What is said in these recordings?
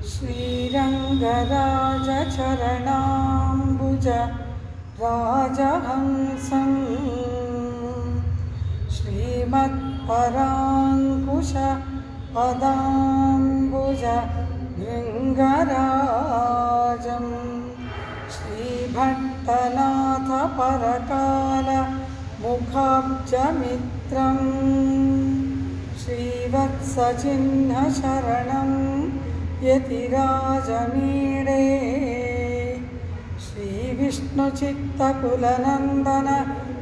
श्रीरङ्गराजचरणाम्बुज राजहंसं श्रीमत्पराङ्कुश पदाम्बुज भृङ्गराजं श्रीभट्टनाथ परकाल मुखाब्जमित्रं श्रीवत्सचिह्नशरणं यतिराजमीडे श्रीविष्णुचित्तकुलनन्दन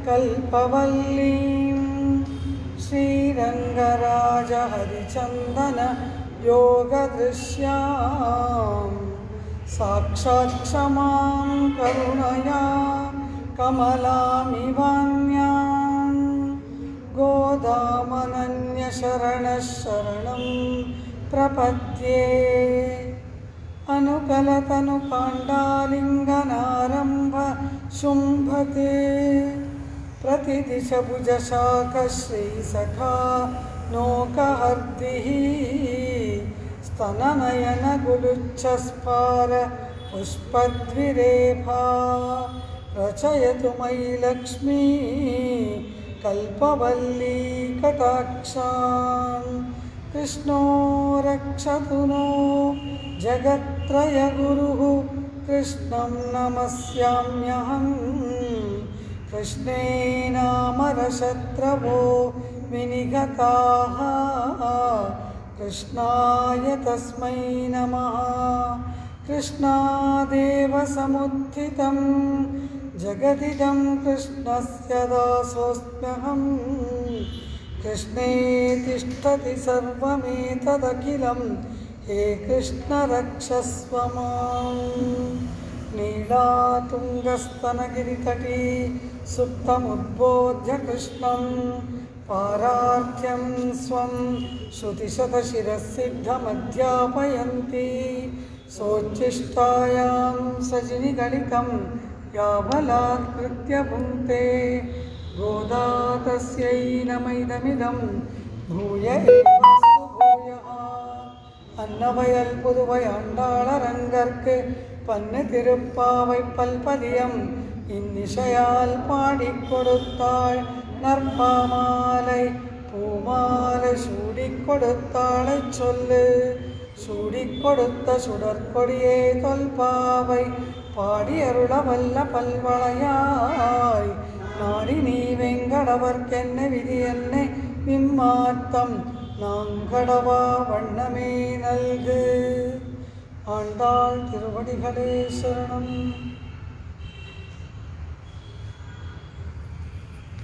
कल्पवल्लीं श्रीरङ्गराज हरिचन्दन योगदृश्यां साक्षात् क्षमां करुणया कमलामिवान्यां गोदामनन्यशरणः शरणं प्रपद्ये अनुकलतनुकाण्डालिङ्गनारम्भ शुम्भते प्रतिदिशभुजशाखश्रीसखा नोकहर्दिः स्तननयनगुलुच्छस्फार पुष्पद्विरेफा रचयतु मयि लक्ष्मी कल्पवल्ली कटाक्षान् कृष्णो रक्षतु नो जगत्त्रयगुरुः कृष्णं नमस्याम्यहं कृष्णेनामरशत्रवो विनिगताः कृष्णाय तस्मै नमः कृष्णादेव समुत्थितं जगदिदं कृष्णस्य दासोऽस्म्यहं कृष्णे तिष्ठति सर्वमेतदखिलं हे कृष्ण रक्षस्व मां नीलातुङ्गस्तनगिरितटी सुप्तमुद्बोध्य कृष्णं पारार्थ्यं स्वं श्रुतिशतशिरःसिद्धमध्यापयन्ती सोच्छिष्टायां सजिनिगलितं यावलात्कृत्य भुङ्क्ते गोदा तस्यै नमैदमिदं भूय एवास्तु भूयः अन्नवयल पुதுவை ஆண்டாளரங்கற்கு பன்னு திருப்பாவை பல்பதியம் இன்னிசையால் பாடிக் கொடுத்தாள் நற்பாமாலை பூமாலை சூடிக் கொடுத்தாளை சொல்லு சூடிக் கொடுத்த சுடற்கொடியே தொல்பாவை பாடி அருள வல்ல பல்வளையாய் நாடி நீ வெங்கடவர்க்கென்ன விதி என்ன விம்மாத்தம் நாங்கடவா வண்ணமே நல்கு. ஆண்டாள் திருவடிகளே சரணம்.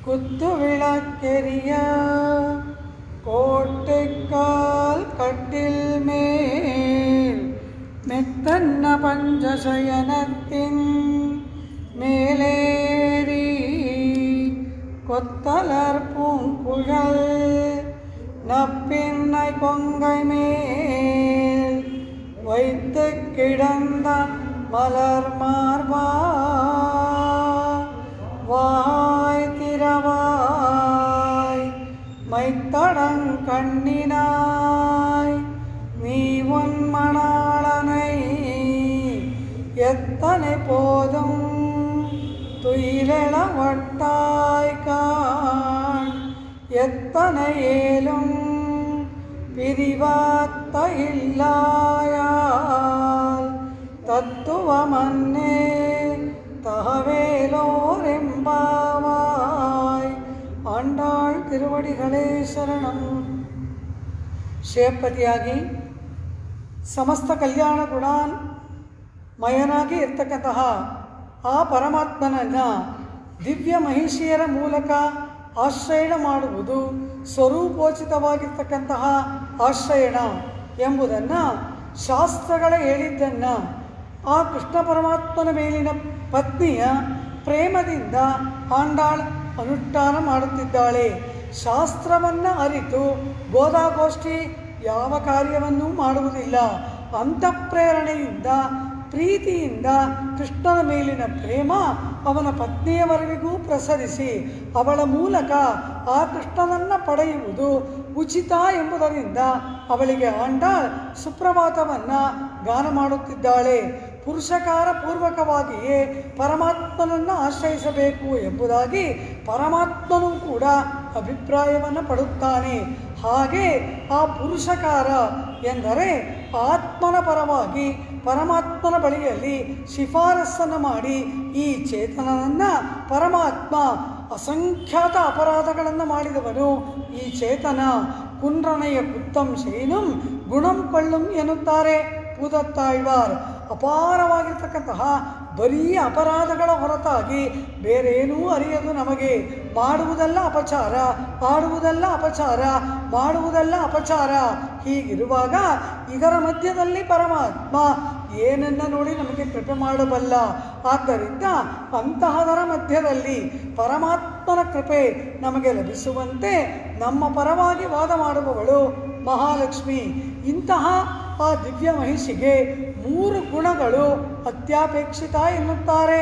குத்து விளக்கெரிய கோட்டைக்கால் கட்டில் மேல் மெத்தன்ன பஞ்சசயனத்தின் மேலேறி கொத்தலர் பூங்குழல் நப்பின்னை கொங்கை மேல் வைத்து கிடந்த மலர் மார்பா வாய் திறவாய் மைத்தடங் கண்ணினாய் நீ உன் மணாளனை எத்தனை போதும் துயிலெழ வட்டாய் காண் எத்தனை ஏலும் பிரிவாத்த இல்லாயால் தத்துவமன்னே தகவேலோரெம்பாவாய். ஆண்டாள் திருவடிகளே சரணம். ಶ್ರೇಯಪತಿಯಾಗಿ ಸಮಸ್ತ ಕಲ್ಯಾಣ ಗುಣಾನ್ ಮಯನಾಗಿ ಇರ್ತಕ್ಕಂತಹ ಆ ಪರಮಾತ್ಮನನ್ನು ದಿವ್ಯ ಮಹಿಷಿಯರ ಮೂಲಕ ಆಶ್ರಯಣ ಮಾಡುವುದು ಸ್ವರೂಪೋಚಿತವಾಗಿರ್ತಕ್ಕಂತಹ ಆಶ್ರಯಣ ಎಂಬುದನ್ನು ಶಾಸ್ತ್ರಗಳ ಹೇಳಿದ್ದನ್ನು ಆ ಕೃಷ್ಣ ಪರಮಾತ್ಮನ ಮೇಲಿನ ಪತ್ನಿಯ ಪ್ರೇಮದಿಂದ ಆಂಡಾಳ್ ಅನುಷ್ಠಾನ ಮಾಡುತ್ತಿದ್ದಾಳೆ. ಶಾಸ್ತ್ರವನ್ನು ಅರಿತು ಗೋದಾಗೋಷ್ಠಿ ಯಾವ ಕಾರ್ಯವನ್ನೂ ಮಾಡುವುದಿಲ್ಲ. ಅಂತಃಪ್ರೇರಣೆಯಿಂದ ಪ್ರೀತಿಯಿಂದ ಕೃಷ್ಣನ ಮೇಲಿನ ಪ್ರೇಮ ಅವನ ಪತ್ನಿಯವರೆಗೂ ಪ್ರಸರಿಸಿ ಅವಳ ಮೂಲಕ ಆ ಕೃಷ್ಣನನ್ನು ಪಡೆಯುವುದು ಉಚಿತ ಎಂಬುದರಿಂದ ಅವಳಿಗೆ ಆಂಡಾಳ್ ಸುಪ್ರಭಾತವನ್ನು ಗಾನ ಮಾಡುತ್ತಿದ್ದಾಳೆ. ಪುರುಷಕಾರ ಪೂರ್ವಕವಾಗಿಯೇ ಪರಮಾತ್ಮನನ್ನು ಆಶ್ರಯಿಸಬೇಕು ಎಂಬುದಾಗಿ ಪರಮಾತ್ಮನೂ ಕೂಡ ಅಭಿಪ್ರಾಯವನ್ನು ಪಡುತ್ತಾನೆ. ಹಾಗೆ ಆ ಪುರುಷಕಾರ ಎಂದರೆ ಆತ್ಮನ ಪರವಾಗಿ ಪರಮಾತ್ಮನ ಬಳಿಯಲ್ಲಿ ಶಿಫಾರಸ್ಸನ್ನು ಮಾಡಿ ಈ ಚೇತನನನ್ನು ಪರಮಾತ್ಮ ಅಸಂಖ್ಯಾತ ಅಪರಾಧಗಳನ್ನು ಮಾಡಿದವನು ಈ ಚೇತನ. ಕುಂಡ್ರನೆಯ ಕುತ್ತಂ ಶೈನುಂ ಗುಣಂ ಕೊಳ್ಳುಂ ಎನ್ನುತ್ತಾರೆ ಪೂದತ್ತಾಳ್ವಾರ್. ಅಪಾರವಾಗಿರ್ತಕ್ಕಂತಹ ಬರೀ ಅಪರಾಧಗಳ ಹೊರತಾಗಿ ಬೇರೇನೂ ಅರಿಯದು ನಮಗೆ. ಮಾಡುವುದೆಲ್ಲ ಅಪಚಾರ, ಆಡುವುದೆಲ್ಲ ಅಪಚಾರ, ಮಾಡುವುದೆಲ್ಲ ಅಪಚಾರ. ಹೀಗಿರುವಾಗ ಇದರ ಮಧ್ಯದಲ್ಲಿ ಪರಮಾತ್ಮ ಏನನ್ನು ನೋಡಿ ನಮಗೆ ಕೃಪೆ ಮಾಡಬಲ್ಲ. ಆದ್ದರಿಂದ ಅಂತಹದರ ಮಧ್ಯದಲ್ಲಿ ಪರಮಾತ್ಮನ ಕೃಪೆ ನಮಗೆ ಲಭಿಸುವಂತೆ ನಮ್ಮ ಪರವಾಗಿ ವಾದ ಮಾಡುವವಳು ಮಹಾಲಕ್ಷ್ಮಿ. ಇಂತಹ ಆ ದಿವ್ಯ ಮಹಿಷಿಗೆ 3 ಗುಣಗಳು ಅತ್ಯಾಪೇಕ್ಷಿತ ಎನ್ನುತ್ತಾರೆ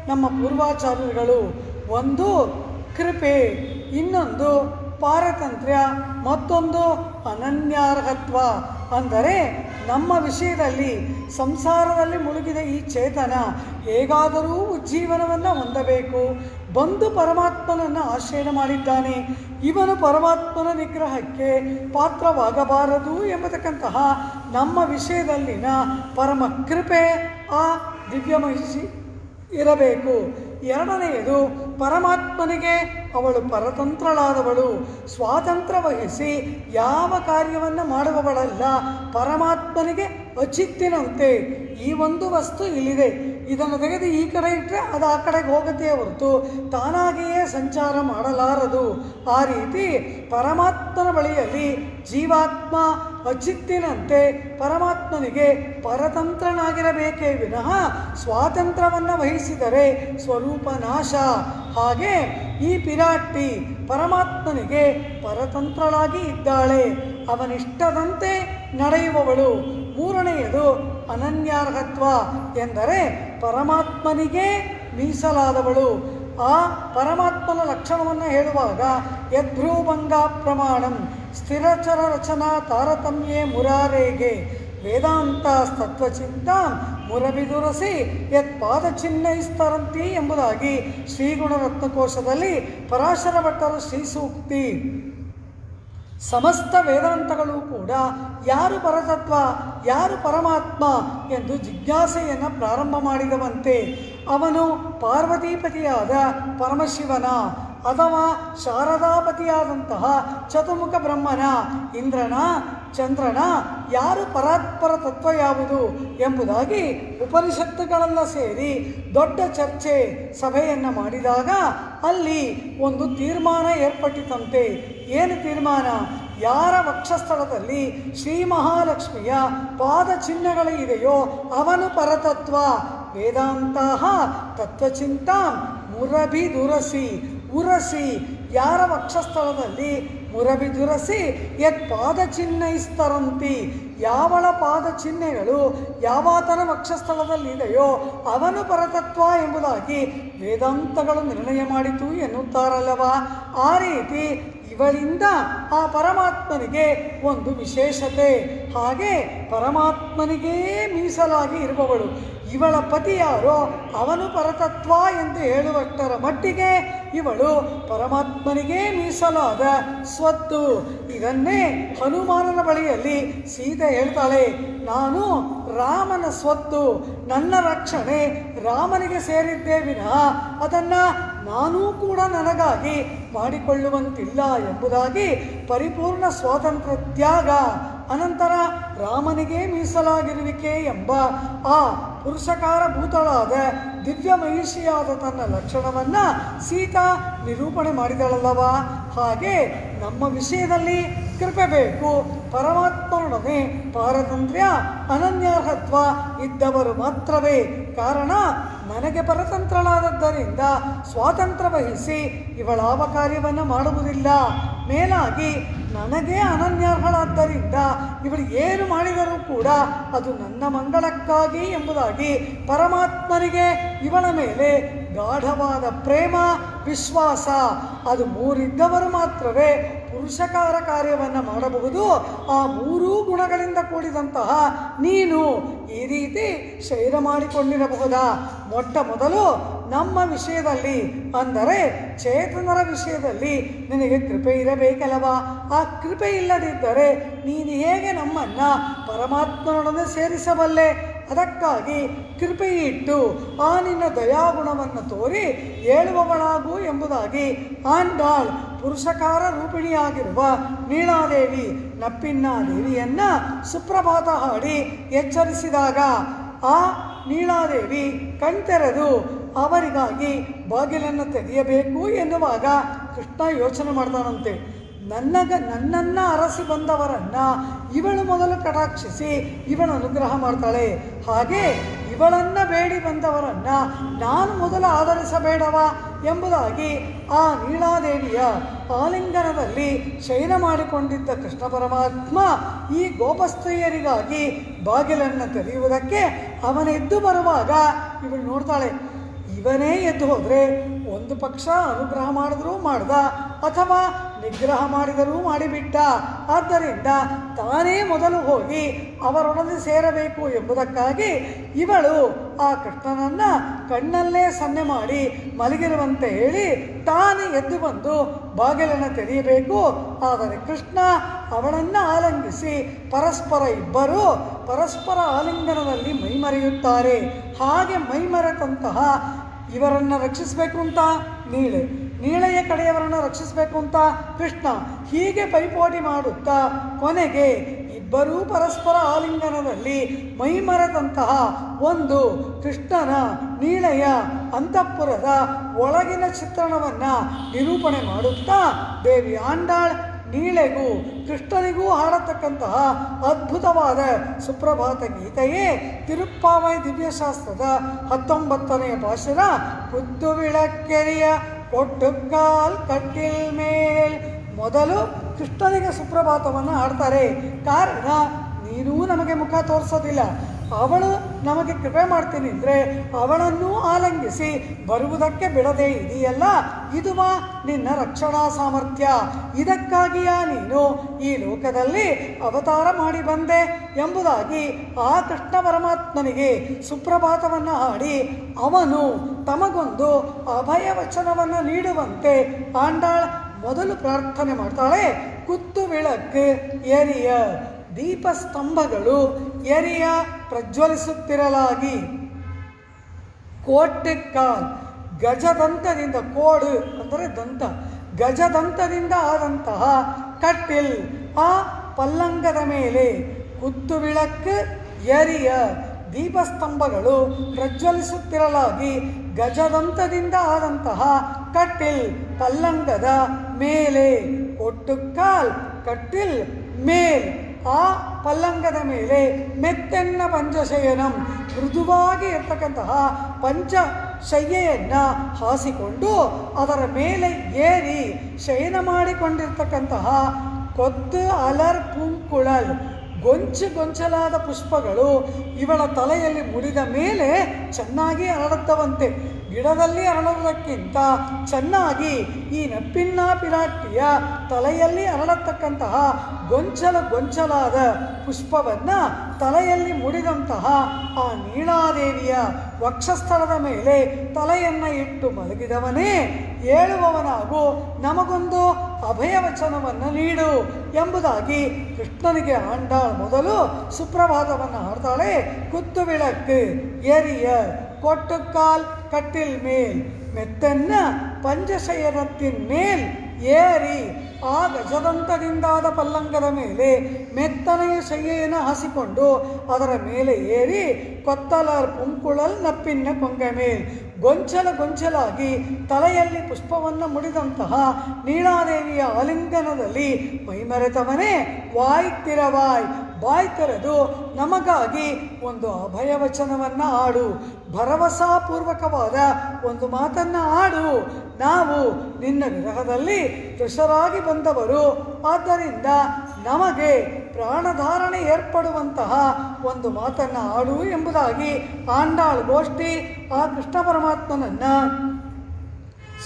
ನಮ್ಮ ಪೂರ್ವಾಚಾರ್ಯರುಗಳು. ಒಂದು ಕೃಪೆ, ಇನ್ನೊಂದು ಪಾರತಂತ್ರ್ಯ, ಮತ್ತೊಂದು ಅನನ್ಯಾರ್ಹತ್ವ. ಅಂದರೆ ನಮ್ಮ ವಿಷಯದಲ್ಲಿ ಸಂಸಾರದಲ್ಲಿ ಮುಳುಗಿದ ಈ ಚೇತನ ಹೇಗಾದರೂ ಉಜ್ಜೀವನವನ್ನು ಹೊಂದಬೇಕು. ಬಂದು ಪರಮಾತ್ಮನನ್ನು ಆಶ್ರಯ ಮಾಡಿದ್ದಾನೆ, ಇವನು ಪರಮಾತ್ಮನ ನಿಗ್ರಹಕ್ಕೆ ಪಾತ್ರವಾಗಬಾರದು ಎಂಬತಕ್ಕಂತಹ ನಮ್ಮ ವಿಷಯದಲ್ಲಿನ ಪರಮ ಕೃಪೆ ಆ ದಿವ್ಯ ಮಹಿಷಿ ಇರಬೇಕು. ಎರಡನೆಯದು ಪರಮಾತ್ಮನಿಗೆ ಅವಳು ಪರತಂತ್ರಳಾದವಳು, ಸ್ವಾತಂತ್ರ್ಯ ವಹಿಸಿ ಯಾವ ಕಾರ್ಯವನ್ನು ಮಾಡುವವಳಲ್ಲ. ಪರಮಾತ್ಮನಿಗೆ ಅಚಿತ್ತಿನಂತೆ ಈ ಒಂದು ವಸ್ತು ಇಲ್ಲಿದೆ, ಇದನ್ನು ತೆಗೆದು ಈ ಕಡೆ ಇಟ್ಟರೆ ಅದು ಆ ಕಡೆಗೆ ಹೋಗುತ್ತೆ ಹೊರತು ತಾನಾಗಿಯೇ ಸಂಚಾರ ಮಾಡಲಾರದು. ಆ ರೀತಿ ಪರಮಾತ್ಮನ ಬಳಿಯಲ್ಲಿ ಜೀವಾತ್ಮ ಅಚಿತ್ತಿನಂತೆ ಪರಮಾತ್ಮನಿಗೆ ಪರತಂತ್ರನಾಗಿರಬೇಕೇ ವಿನಃ ಸ್ವಾತಂತ್ರ್ಯವನ್ನು ವಹಿಸಿದರೆ ಸ್ವರೂಪ ನಾಶ. ಹಾಗೆ ಈ ಪಿರಾಟ್ಟಿ ಪರಮಾತ್ಮನಿಗೆ ಪರತಂತ್ರಳಾಗಿ ಇದ್ದಾಳೆ, ಅವನಿಷ್ಟದಂತೆ ನಡೆಯುವವಳು. ಮೂರನೆಯದು ಅನನ್ಯಾರ್ಹತ್ವ ಎಂದರೆ ಪರಮಾತ್ಮನಿಗೆ ಮೀಸಲಾದವಳು. ಆ ಪರಮಾತ್ಮನ ಲಕ್ಷಣವನ್ನು ಹೇಳುವಾಗ ಯದ್ಭ್ರೂಭಂಗ ಪ್ರಮಾಣಂ ಸ್ಥಿರಚರ ರಚನಾ ತಾರತಮ್ಯೇ ಮುರಾರೇಗೆ ವೇದಾಂತ ತತ್ವಚಿಂತ ಮುರಬಿದುರಸಿ ಯತ್ ಪಾದಚಿಹ್ನೈಸ್ತರಂತಿ ಎಂಬುದಾಗಿ ಶ್ರೀಗುಣರತ್ನಕೋಶದಲ್ಲಿ ಪರಾಶರ ಭಟ್ಟರು ಶ್ರೀಸೂಕ್ತಿ. ಸಮಸ್ತ ವೇದಾಂತಗಳು ಕೂಡ ಯಾರು ಪರತತ್ವ, ಯಾರು ಪರಮಾತ್ಮ ಎಂದು ಜಿಜ್ಞಾಸೆಯನ್ನು ಪ್ರಾರಂಭ ಮಾಡಿದವಂತೆ. ಅವನು ಪಾರ್ವತೀಪತಿಯಾದ ಪರಮಶಿವನ ಅಥವಾ ಶಾರದಾಪತಿಯಾದಂತಹ ಚತುರ್ಮುಖ ಬ್ರಹ್ಮನ, ಇಂದ್ರನ, ಚಂದ್ರನ, ಯಾರು ಪರಾತ್ಪರ ತತ್ವ ಯಾವುದು ಎಂಬುದಾಗಿ ಉಪನಿಷತ್ತುಗಳೆಲ್ಲ ಸೇರಿ ದೊಡ್ಡ ಚರ್ಚೆ ಸಭೆಯನ್ನು ಮಾಡಿದಾಗ ಅಲ್ಲಿ ಒಂದು ತೀರ್ಮಾನ ಏರ್ಪಟ್ಟಿತಂತೆ. ಏನು ತೀರ್ಮಾನ? ಯಾರ ವಕ್ಷಸ್ಥಳದಲ್ಲಿ ಶ್ರೀ ಮಹಾಲಕ್ಷ್ಮಿಯ ಪಾದಚಿಹ್ನೆಗಳಿದೆಯೋ ಅವನು ಪರತತ್ವ. ವೇದಾಂತ ತತ್ವಚಿಂತ ಮುರಬಿದುರಸಿ ಉರಸಿ, ಯಾರ ವಕ್ಷಸ್ಥಳದಲ್ಲಿ ಮುರಬಿದುರಸಿ ಯತ್ ಪಾದಚಿಹ್ನೈಸ್ತರಂತಿ, ಯಾವಳ ಪಾದಚಿಹ್ನೆಗಳು ಯಾವಾತನ ವಕ್ಷಸ್ಥಳದಲ್ಲಿದೆಯೋ ಅವನು ಪರತತ್ವ ಎಂಬುದಾಗಿ ವೇದಾಂತಗಳು ನಿರ್ಣಯ ಮಾಡಿತು ಎನ್ನುತ್ತಾರಲ್ಲವ. ಆ ರೀತಿ ಇವಳಿಂದ ಆ ಪರಮಾತ್ಮನಿಗೆ ಒಂದು ವಿಶೇಷತೆ. ಹಾಗೆ ಪರಮಾತ್ಮನಿಗೇ ಮೀಸಲಾಗಿ ಇರುವವಳು. ಇವಳ ಪತಿ ಯಾರೋ ಅವನು ಪರತತ್ವ ಎಂದು ಹೇಳುವಷ್ಟರ ಮಟ್ಟಿಗೆ ಇವಳು ಪರಮಾತ್ಮನಿಗೇ ಮೀಸಲಾದ ಸ್ವತ್ತು. ಇದನ್ನೇ ಹನುಮಾನನ ಬಳಿಯಲ್ಲಿ ಸೀತೆ ಹೇಳ್ತಾಳೆ, ನಾನು ರಾಮನ ಸ್ವತ್ತು, ನನ್ನ ರಕ್ಷಣೆ ರಾಮನಿಗೆ ಸೇರಿದ್ದೇ ವಿನಃ ಅದನ್ನು ನಾನೂ ಕೂಡ ನನಗಾಗಿ ಮಾಡಿಕೊಳ್ಳುವಂತಿಲ್ಲ ಎಂಬುದಾಗಿ ಪರಿಪೂರ್ಣ ಸ್ವಾತಂತ್ರ್ಯ ತ್ಯಾಗ, ಅನಂತರ ರಾಮನಿಗೆ ಮೀಸಲಾಗಿರುವಿಕೆ ಎಂಬ ಆ ಪುರುಷಕಾರ ಭೂತಳಾದ ದಿವ್ಯ ಮಹಿಷಿಯಾದ ತನ್ನ ಲಕ್ಷಣವನ್ನು ಸೀತಾ ನಿರೂಪಣೆ ಮಾಡಿದಳಲ್ಲವ. ಹಾಗೆ ನಮ್ಮ ವಿಷಯದಲ್ಲಿ ಕೃಪೆ ಬೇಕು. ಪರಮಾತ್ಮನೊಡನೆ ಪಾರತಂತ್ರ್ಯ ಅನನ್ಯಾರ್ಹತ್ವ ಇದ್ದವರು ಮಾತ್ರವೇ. ಕಾರಣ ನನಗೆ ಪರತಂತ್ರಳಾದದ್ದರಿಂದ ಸ್ವಾತಂತ್ರ್ಯ ವಹಿಸಿ ಇವಳಾವ ಕಾರ್ಯವನ್ನು ಮಾಡುವುದಿಲ್ಲ. ಮೇಲಾಗಿ ನನಗೆ ಅನನ್ಯಾರ್ಹಳಾದ್ದರಿಂದ ಇವಳು ಏನು ಮಾಡಿದರೂ ಕೂಡ ಅದು ನನ್ನ ಮಂಗಳಕ್ಕಾಗಿ ಎಂಬುದಾಗಿ ಪರಮಾತ್ಮನಿಗೆ ಇವಳ ಮೇಲೆ ಗಾಢವಾದ ಪ್ರೇಮ, ವಿಶ್ವಾಸ ಅದು ಮೂರಿದ್ದವರು ಮಾತ್ರವೇ ಪುರುಷಕಾರ ಕಾರ್ಯವನ್ನು ಮಾಡಬಹುದು. ಆ ಮೂರೂ ಗುಣಗಳಿಂದ ಕೂಡಿದಂತಹ ನೀನು ಈ ರೀತಿ ಶಯನ ಮಾಡಿಕೊಂಡಿರಬಹುದಾ? ಮೊಟ್ಟ ಮೊದಲು ನಮ್ಮ ವಿಷಯದಲ್ಲಿ, ಅಂದರೆ ಚೇತನರ ವಿಷಯದಲ್ಲಿ ನಿನಗೆ ಕೃಪೆ ಇರಬೇಕಲ್ಲವಾ? ಆ ಕೃಪೆ ಇಲ್ಲದಿದ್ದರೆ ನೀನು ಹೇಗೆ ನಮ್ಮನ್ನು ಪರಮಾತ್ಮನೊಡನೆ ಸೇರಿಸಬಲ್ಲೆ? ಅದಕ್ಕಾಗಿ ಕೃಪೆಯಿಟ್ಟು ಆ ನಿನ್ನ ದಯಾಗುಣವನ್ನು ತೋರಿ ಹೇಳುವವಳಾಗು ಎಂಬುದಾಗಿ ಆಂಡಾಳ್ ಪುರುಷಕಾರ ರೂಪಿಣಿಯಾಗಿರುವ ನೀಳಾದೇವಿ ನಪ್ಪಿನ್ನಾದೇವಿಯನ್ನು ಸುಪ್ರಭಾತ ಹಾಡಿ ಎಚ್ಚರಿಸಿದಾಗ ಆ ನೀಳಾದೇವಿ ಕಣ್ತೆರೆದು ಅವರಿಗಾಗಿ ಬಾಗಿಲನ್ನು ತೆರೆಯಬೇಕು ಎನ್ನುವಾಗ ಕೃಷ್ಣ ಯೋಚನೆ ಮಾಡ್ತಾನಂತೆ. ನನ್ನನ್ನು ಅರಸಿ ಬಂದವರನ್ನು ಇವಳು ಮೊದಲು ಕಟಾಕ್ಷಿಸಿ ಇವಳು ಅನುಗ್ರಹ ಮಾಡ್ತಾಳೆ, ಹಾಗೆ ಇವಳನ್ನು ಬೇಡಿ ಬಂದವರನ್ನು ನಾನು ಮೊದಲು ಆಧರಿಸಬೇಡವಾ ಎಂಬುದಾಗಿ ಆ ನೀಳಾದೇವಿಯ ಆಲಿಂಗನದಲ್ಲಿ ಶಯನ ಮಾಡಿಕೊಂಡಿದ್ದ ಕೃಷ್ಣ ಪರಮಾತ್ಮ ಈ ಗೋಪಸ್ತ್ರೀಯರಿಗಾಗಿ ಬಾಗಿಲನ್ನು ತೆರೆಯುವುದಕ್ಕೆ ಅವನೆದ್ದು ಬರುವಾಗ ಇವಳು ನೋಡ್ತಾಳೆ. ಇವನೇ ಎದ್ದು ಹೋದರೆ ಒಂದು ಪಕ್ಷ ಅನುಗ್ರಹ ಮಾಡಿದ್ರೂ ಮಾಡ್ದ, ಅಥವಾ ನಿಗ್ರಹ ಮಾಡಿದರೂ ಮಾಡಿಬಿಟ್ಟ. ಆದ್ದರಿಂದ ತಾನೇ ಮೊದಲು ಹೋಗಿ ಅವರೊಡನೆ ಸೇರಬೇಕು ಎಂಬುದಕ್ಕಾಗಿ ಇವಳು ಆ ಕೃಷ್ಣನನ್ನು ಕಣ್ಣಲ್ಲೇ ಸನ್ನೆ ಮಾಡಿ ಮಲಗಿರುವಂತೆ ಹೇಳಿ ತಾನೇ ಎದ್ದು ಬಂದು ಬಾಗಿಲನ್ನು ತೆರೆಯಬೇಕು. ಆದರೆ ಕೃಷ್ಣ ಅವಳನ್ನು ಆಲಿಂಗಿಸಿ ಇಬ್ಬರು ಪರಸ್ಪರ ಆಲಿಂಗನದಲ್ಲಿ ಮೈಮರೆಯುತ್ತಾರೆ. ಹಾಗೆ ಮೈಮರೆತಂತಹ ಇವರನ್ನು ರಕ್ಷಿಸಬೇಕು ಅಂತ ನೀಳೆಯ ಕಡೆಯವರನ್ನು ರಕ್ಷಿಸಬೇಕು ಅಂತ ಕೃಷ್ಣ, ಹೀಗೆ ಪೈಪೋಟಿ ಮಾಡುತ್ತಾ ಕೊನೆಗೆ ಇಬ್ಬರೂ ಪರಸ್ಪರ ಆಲಿಂಗನದಲ್ಲಿ ಮೈಮರೆದಂತಹ ಒಂದು ಕೃಷ್ಣನ ನೀಳೆಯ ಅಂತಃಪುರದ ಒಳಗಿನ ಚಿತ್ರಣವನ್ನು ನಿರೂಪಣೆ ಮಾಡುತ್ತಾ ದೇವಿ ಆಂಡಾಳ್ ನೀಳೆಗೂ ಕೃಷ್ಣನಿಗೂ ಹಾಡತಕ್ಕಂತಹ ಅದ್ಭುತವಾದ ಸುಪ್ರಭಾತ ಗೀತೆಯೇ ತಿರುಪ್ಪಾವೈ ದಿವ್ಯಶಾಸ್ತ್ರದ 19ನೇ ಪಾಶುರ. ಕುದ್ದು ವಿಳಕ್ಕೆರಿಯ ಕೊಟ್ಟುಕಾಲ್ ಕಟ್ಟಿಲ್ ಮೇಲ್. ಮೊದಲು ಕೃಷ್ಣನಿಗೆ ಸುಪ್ರಭಾತವನ್ನು ಹಾಡ್ತಾರೆ. ಕಾರಣ ನೀನೂ ನಮಗೆ ಮುಖ ತೋರಿಸೋದಿಲ್ಲ, ಅವಳು ನಮಗೆ ಕೃಪೆ ಮಾಡ್ತೀನಿ ಅಂದರೆ ಅವಳನ್ನು ಆಲಂಗಿಸಿ ಬರುವುದಕ್ಕೆ ಬಿಡದೇ ಇದೆಯಲ್ಲ, ಇದುವಾ ನಿನ್ನ ರಕ್ಷಣಾ ಸಾಮರ್ಥ್ಯ. ಇದಕ್ಕಾಗಿಯ ನೀನು ಈ ಲೋಕದಲ್ಲಿ ಅವತಾರ ಮಾಡಿ ಬಂದೆ ಎಂಬುದಾಗಿ ಆ ಕೃಷ್ಣ ಪರಮಾತ್ಮನಿಗೆ ಸುಪ್ರಭಾತವನ್ನು ಹಾಡಿ ಅವನು ತಮಗೊಂದು ಅಭಯ ವಚನವನ್ನು ನೀಡುವಂತೆ ಆಂಡಾಳ್ ಮೊದಲು ಪ್ರಾರ್ಥನೆ ಮಾಡ್ತಾಳೆ. ಕುತ್ತು ವಿಳಕ್ಕೆ ಎರಿಯ ದೀಪಸ್ತಂಭಗಳು ಎರಿಯ ಪ್ರಜ್ವಲಿಸುತ್ತಿರಲಾಗಿ ಕೋಟೆಕಾಲ್ ಗಜದಂತದಿಂದ, ಕೋಡು ಅಂದರೆ ದಂತ, ಗಜದಂತದಿಂದ ಆದಂತಹ ಕಟ್ಟಿಲ್ ಆ ಪಲ್ಲಂಗದ ಮೇಲೆ ಕುತ್ತು ವಿಳಕ್ಕೆ ಎರಿಯ ದೀಪಸ್ತಂಭಗಳು ಪ್ರಜ್ವಲಿಸುತ್ತಿರಲಾಗಿ ಗಜದಂತದಿಂದ ಆದಂತಹ ಕಟ್ಟಿಲ್ ಪಲ್ಲಂಗದ ಮೇಲೆ, ಕೊಟ್ಟುಕಾಲ್ ಕಟ್ಟಿಲ್ ಮೇಲ್ ಆ ಪಲ್ಲಂಗದ ಮೇಲೆ ಮೆತ್ತೆನ್ನ ಪಂಚಶಯನಂ ಮೃದುವಾಗಿ ಇರ್ತಕ್ಕಂತಹ ಪಂಚಶಯ್ಯೆಯನ್ನು ಹಾಸಿಕೊಂಡು ಅದರ ಮೇಲೆ ಏರಿ ಶಯನ ಮಾಡಿಕೊಂಡಿರ್ತಕ್ಕಂತಹ ಕೊತ್ತು ಅಲರ್ ಪೂಂಕುಳಲ್ ಗೊಂಚಲಾದ ಪುಷ್ಪಗಳು ಇವಳ ತಲೆಯಲ್ಲಿ ಮುಡಿದ ಮೇಲೆ ಚೆನ್ನಾಗಿ ಅರಳುತ್ತವಂತೆ. ಗಿಡದಲ್ಲಿ ಅರಳುವುದಕ್ಕಿಂತ ಚೆನ್ನಾಗಿ ಈ ನಪ್ಪಿನ್ನ ಪಿರಾಟಿಯ ತಲೆಯಲ್ಲಿ ಅರಳತಕ್ಕಂತಹ ಗೊಂಚಲಾದ ಪುಷ್ಪವನ್ನು ತಲೆಯಲ್ಲಿ ಮುಡಿದಂತಹ ಆ ನೀಳಾದೇವಿಯ ವಕ್ಷಸ್ಥಳದ ಮೇಲೆ ತಲೆಯನ್ನು ಇಟ್ಟು ಮಲಗಿದವನೇ ಹೇಳುವವನಾಗು, ನಮಗೊಂದು ಅಭಯವಚನವನ್ನು ನೀಡು ಎಂಬುದಾಗಿ ಕೃಷ್ಣನಿಗೆ ಆಂಡಾಳ್ ಮೊದಲು ಸುಪ್ರಭಾತವನ್ನು ಹಾಡ್ತಾಳೆ. ಕುತ್ತು ವಿಳಕ್ಕೆ ಎರಿಯ ಕೊಟ್ಟುಕಾಲ್ ಕಟ್ಟಿಲ್ ಮೇಲ್ ಮೆತ್ತನ್ನ ಪಂಚಶಯನತ್ತಿನ ಮೇಲ್ ಏರಿ ಆ ಗಜದಂತದಿಂದಾದ ಪಲ್ಲಂಗದ ಮೇಲೆ ಮೆತ್ತನೆಯ ಶಯ್ಯೆಯನ್ನು ಹಾಸಿಕೊಂಡು ಅದರ ಮೇಲೆ ಏರಿ ಕೊತ್ತಲರ್ ಪುಂಕುಳಲ್ ನಪ್ಪಿನ್ನ ಕೊಂಗ ಮೇಲ್ ಗೊಂಚಲಾಗಿ ತಲೆಯಲ್ಲಿ ಪುಷ್ಪವನ್ನು ಮುಡಿದಂತಹ ನೀಳಾದೇವಿಯ ಆಲಿಂಗನದಲ್ಲಿ ಮೈಮರೆತವನೇ ಬಾಯ್ ತೆರೆದು ನಮಗಾಗಿ ಒಂದು ಅಭಯವಚನವನ್ನು ಆಡು, ಭರವಸಾಪೂರ್ವಕವಾದ ಒಂದು ಮಾತನ್ನು ಆಡು. ನಾವು ನಿನ್ನ ವಿರಹದಲ್ಲಿ ಕೃಶರಾಗಿ ಬಂದವರು, ಆದ್ದರಿಂದ ನಮಗೆ ಪ್ರಾಣಧಾರಣೆ ಏರ್ಪಡುವಂತಹ ಒಂದು ಮಾತನ್ನು ಆಡು ಎಂಬುದಾಗಿ ಆಂಡಾಳ್ ಗೋಷ್ಠಿ ಆ ಕೃಷ್ಣ ಪರಮಾತ್ಮನನ್ನು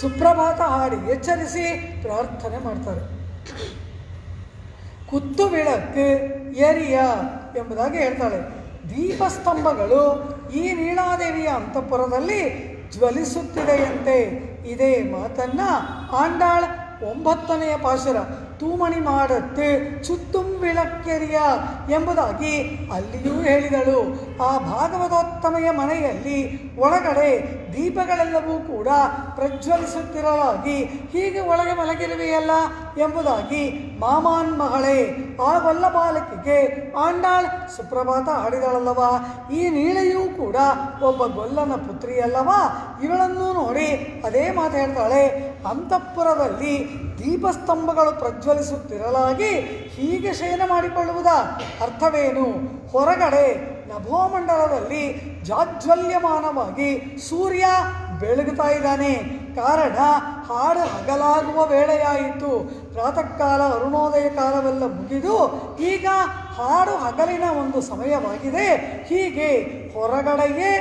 ಸುಪ್ರಭಾತ ಹಾಡಿ ಎಚ್ಚರಿಸಿ ಪ್ರಾರ್ಥನೆ ಮಾಡ್ತಾರೆ. ಕುತ್ತು ವಿಳಕ್ಕು ಎರಿಯ ಎಂಬುದಾಗಿ ಹೇಳ್ತಾಳೆ. ದೀಪಸ್ತಂಭಗಳು ಈ ನೀಳಾದೇವಿಯ ಅಂತಃಪುರದಲ್ಲಿ ಜ್ವಲಿಸುತ್ತಿದೆಯಂತೆ. ಇದೇ ಮಾತನ್ನು ಆಂಡಾಳ್ 9ನೇ ಪಾಶುರ ತೂಮಣಿ ಮಾಡತ್ತೆ ಚುತ್ತುಂ ವಿಳಕ್ಕೆರಿಯ ಎಂಬುದಾಗಿ ಅಲ್ಲಿಯೂ ಹೇಳಿದಳು. ಆ ಭಾಗವತೋತ್ತಮೆಯ ಮನೆಯಲ್ಲಿ ಒಳಗಡೆ ದೀಪಗಳೆಲ್ಲವೂ ಕೂಡ ಪ್ರಜ್ವಲಿಸುತ್ತಿರಲಾಗಿ ಹೀಗೆ ಒಳಗೆ ಮಲಗಿರುವೆಯಲ್ಲ ಎಂಬುದಾಗಿ ಮಾಮಾನ್ ಮಗಳೇ ಆ ಗೊಲ್ಲ ಬಾಲಕಿಗೆ ಆಂಡಾಳ್ ಸುಪ್ರಭಾತ ಹಾಡಿದಳಲ್ಲವ. ಈ ನೀಳೆಯೂ ಕೂಡ ಒಬ್ಬ ಗೊಲ್ಲನ ಪುತ್ರಿಯಲ್ಲವಾ. ಇವಳನ್ನು ನೋಡಿ ಅದೇ ಮಾತು ಹೇಳ್ತಾಳೆ. ಅಂತಃಪುರದಲ್ಲಿ ದೀಪಸ್ತಂಭಗಳು ಪ್ರಜ್ವಲಿಸುತ್ತಿರಲಾಗಿ ಹೀಗೆ ಶಯನ ಮಾಡಿಕೊಳ್ಳುವುದ ಅರ್ಥವೇನು? ಹೊರಗಡೆ ನಭೋಮಂಡಲದಲ್ಲಿ ಜಾಜ್ವಲ್ಯಮಾನವಾಗಿ ಸೂರ್ಯ ಬೆಳಗುತ್ತಾ ಇದ್ದಾನೆ. ಕಾರಣ ಹಾಡು ಹಗಲಾಗುವ ವೇಳೆಯಾಯಿತು. ಪ್ರಾತಃ ಕಾಲ ಅರುಣೋದಯ ಕಾಲವೆಲ್ಲ ಮುಗಿದು ಈಗ ಹಾಡು ಹಗಲಿನ ಒಂದು ಸಮಯವಾಗಿದೆ. ಹೀಗೆ ಹೊರಗಡೆಯೇ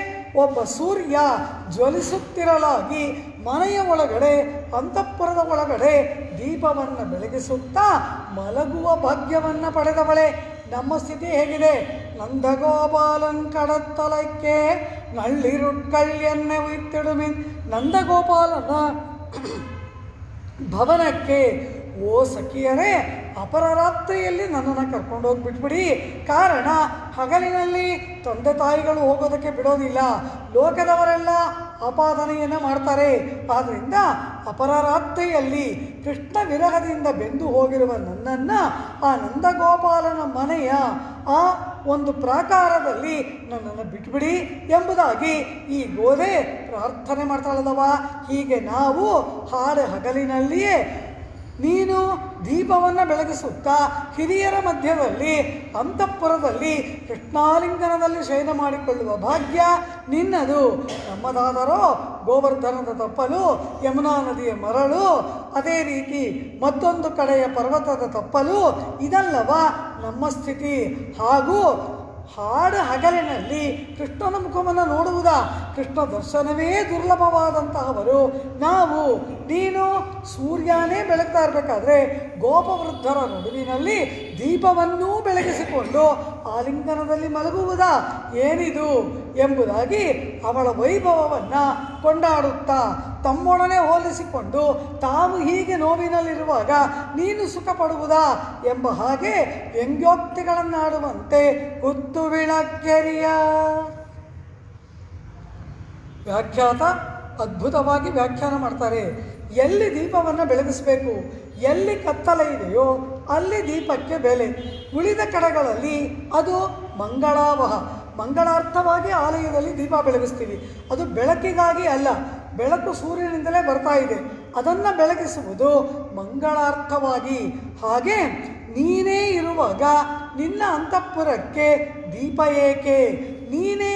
ಒಬ್ಬ ಸೂರ್ಯ ಜ್ವಲಿಸುತ್ತಿರಲಾಗಿ ಮನೆಯ ಒಳಗಡೆ ಅಂತಃಪುರದ ಒಳಗಡೆ ದೀಪವನ್ನು ಬೆಳಗಿಸುತ್ತಾ ಮಲಗುವ ಭಾಗ್ಯವನ್ನು ಪಡೆದವಳೆ. ನಮ್ಮ ಸ್ಥಿತಿ ಹೇಗಿದೆ? ನಂದಗೋಪಾಲನ್ ಕಡತ್ತಲಕ್ಕೆ ನಳ್ಳಿರುಟ್ಕಳ್ಯನ್ನೇ ಉಯ್ತಿಡುಮಿನ್. ನಂದಗೋಪಾಲನ ಭವನಕ್ಕೆ ಓ ಸಖಿಯರೇ, ಅಪರರಾತ್ರಿಯಲ್ಲಿ ನನ್ನನ್ನು ಕರ್ಕೊಂಡು ಹೋಗ್ಬಿಟ್ಬಿಡಿ. ಕಾರಣ ಹಗಲಿನಲ್ಲಿ ತಂದೆ ತಾಯಿಗಳು ಹೋಗೋದಕ್ಕೆ ಬಿಡೋದಿಲ್ಲ. ಲೋಕದವರೆಲ್ಲ ಆಪಾದನೆಯನ್ನು ಮಾಡ್ತಾರೆ. ಆದ್ದರಿಂದ ಅಪರರಾತ್ರಿಯಲ್ಲಿ ಕೃಷ್ಣ ವಿರಹದಿಂದ ಬೆಂದು ಹೋಗಿರುವ ನನ್ನನ್ನು ಆ ನಂದಗೋಪಾಲನ ಮನೆಯ ಆ ಒಂದು ಪ್ರಾಕಾರದಲ್ಲಿ ನನ್ನನ್ನು ಬಿಟ್ಬಿಡಿ ಎಂಬುದಾಗಿ ಈ ಗೋದೆ ಪ್ರಾರ್ಥನೆ ಮಾಡ್ತಾಳದವ. ಹೀಗೆ ನಾವು ಹಾಡು ಹಗಲಿನಲ್ಲಿಯೇ ನೀನು ದೀಪವನ್ನು ಬೆಳಗಿಸುತ್ತಾ ಹಿರಿಯರ ಮಧ್ಯದಲ್ಲಿ ಅಂತಃಪುರದಲ್ಲಿ ಕೃಷ್ಣಾಲಿಂಗನದಲ್ಲಿ ಶಯನ ಮಾಡಿಕೊಳ್ಳುವ ಭಾಗ್ಯ ನಿನ್ನದು. ನಮ್ಮದಾದರೋ ಗೋವರ್ಧನದ ತಪ್ಪಲು, ಯಮುನಾ ನದಿಯ ಮರಳು, ಅದೇ ರೀತಿ ಮತ್ತೊಂದು ಕಡೆಯ ಪರ್ವತದ ತಪ್ಪಲು ಇದಲ್ಲವ ನಮ್ಮ ಸ್ಥಿತಿ. ಹಾಗೂ ಹಾಡು ಹಗಲಿನಲ್ಲಿ ಕೃಷ್ಣನ ಮುಖವನ್ನು ನೋಡುವುದ ಕೃಷ್ಣ ದರ್ಶನವೇ ದುರ್ಲಭವಾದಂತಹವರು ನಾವು. ನೀನು ಸೂರ್ಯನೇ ಬೆಳಗ್ತಾ ಇರಬೇಕಾದ್ರೆ ಗೋಪವೃದ್ಧರ ನಡುವಿನಲ್ಲಿ ದೀಪವನ್ನೂ ಬೆಳಗಿಸಿಕೊಂಡು ಆಲಿಂಗನದಲ್ಲಿ ಮಲಗುವುದ ಏನಿದು ಎಂಬುದಾಗಿ ಅವಳ ವೈಭವವನ್ನು ಕೊಂಡಾಡುತ್ತಾ ತಮ್ಮೊಡನೆ ಹೋಲಿಸಿಕೊಂಡು ತಾವು ಹೀಗೆ ನೋವಿನಲ್ಲಿರುವಾಗ ನೀನು ಸುಖ ಪಡುವುದಾ ಎಂಬ ಹಾಗೆ ವ್ಯಂಗ್ಯೋಕ್ತಿಗಳನ್ನಾಡುವಂತೆ ಕುತ್ತು ವಿಳಕ್ಕೆರಿಯ. ವ್ಯಾಖ್ಯಾತ ಅದ್ಭುತವಾಗಿ ವ್ಯಾಖ್ಯಾನ ಮಾಡ್ತಾರೆ. ಎಲ್ಲಿ ದೀಪವನ್ನು ಬೆಳಗಿಸಬೇಕು, ಎಲ್ಲಿ ಕತ್ತಲೆ ಇದೆಯೋ ಅಲ್ಲಿ ದೀಪಕ್ಕೆ ಬೆಲೆ. ಉಳಿದ ಕಡೆಗಳಲ್ಲಿ ಅದು ಮಂಗಳಾವಹ, ಮಂಗಳಾರ್ಥವಾಗಿ ಆಲಯದಲ್ಲಿ ದೀಪ ಬೆಳಗಿಸ್ತೀವಿ. ಅದು ಬೆಳಕಿಗಾಗಿ ಅಲ್ಲ, ಬೆಳಕು ಸೂರ್ಯನಿಂದಲೇ ಬರ್ತಾ ಇದೆ, ಅದನ್ನು ಬೆಳಗಿಸುವುದು ಮಂಗಳಾರ್ಥವಾಗಿ. ಹಾಗೆ ನೀನೇ ಇರುವಾಗ ನಿನ್ನ ಅಂತಃಪುರಕ್ಕೆ ದೀಪ ಏಕೆ? ನೀನೇ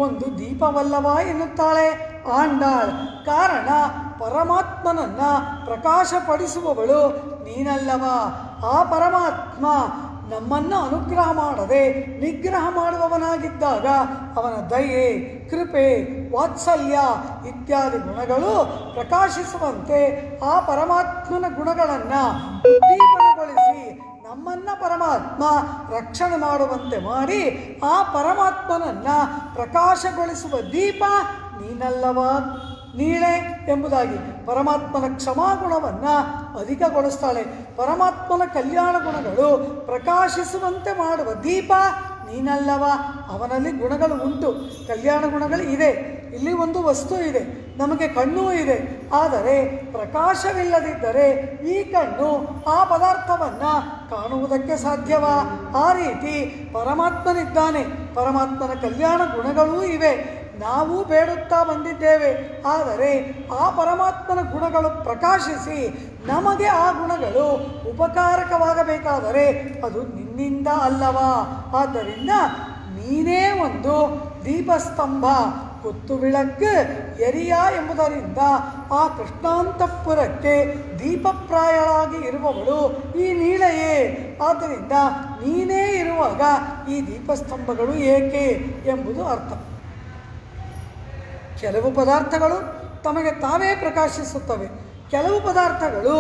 ಒಂದು ದೀಪವಲ್ಲವ ಎನ್ನುತ್ತಾಳೆ ಆಂಡಾಳ್. ಕಾರಣ ಪರಮಾತ್ಮನನ್ನು ಪ್ರಕಾಶಪಡಿಸುವವಳು ನೀನಲ್ಲವ. ಆ ಪರಮಾತ್ಮ ನಮ್ಮನ್ನು ಅನುಗ್ರಹ ಮಾಡದೆ ನಿಗ್ರಹ ಮಾಡುವವನಾಗಿದ್ದಾಗ ಅವನ ದಯೆ, ಕೃಪೆ, ವಾತ್ಸಲ್ಯ ಇತ್ಯಾದಿ ಗುಣಗಳು ಪ್ರಕಾಶಿಸುವಂತೆ ಆ ಪರಮಾತ್ಮನ ಗುಣಗಳನ್ನು ಉದ್ದೀಪನಗೊಳಿಸಿ ನಮ್ಮನ್ನು ಪರಮಾತ್ಮ ರಕ್ಷಣೆ ಮಾಡುವಂತೆ ಮಾಡಿ ಆ ಪರಮಾತ್ಮನನ್ನು ಪ್ರಕಾಶಗೊಳಿಸುವ ದೀಪ ನೀನಲ್ಲವ ನೀಳೆ ಎಂಬುದಾಗಿ ಪರಮಾತ್ಮನ ಕ್ಷಮಾಗುಣವನ್ನು ಅಧಿಕಗೊಳಿಸ್ತಾಳೆ. ಪರಮಾತ್ಮನ ಕಲ್ಯಾಣ ಗುಣಗಳು ಪ್ರಕಾಶಿಸುವಂತೆ ಮಾಡುವ ದೀಪ ನೀನಲ್ಲವ. ಅವನಲ್ಲಿ ಗುಣಗಳು ಉಂಟು, ಕಲ್ಯಾಣ ಗುಣಗಳು ಇದೆ. ಇಲ್ಲಿ ಒಂದು ವಸ್ತು ಇದೆ, ನಮಗೆ ಕಣ್ಣೂ ಇದೆ. ಆದರೆ ಪ್ರಕಾಶವಿಲ್ಲದಿದ್ದರೆ ಈ ಕಣ್ಣು ಆ ಪದಾರ್ಥವನ್ನು ಕಾಣುವುದಕ್ಕೆ ಸಾಧ್ಯವಾ? ಆ ರೀತಿ ಪರಮಾತ್ಮನಿದ್ದಾನೆ, ಪರಮಾತ್ಮನ ಕಲ್ಯಾಣ ಗುಣಗಳೂ ಇವೆ. ನಾವು ಬೇಡುತ್ತಾ ಬಂದಿದ್ದೇವೆ. ಆದರೆ ಆ ಪರಮಾತ್ಮನ ಗುಣಗಳು ಪ್ರಕಾಶಿಸಿ ನಮಗೆ ಆ ಗುಣಗಳು ಉಪಕಾರಕವಾಗಬೇಕಾದರೆ ಅದು ನಿನ್ನಿಂದ ಅಲ್ಲವಾ? ಆದ್ದರಿಂದ ನೀನೇ ಒಂದು ದೀಪಸ್ತಂಭ, ಕುತ್ತು ವಿಳಕ್ಕು ಎರಿಯ ಎಂಬುದರಿಂದ ಆ ಕೃಷ್ಣಾಂತಃಪುರಕ್ಕೆ ದೀಪಪ್ರಾಯಳಾಗಿ ಇರುವವಳು ಈ ನೀಳೆಯೇ. ಆದ್ದರಿಂದ ನೀನೇ ಇರುವಾಗ ಈ ದೀಪಸ್ತಂಭಗಳು ಏಕೆ ಎಂಬುದು ಅರ್ಥ. ಕೆಲವು ಪದಾರ್ಥಗಳು ತಮಗೆ ತಾವೇ ಪ್ರಕಾಶಿಸುತ್ತವೆ, ಕೆಲವು ಪದಾರ್ಥಗಳು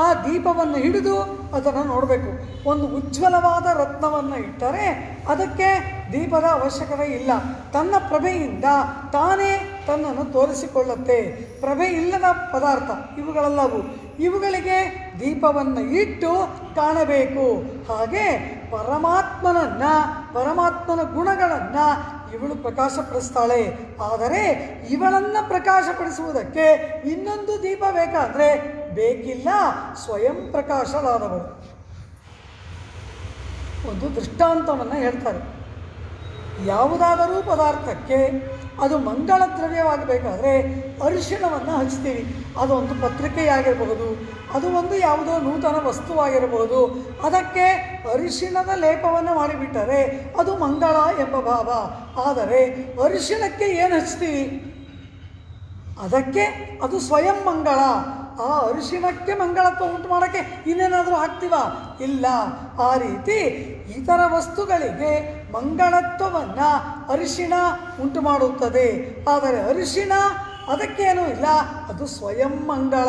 ಆ ದೀಪವನ್ನು ಹಿಡಿದು ಅದನ್ನು ನೋಡಬೇಕು. ಒಂದು ಉಜ್ವಲವಾದ ರತ್ನವನ್ನು ಇಟ್ಟರೆ ಅದಕ್ಕೆ ದೀಪದ ಅವಶ್ಯಕತೆ ಇಲ್ಲ. ತನ್ನ ಪ್ರಭೆಯಿಂದ ತಾನೇ ತನ್ನನ್ನು ತೋರಿಸಿಕೊಳ್ಳುತ್ತೆ. ಪ್ರಭೆ ಇಲ್ಲದ ಪದಾರ್ಥ ಇವುಗಳೆಲ್ಲವು. ಇವುಗಳಿಗೆ ದೀಪವನ್ನು ಇಟ್ಟು ಕಾಣಬೇಕು. ಹಾಗೆ ಪರಮಾತ್ಮನ ಗುಣಗಳನ್ನು ಇವಳು ಪ್ರಕಾಶಪಡಿಸ್ತಾಳೆ. ಆದರೆ ಇವಳನ್ನು ಪ್ರಕಾಶಪಡಿಸುವುದಕ್ಕೆ ಇನ್ನೊಂದು ದೀಪ ಬೇಕಾದರೆ ಬೇಕಿಲ್ಲ. ಸ್ವಯಂ ಪ್ರಕಾಶರಾದವಳು. ಒಂದು ದೃಷ್ಟಾಂತವನ್ನು ಹೇಳ್ತಾರೆ. ಯಾವುದಾದರೂ ಪದಾರ್ಥಕ್ಕೆ ಅದು ಮಂಗಳ ದ್ರವ್ಯವಾಗಬೇಕಾದ್ರೆ ಅರಿಶಿಣವನ್ನು ಹಚ್ತೀವಿ. ಅದೊಂದು ಪತ್ರಿಕೆಯಾಗಿರಬಹುದು, ಅದು ಒಂದು ಯಾವುದೋ ನೂತನ ವಸ್ತುವಾಗಿರಬಹುದು. ಅದಕ್ಕೆ ಅರಿಶಿಣದ ಲೇಪವನ್ನು ಮಾಡಿಬಿಟ್ಟರೆ ಅದು ಮಂಗಳ ಎಂಬ ಭಾವ. ಆದರೆ ಅರಿಶಿಣಕ್ಕೆ ಏನು ಹಚ್ತೀವಿ? ಅದಕ್ಕೆ ಅದು ಸ್ವಯಂ ಮಂಗಳ. ಆ ಅರಿಶಿಣಕ್ಕೆ ಮಂಗಳತ್ವ ಉಂಟು ಮಾಡೋಕ್ಕೆ ಇನ್ನೇನಾದರೂ ಹಾಕ್ತೀವ? ಇಲ್ಲ. ಆ ರೀತಿ ಇತರ ವಸ್ತುಗಳಿಗೆ ಮಂಗಳತ್ವವನ್ನು ಅರಿಶಿಣ ಉಂಟು ಮಾಡುತ್ತದೆ. ಆದರೆ ಅರಿಶಿಣ ಅದಕ್ಕೇನೂ ಇಲ್ಲ, ಅದು ಸ್ವಯಂ ಮಂಗಳ.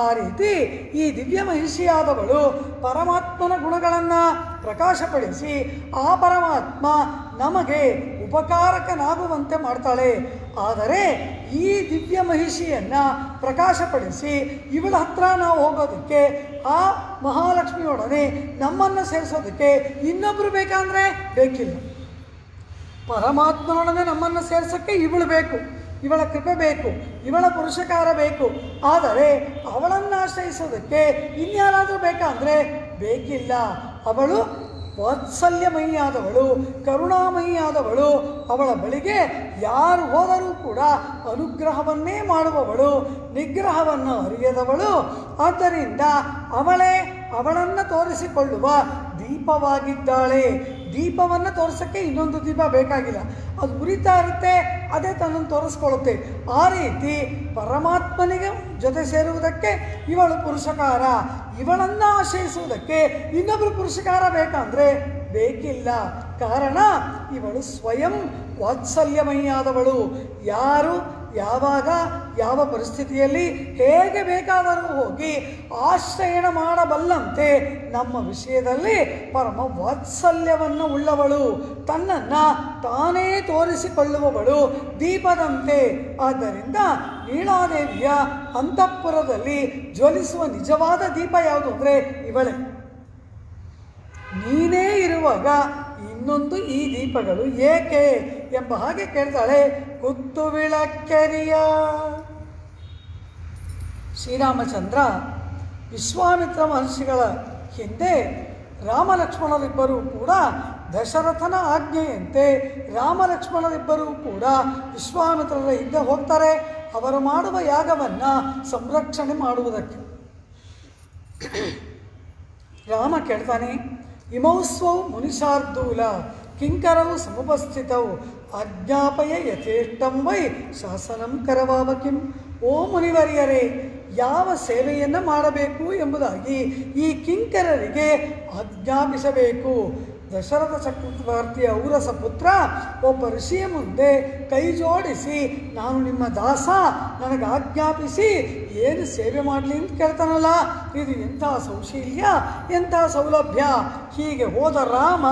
ಆ ರೀತಿ ಈ ದಿವ್ಯ ಮಹಿಷಿಯಾದವಳು ಪರಮಾತ್ಮನ ಗುಣಗಳನ್ನು ಪ್ರಕಾಶಪಡಿಸಿ ಆ ಪರಮಾತ್ಮ ನಮಗೆ ಉಪಕಾರಕನಾಗುವಂತೆ ಮಾಡ್ತಾಳೆ. ಆದರೆ ಈ ದಿವ್ಯ ಮಹಿಷಿಯನ್ನು ಪ್ರಕಾಶಪಡಿಸಿ ಇವಳ ಹತ್ರ ನಾವು ಹೋಗೋದಕ್ಕೆ, ಆ ಮಹಾಲಕ್ಷ್ಮಿಯೊಡನೆ ನಮ್ಮನ್ನು ಸೇರಿಸೋದಕ್ಕೆ ಇನ್ನೊಬ್ಬರು ಬೇಕಂದರೆ ಬೇಕಿಲ್ಲ. ಪರಮಾತ್ಮನೊಡನೆ ನಮ್ಮನ್ನು ಸೇರಿಸೋಕ್ಕೆ ಇವಳು ಬೇಕು, ಇವಳ ಕೃಪೆ ಬೇಕು, ಇವಳ ಪುರುಷಕಾರ ಬೇಕು. ಆದರೆ ಅವಳನ್ನು ಆಶ್ರಯಿಸೋದಕ್ಕೆ ಇನ್ಯಾರಾದರೂ ಬೇಕಂದರೆ ಬೇಕಿಲ್ಲ. ಅವಳು ವಾತ್ಸಲ್ಯಮಯಿಯಾದವಳು, ಕರುಣಾಮಯಿಯಾದವಳು. ಅವಳ ಬಳಿಗೆ ಯಾರು ಹೋದರೂ ಕೂಡ ಅನುಗ್ರಹವನ್ನೇ ಮಾಡುವವಳು, ನಿಗ್ರಹವನ್ನು ಅರಿಯದವಳು. ಆದ್ದರಿಂದ ಅವಳನ್ನು ತೋರಿಸಿಕೊಳ್ಳುವ ದೀಪವಾಗಿದ್ದಾಳೆ. ದೀಪವನ್ನು ತೋರಿಸೋಕ್ಕೆ ಇನ್ನೊಂದು ದೀಪ ಬೇಕಾಗಿಲ್ಲ. ಅದು ಉರಿತಾ ಇರುತ್ತೆ, ಅದೇ ತನ್ನನ್ನು ತೋರಿಸ್ಕೊಳ್ಳುತ್ತೆ. ಆ ರೀತಿ ಪರಮಾತ್ಮನಿಗೆ ಜೊತೆ ಸೇರುವುದಕ್ಕೆ ಇವಳು ಪುರುಷಕಾರ. ಇವಳನ್ನು ಆಶ್ರಯಿಸುವುದಕ್ಕೆ ಇನ್ನೊಬ್ಬರು ಪುರುಷಕಾರ ಬೇಕಂದರೆ ಬೇಕಿಲ್ಲ. ಕಾರಣ ಇವಳು ಸ್ವಯಂ ವಾತ್ಸಲ್ಯಮಯಿಯಾದವಳು. ಯಾರು ಯಾವಾಗ ಯಾವ ಪರಿಸ್ಥಿತಿಯಲ್ಲಿ ಹೇಗೆ ಬೇಕಾದರೂ ಹೋಗಿ ಆಶ್ರಯಣ ಮಾಡಬಲ್ಲಂತೆ ನಮ್ಮ ವಿಷಯದಲ್ಲಿ ಪರಮ ವಾತ್ಸಲ್ಯವನ್ನು ಉಳ್ಳವಳು, ತನ್ನನ್ನು ತಾನೇ ತೋರಿಸಿಕೊಳ್ಳುವವಳು ದೀಪದಂತೆ. ಆದ್ದರಿಂದ ನೀಳಾದೇವಿಯ ಅಂತಃಪುರದಲ್ಲಿ ಜ್ವಲಿಸುವ ನಿಜವಾದ ದೀಪ ಯಾವುದು ಅಂದರೆ ಇವಳೇ. ನೀನೇ ಇರುವಾಗ ಇನ್ನೊಂದು ಈ ದೀಪಗಳು ಏಕೆ ಎಂಬ ಹಾಗೆ ಕೇಳ್ತಾಳೆ. ಕುತ್ತು ವಿಳಕ್ಕೆರಿಯ. ಶ್ರೀರಾಮಚಂದ್ರ ವಿಶ್ವಾಮಿತ್ರ ಮಹರ್ಷಿಗಳ ಹಿಂದೆ ರಾಮಲಕ್ಷ್ಮಣರಿಬ್ಬರೂ ಕೂಡ ದಶರಥನ ಆಜ್ಞೆಯಂತೆ ರಾಮಲಕ್ಷ್ಮಣರಿಬ್ಬರೂ ಕೂಡ ವಿಶ್ವಾಮಿತ್ರರ ಹಿಂದೆ ಹೋಗ್ತಾರೆ, ಅವರು ಮಾಡುವ ಯಾಗವನ್ನು ಸಂರಕ್ಷಣೆ ಮಾಡುವುದಕ್ಕೆ. ರಾಮ ಕೇಳ್ತಾನೆ, ಇಮೌಸ್ವೌ ಮುನಿಶಾರ್ದೂಲ ಕಿಂಕರವು ಸಮುಪಸ್ಥಿತವು ಆಜ್ಞಾಪಯ ಯಥೇಷ್ಟಂ ವೈ ಶಾಸನಂ ಕರವಾವಕಿಂ. ಓ ಮುನಿವರ್ಯರೇ, ಯಾವ ಸೇವೆಯನ್ನು ಮಾಡಬೇಕು ಎಂಬುದಾಗಿ ಈ ಕಿಂಕರರಿಗೆ ಆಜ್ಞಾಪಿಸಬೇಕು. ದಶರಥ ಚಕ್ರವರ್ತಿಯ ಔರಸ ಪುತ್ರ ಒಬ್ಬ ಋಷಿಯ ಮುಂದೆ ಕೈ ಜೋಡಿಸಿ, ನಾನು ನಿಮ್ಮ ದಾಸ, ನನಗೆ ಆಜ್ಞಾಪಿಸಿ ಏನು ಸೇವೆ ಮಾಡಲಿ ಅಂತ ಕೇಳ್ತಾನಲ್ಲ, ಇದು ಎಂಥ ಸೌಶೀಲ್ಯ, ಎಂಥ ಸೌಲಭ್ಯ. ಹೀಗೆ ಹೋದ ರಾಮ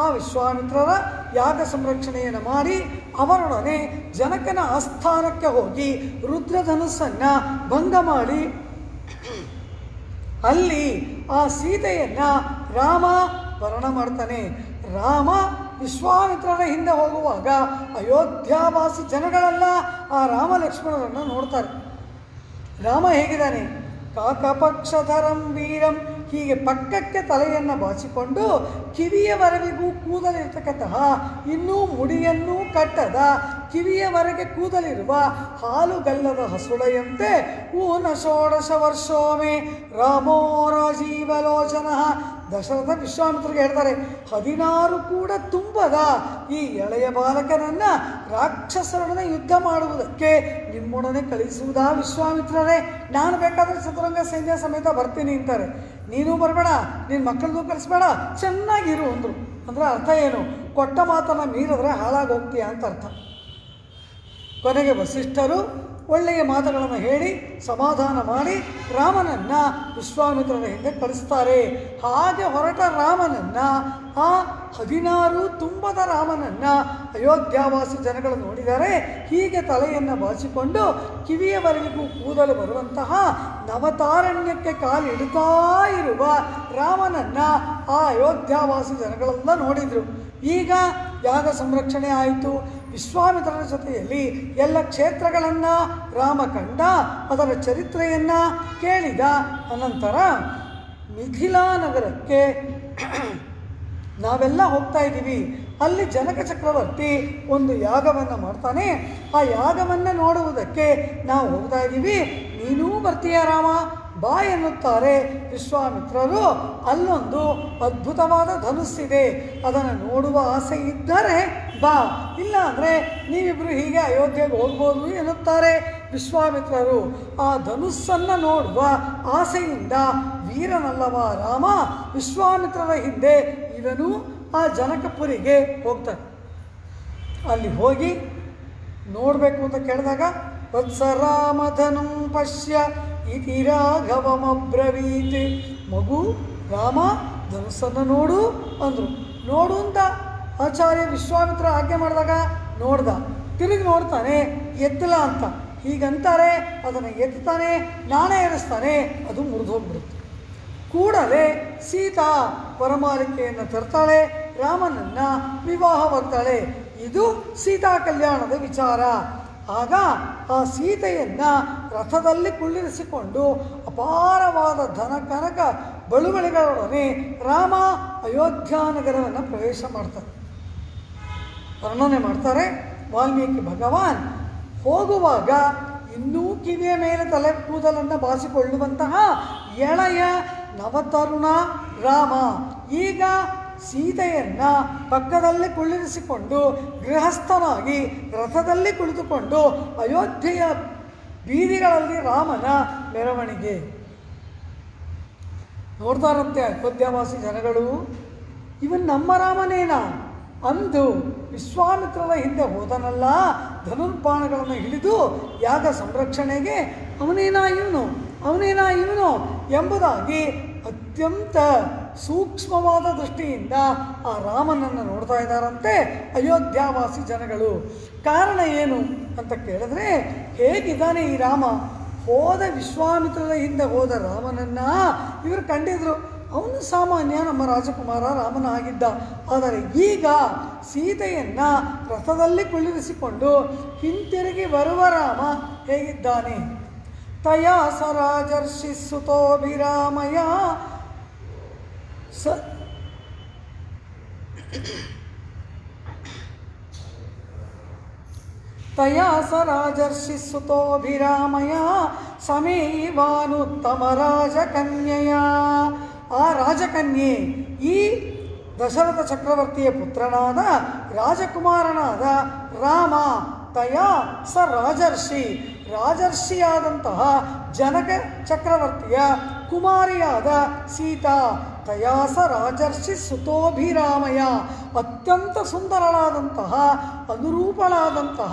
ಆ ವಿಶ್ವಾಮಿತ್ರರ ಯಾಗ ಸಂರಕ್ಷಣೆಯನ್ನು ಮಾಡಿ ಅವರೊಡನೆ ಜನಕನ ಆಸ್ಥಾನಕ್ಕೆ ಹೋಗಿ ರುದ್ರಧನುಸ್ಸನ್ನು ಭಂಗ ಮಾಡಿ ಅಲ್ಲಿ ಆ ಸೀತೆಯನ್ನು ರಾಮ ವರ್ಣ ಮಾಡ್ತಾನೆ. ರಾಮ ವಿಶ್ವಾಮಿತ್ರರ ಹಿಂದೆ ಹೋಗುವಾಗ ಅಯೋಧ್ಯಾವಾಸಿ ಜನಗಳೆಲ್ಲ ಆ ರಾಮ ಲಕ್ಷ್ಮಣರನ್ನು ನೋಡ್ತಾರೆ. ರಾಮ ಹೇಗಿದ್ದಾನೆ? ಕಾಕಪಕ್ಷಧರಂ ವೀರಂ, ಹೀಗೆ ಪಕ್ಕಕ್ಕೆ ತಲೆಯನ್ನು ಬಾಚಿಕೊಂಡು ಕಿವಿಯವರೆಗೂ ಕೂದಲಿರ್ತಕ್ಕಂತಹ ಇನ್ನೂ ಮುಡಿಯನ್ನೂ ಕಟ್ಟದ ಕಿವಿಯವರೆಗೆ ಕೂದಲಿರುವ ಹಾಲುಗಲ್ಲದ ಹಸುಳೆಯಂತೆ ಊನ ಷೋಡಶ ವರ್ಷೋಮೆ ರಾಮೋ ರಾಜೀವಲೋಚನ. ದಶರಥ ವಿಶ್ವಾಮಿತ್ರರಿಗೆ ಹೇಳ್ತಾರೆ, 16 ಕೂಡ ತುಂಬದ ಈ ಎಳೆಯ ಬಾಲಕನನ್ನು ರಾಕ್ಷಸರೊಡನೆ ಯುದ್ಧ ಮಾಡುವುದಕ್ಕೆ ನಿಮ್ಮೊಡನೆ ಕಳಿಸುವುದಾ ವಿಶ್ವಾಮಿತ್ರರೇ? ನಾನು ಬೇಕಾದರೆ ಚತುರಂಗ ಸೈನ್ಯ ಸಮೇತ ಬರ್ತೀನಿ ಅಂತಾರೆ. ನೀನು ಬರಬೇಡ, ನಿನ್ನ ಮಕ್ಕಳನ್ನೂ ಕಳಿಸ್ಬೇಡ, ಚೆನ್ನಾಗಿರು ಅಂದರು. ಅಂದರೆ ಅರ್ಥ ಏನು? ಕೊಟ್ಟ ಮಾತನ್ನು ಮೀರಿದ್ರೆ ಹಾಳಾಗಿ ಹೋಗ್ತೀಯ ಅಂತ ಅರ್ಥ. ಕೊನೆಗೆ ವಸಿಷ್ಠರು ಒಳ್ಳೆಯ ಮಾತುಗಳನ್ನು ಹೇಳಿ ಸಮಾಧಾನ ಮಾಡಿ ರಾಮನನ್ನು ವಿಶ್ವಾಮಿತ್ರರ ಹಿಂದೆ ಕಳಿಸ್ತಾರೆ. ಹಾಗೆ ಹೊರಟ ರಾಮನನ್ನು, ಆ 16 ತುಂಬದ ರಾಮನನ್ನು ಅಯೋಧ್ಯಾವಾಸಿ ಜನಗಳು ನೋಡಿದರೆ ಹೀಗೆ ತಲೆಯನ್ನು ಬಾಚಿಕೊಂಡು ಕಿವಿಯವರೆಗೂ ಕೂದಲು ಬರುವಂತಹ ನವತಾರಣ್ಯಕ್ಕೆ ಕಾಲಿಡುತ್ತಾ ಇರುವ ರಾಮನನ್ನು ಆ ಅಯೋಧ್ಯಾವಾಸಿ ಜನಗಳೆಲ್ಲ ನೋಡಿದರು. ಈಗ ಯಾಗ ಸಂರಕ್ಷಣೆ ಆಯಿತು. ವಿಶ್ವಾಮಿತ್ರರ ಜೊತೆಯಲ್ಲಿ ಎಲ್ಲ ಕ್ಷೇತ್ರಗಳನ್ನು ರಾಮ ಕಂಡ, ಅದರ ಚರಿತ್ರೆಯನ್ನು ಕೇಳಿದ ಅನಂತರ ಮಿಥಿಲಾ ನಗರಕ್ಕೆ ನಾವೆಲ್ಲ ಹೋಗ್ತಾ ಇದ್ದೀವಿ. ಅಲ್ಲಿ ಜನಕ ಚಕ್ರವರ್ತಿ ಒಂದು ಯಾಗವನ್ನು ಮಾಡ್ತಾನೆ. ಆ ಯಾಗವನ್ನು ನೋಡುವುದಕ್ಕೆ ನಾವು ಹೋಗ್ತಾ ಇದ್ದೀವಿ, ನೀನೂ ಬರ್ತೀಯ ರಾಮ ಬಾ ಎನ್ನುತ್ತಾರೆ ವಿಶ್ವಾಮಿತ್ರರು. ಅಲ್ಲೊಂದು ಅದ್ಭುತವಾದ ಧನುಸ್ಸಿದೆ, ಅದನ್ನು ನೋಡುವ ಆಸೆ ಇದ್ದರೆ ಬಾ, ಇಲ್ಲ ಅಂದರೆ ನೀವಿಬ್ಬರು ಹೀಗೆ ಅಯೋಧ್ಯೆಗೆ ಹೋಗ್ಬೋದು ಎನ್ನುತ್ತಾರೆ ವಿಶ್ವಾಮಿತ್ರರು. ಆ ಧನುಸ್ಸನ್ನು ನೋಡುವ ಆಸೆಯಿಂದ ವೀರನಲ್ಲವ ರಾಮ ವಿಶ್ವಾಮಿತ್ರರ ಹಿಂದೆ ಇವನು ಆ ಜನಕಪುರಿಗೆ ಹೋಗ್ತಾನೆ. ಅಲ್ಲಿ ಹೋಗಿ ನೋಡಬೇಕು ಅಂತ ಕೇಳಿದಾಗ ವತ್ಸರಾಮಧನು ಪಶ್ಯ ಇತಿ ರಾಘವಮಬ್ರವೀತ್, ಮಗು ರಾಮ ಧನುಸ್ಸನ್ನು ನೋಡು ಅಂದರು. ನೋಡು ಅಂತ ಆಚಾರ್ಯ ವಿಶ್ವಾಮಿತ್ರ ಆಜ್ಞೆ ಮಾಡಿದಾಗ ನೋಡ್ದ, ತಿರುಗಿ ನೋಡ್ತಾನೆ ಎತ್ತಲ ಅಂತ ಹೀಗಂತಾರೆ, ಅದನ್ನು ಎತ್ತಾನೆ, ನಾನೇ ಏರಿಸ್ತಾನೆ, ಅದು ಮುರಿದೋಗ್ಬಿಡುತ್ತೆ. ಕೂಡಲೇ ಸೀತಾ ವರಮಾಲಿಕೆಯನ್ನು ತರ್ತಾಳೆ, ರಾಮನನ್ನು ವಿವಾಹವಾಗ್ತಾಳೆ. ಇದು ಸೀತಾ ಕಲ್ಯಾಣದ ವಿಚಾರ. ಆಗ ಆ ಸೀತೆಯನ್ನು ರಥದಲ್ಲಿ ಕುಳ್ಳಿರಿಸಿಕೊಂಡು ಅಪಾರವಾದ ಧನ ಕನಕ ಬಳುವಳಿಗಳೊಡನೆ ರಾಮ ಅಯೋಧ್ಯಾನಗರವನ್ನು ಪ್ರವೇಶ ಮಾಡ್ತಾರೆ. ವರ್ಣನೆ ಮಾಡ್ತಾರೆ ವಾಲ್ಮೀಕಿ ಭಗವಾನ್. ಹೋಗುವಾಗ ಇನ್ನೂ ಕಿವಿಯ ಮೇಲೆ ತಲೆ ಕೂದಲನ್ನು ಬಾಸಿಕೊಳ್ಳುವಂತಹ ಎಳೆಯ ನವತರುಣ ರಾಮ ಈಗ ಸೀತೆಯನ್ನು ಪಕ್ಕದಲ್ಲಿ ಕುಳ್ಳಿರಿಸಿಕೊಂಡು ಗೃಹಸ್ಥನಾಗಿ ರಥದಲ್ಲಿ ಕುಳಿತುಕೊಂಡು ಅಯೋಧ್ಯೆಯ ಬೀದಿಗಳಲ್ಲಿ ರಾಮನ ಮೆರವಣಿಗೆ ನೋಡ್ತಾರಂತೆ ಅಯೋಧ್ಯಾವಾಸಿ ಜನಗಳು. ಇವನ್ ನಮ್ಮ ರಾಮನೇನಾ ಅಂದು ವಿಶ್ವಾಮಿತ್ರರ ಹಿಂದೆ ಹೋದನಲ್ಲ, ಧನುರ್ಬಾಣಗಳನ್ನು ಹಿಡಿದು ಯಾಗ ಸಂರಕ್ಷಣೆಗೆ ಅವನೇನಾ ಇವನು ಎಂಬುದಾಗಿ ಅತ್ಯಂತ ಸೂಕ್ಷ್ಮವಾದ ದೃಷ್ಟಿಯಿಂದ ಆ ರಾಮನನ್ನು ನೋಡ್ತಾ ಇದ್ದಾರಂತೆ ಅಯೋಧ್ಯಾವಾಸಿ ಜನಗಳು. ಕಾರಣ ಏನು ಅಂತ ಕೇಳಿದ್ರೆ, ಹೇಗಿದ್ದಾನೆ ಈ ರಾಮ? ಹೋದ ವಿಶ್ವಾಮಿತ್ರರ ಹಿಂದೆ ಹೋದ ರಾಮನನ್ನು ಇವರು ಕಂಡಿದ್ರು. ಅವನು ಸಾಮಾನ್ಯ ನಮ್ಮ ರಾಜಕುಮಾರ ರಾಮನ ಆಗಿದ್ದ. ಆದರೆ ಈಗ ಸೀತೆಯನ್ನು ರಥದಲ್ಲಿ ಕುಳ್ಳಿರಿಸಿಕೊಂಡು ಹಿಂತಿರುಗಿ ಬರುವ ರಾಮ ಹೇಗಿದ್ದಾನೆ? ತಯಾ ಸ ರಾಜರ್ಷಿ ಸುತೋಭಿರಾಮಯ ತಯಾ ಸ ರಾಜರ್ಷಿ ಸುತೋಭಿರಾಮಯ ಸಮೀವಾನುತ್ತಮ ರಾಜಕನ್ಯೆಯ. ಆ ರಾಜಕನ್ಯೆ ಈ ದಶರಥ ಚಕ್ರವರ್ತಿಯ ಪುತ್ರನಾದ ರಾಜಕುಮಾರನಾದ ರಾಮ. ತಯಾ ಸ ರಾಜರ್ಷಿಯಾದಂತಹ ಜನಕ ಚಕ್ರವರ್ತಿಯ ಕುಮಾರಿಯಾದ ಸೀತಾ. ತಯಾ ಸ ರಾಜರ್ಷಿ ಸುತೋಭಿರಾಮಯ, ಅತ್ಯಂತ ಸುಂದರಳಾದಂತಹ ಅನುರೂಪಳಾದಂತಹ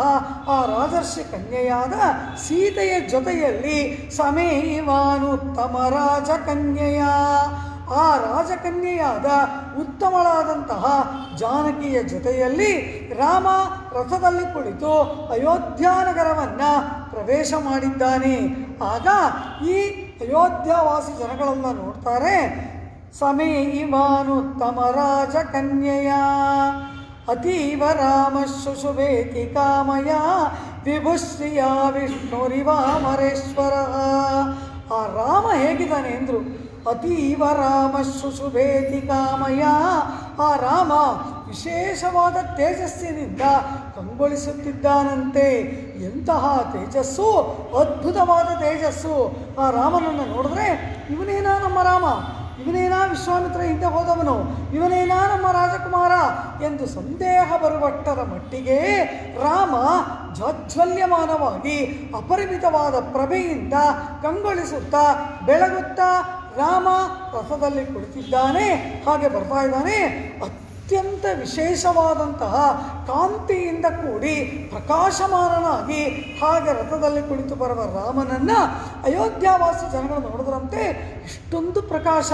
ಆ ರಾಜರ್ಷಿ ಕನ್ಯೆಯಾದ ಸೀತೆಯ ಜೊತೆಯಲ್ಲಿ ಸಮೀವಾನುತ್ತಮ ರಾಜಕನ್ಯೆಯ, ಆ ರಾಜಕನ್ಯೆಯಾದ ಉತ್ತಮಳಾದಂತಹ ಜಾನಕಿಯ ಜೊತೆಯಲ್ಲಿ ರಾಮ ರಥದಲ್ಲಿ ಕುಳಿತು ಅಯೋಧ್ಯಾನಗರವನ್ನು ಪ್ರವೇಶ ಮಾಡಿದ್ದಾನೆ. ಆಗ ಈ ಅಯೋಧ್ಯಾವಾಸಿ ಜನಗಳೆಲ್ಲ ನೋಡ್ತಾರೆ, ಸಮೀವಾನುತ್ತಮ ರಾಜಕನ್ಯೆಯ ಅತೀವ ರಾಮ ಶುಶುಭೇತಿ ಕಾಮಯ ವಿಭುಶ್ರಿಯ ವಿಷ್ಣುರಿವಾಮರೇಶ್ವರ. ಆ ರಾಮ ಹೇಗಿದ್ದಾನೆ ಅಂದರು. ಅತೀವ ರಾಮ ಶುಶುಭೇತಿ ಕಾಮಯ, ಆ ರಾಮ ವಿಶೇಷವಾದ ತೇಜಸ್ಸಿನಿಂದ ಕಂಗೊಳಿಸುತ್ತಿದ್ದಾನಂತೆ. ಎಂತಹ ತೇಜಸ್ಸು, ಅದ್ಭುತವಾದ ತೇಜಸ್ಸು. ಆ ರಾಮನನ್ನು ನೋಡಿದ್ರೆ ಇವನೇನಾ ನಮ್ಮ ರಾಮ, ಇವನೇನಾ ವಿಶ್ವಾಮಿತ್ರ ಹಿಂದೆ ಹೋದವನು, ಇವನೇನಾ ನಮ್ಮ ರಾಜಕುಮಾರ ಎಂದು ಸಂದೇಹ ಬರುವಷ್ಟರ ಮಟ್ಟಿಗೆ ರಾಮ ಜಾಜ್ವಲ್ಯಮಾನವಾಗಿ ಅಪರಿಮಿತವಾದ ಪ್ರಭೆಯಿಂದ ಕಂಗೊಳಿಸುತ್ತಾ ಬೆಳಗುತ್ತಾ ರಾಮ ರಥದಲ್ಲಿ ಕುಳಿತಿದ್ದಾನೆ. ಹಾಗೆ ಬರ್ತಾ ಇದ್ದಾನೆ. ಅತ್ಯಂತ ವಿಶೇಷವಾದಂತಹ ಕಾಂತಿಯಿಂದ ಕೂಡಿ ಪ್ರಕಾಶಮಾನನಾಗಿ ಹಾಗೆ ರಥದಲ್ಲಿ ಕುಳಿತು ಬರುವ ರಾಮನನ್ನು ಅಯೋಧ್ಯಾವಾಸಿ ಜನಗಳು ನೋಡಿದ್ರಂತೆ. ಇಷ್ಟೊಂದು ಪ್ರಕಾಶ,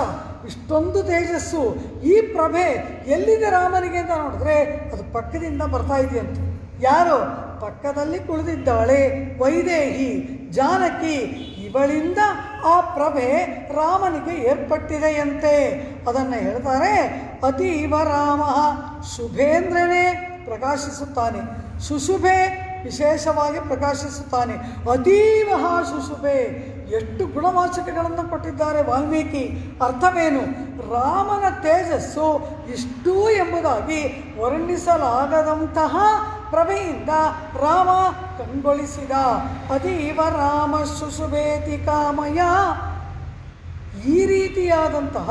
ಇಷ್ಟೊಂದು ತೇಜಸ್ಸು, ಈ ಪ್ರಭೆ ಎಲ್ಲಿದೆ ರಾಮನಿಗೆ ಅಂತ ನೋಡಿದ್ರೆ ಅದು ಪಕ್ಕದಿಂದ ಬರ್ತಾ ಇದೆಯಂತೆ. ಯಾರು? ಪಕ್ಕದಲ್ಲಿ ಕುಳಿತಿದ್ದಾಳೆ ವೈದೇಹಿ, ಜಾನಕಿ. ಇವಳಿಂದ ಆ ಪ್ರಭೆ ರಾಮನಿಗೆ ಏರ್ಪಟ್ಟಿದೆಯಂತೆ. ಅದನ್ನು ಹೇಳ್ತಾರೆ, ಅತೀವ ರಾಮ ಶುಭೇಂದ್ರನೇ ಪ್ರಕಾಶಿಸುತ್ತಾನೆ, ಶುಶುಭೆ ವಿಶೇಷವಾಗಿ ಪ್ರಕಾಶಿಸುತ್ತಾನೆ, ಅತೀವ ಶುಶುಭೆ. ಎಷ್ಟು ಗುಣವಾಚಕಗಳನ್ನು ಕೊಟ್ಟಿದ್ದಾರೆ ವಾಲ್ಮೀಕಿ. ಅರ್ಥವೇನು? ರಾಮನ ತೇಜಸ್ಸು ಇಷ್ಟೂ ಎಂಬುದಾಗಿ ವರ್ಣಿಸಲಾಗದಂತಹ ಪ್ರಭೆಯಿಂದ ರಾಮ ಕಂಗೊಳಿಸಿದ. ಅತೀವ ರಾಮ ಶುಶುಭೇತಿ ಕಾಮಯ. ಈ ರೀತಿಯಾದಂತಹ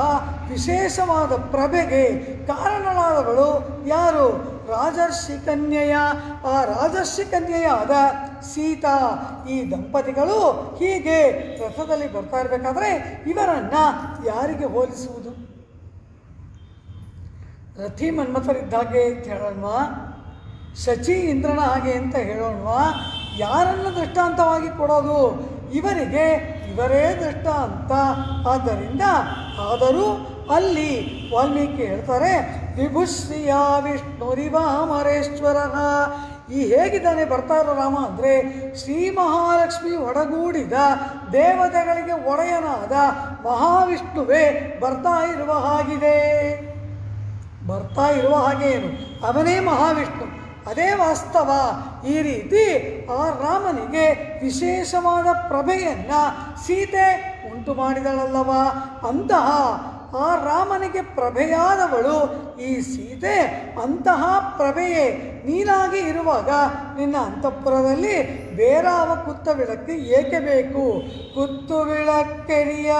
ವಿಶೇಷವಾದ ಪ್ರಭೆಗೆ ಕಾರಣನಾದವಳು ಯಾರು? ರಾಜರ್ಷಿ ಕನ್ಯೆಯ. ಆ ರಾಜರ್ಷಿ ಕನ್ಯೆಯಾದ ಸೀತಾ. ಈ ದಂಪತಿಗಳು ಹೀಗೆ ರಥದಲ್ಲಿ ಬರ್ತಾ ಇರಬೇಕಾದ್ರೆ ಇವರನ್ನು ಯಾರಿಗೆ ಹೋಲಿಸುವುದು? ರಥಿ ಮನ್ಮಥರಿದ್ದಾಗೆ ಅಂತ ಹೇಳೋಣವಾ? ಶಚಿ ಇಂದ್ರನ ಹಾಗೆ ಅಂತ ಹೇಳೋಣವಾ? ಯಾರನ್ನು ದೃಷ್ಟಾಂತವಾಗಿ ಕೊಡೋದು? ಇವರಿಗೆ ಇವರೇ ದೃಷ್ಟಾಂತ. ಆದ್ದರಿಂದ ಆದರೂ ಅಲ್ಲಿ ವಾಲ್ಮೀಕಿ ಹೇಳ್ತಾರೆ, ವಿಭುಶ್ರಿಯ ವಿಷ್ಣುರಿವಾಮರೇಶ್ವರ. ಈ ಹೇಗಿದ್ದಾನೆ ಬರ್ತಾ ಇರೋ ರಾಮ ಅಂದರೆ ಶ್ರೀ ಮಹಾಲಕ್ಷ್ಮಿ ಒಡಗೂಡಿದ ದೇವತೆಗಳಿಗೆ ಒಡೆಯನಾದ ಮಹಾವಿಷ್ಣುವೇ ಬರ್ತಾ ಇರುವ ಹಾಗಿದೆ. ಬರ್ತಾ ಇರುವ ಹಾಗೆ ಏನು? ಅವನೇ ಮಹಾವಿಷ್ಣು, ಅದೇ ವಾಸ್ತವ. ಈ ರೀತಿ ಆ ರಾಮನಿಗೆ ವಿಶೇಷವಾದ ಪ್ರಭೆಯನ್ನು ಸೀತೆ ಉಂಟು ಮಾಡಿದಳಲ್ಲವ. ಅಂತಹ ಆ ರಾಮನಿಗೆ ಪ್ರಭೆಯಾದವಳು ಈ ಸೀತೆ. ಅಂತಹ ಪ್ರಭೆಯೇ ನೀನಾಗಿ ಇರುವಾಗ ನಿನ್ನ ಅಂತಃಪುರದಲ್ಲಿ ಬೇರಾವ ಕುತ್ತ ವಿಳಕ್ಕೆ ಏಕೆ ಬೇಕು? ಕುತ್ತು ವಿಳಕ್ಕೆರಿಯ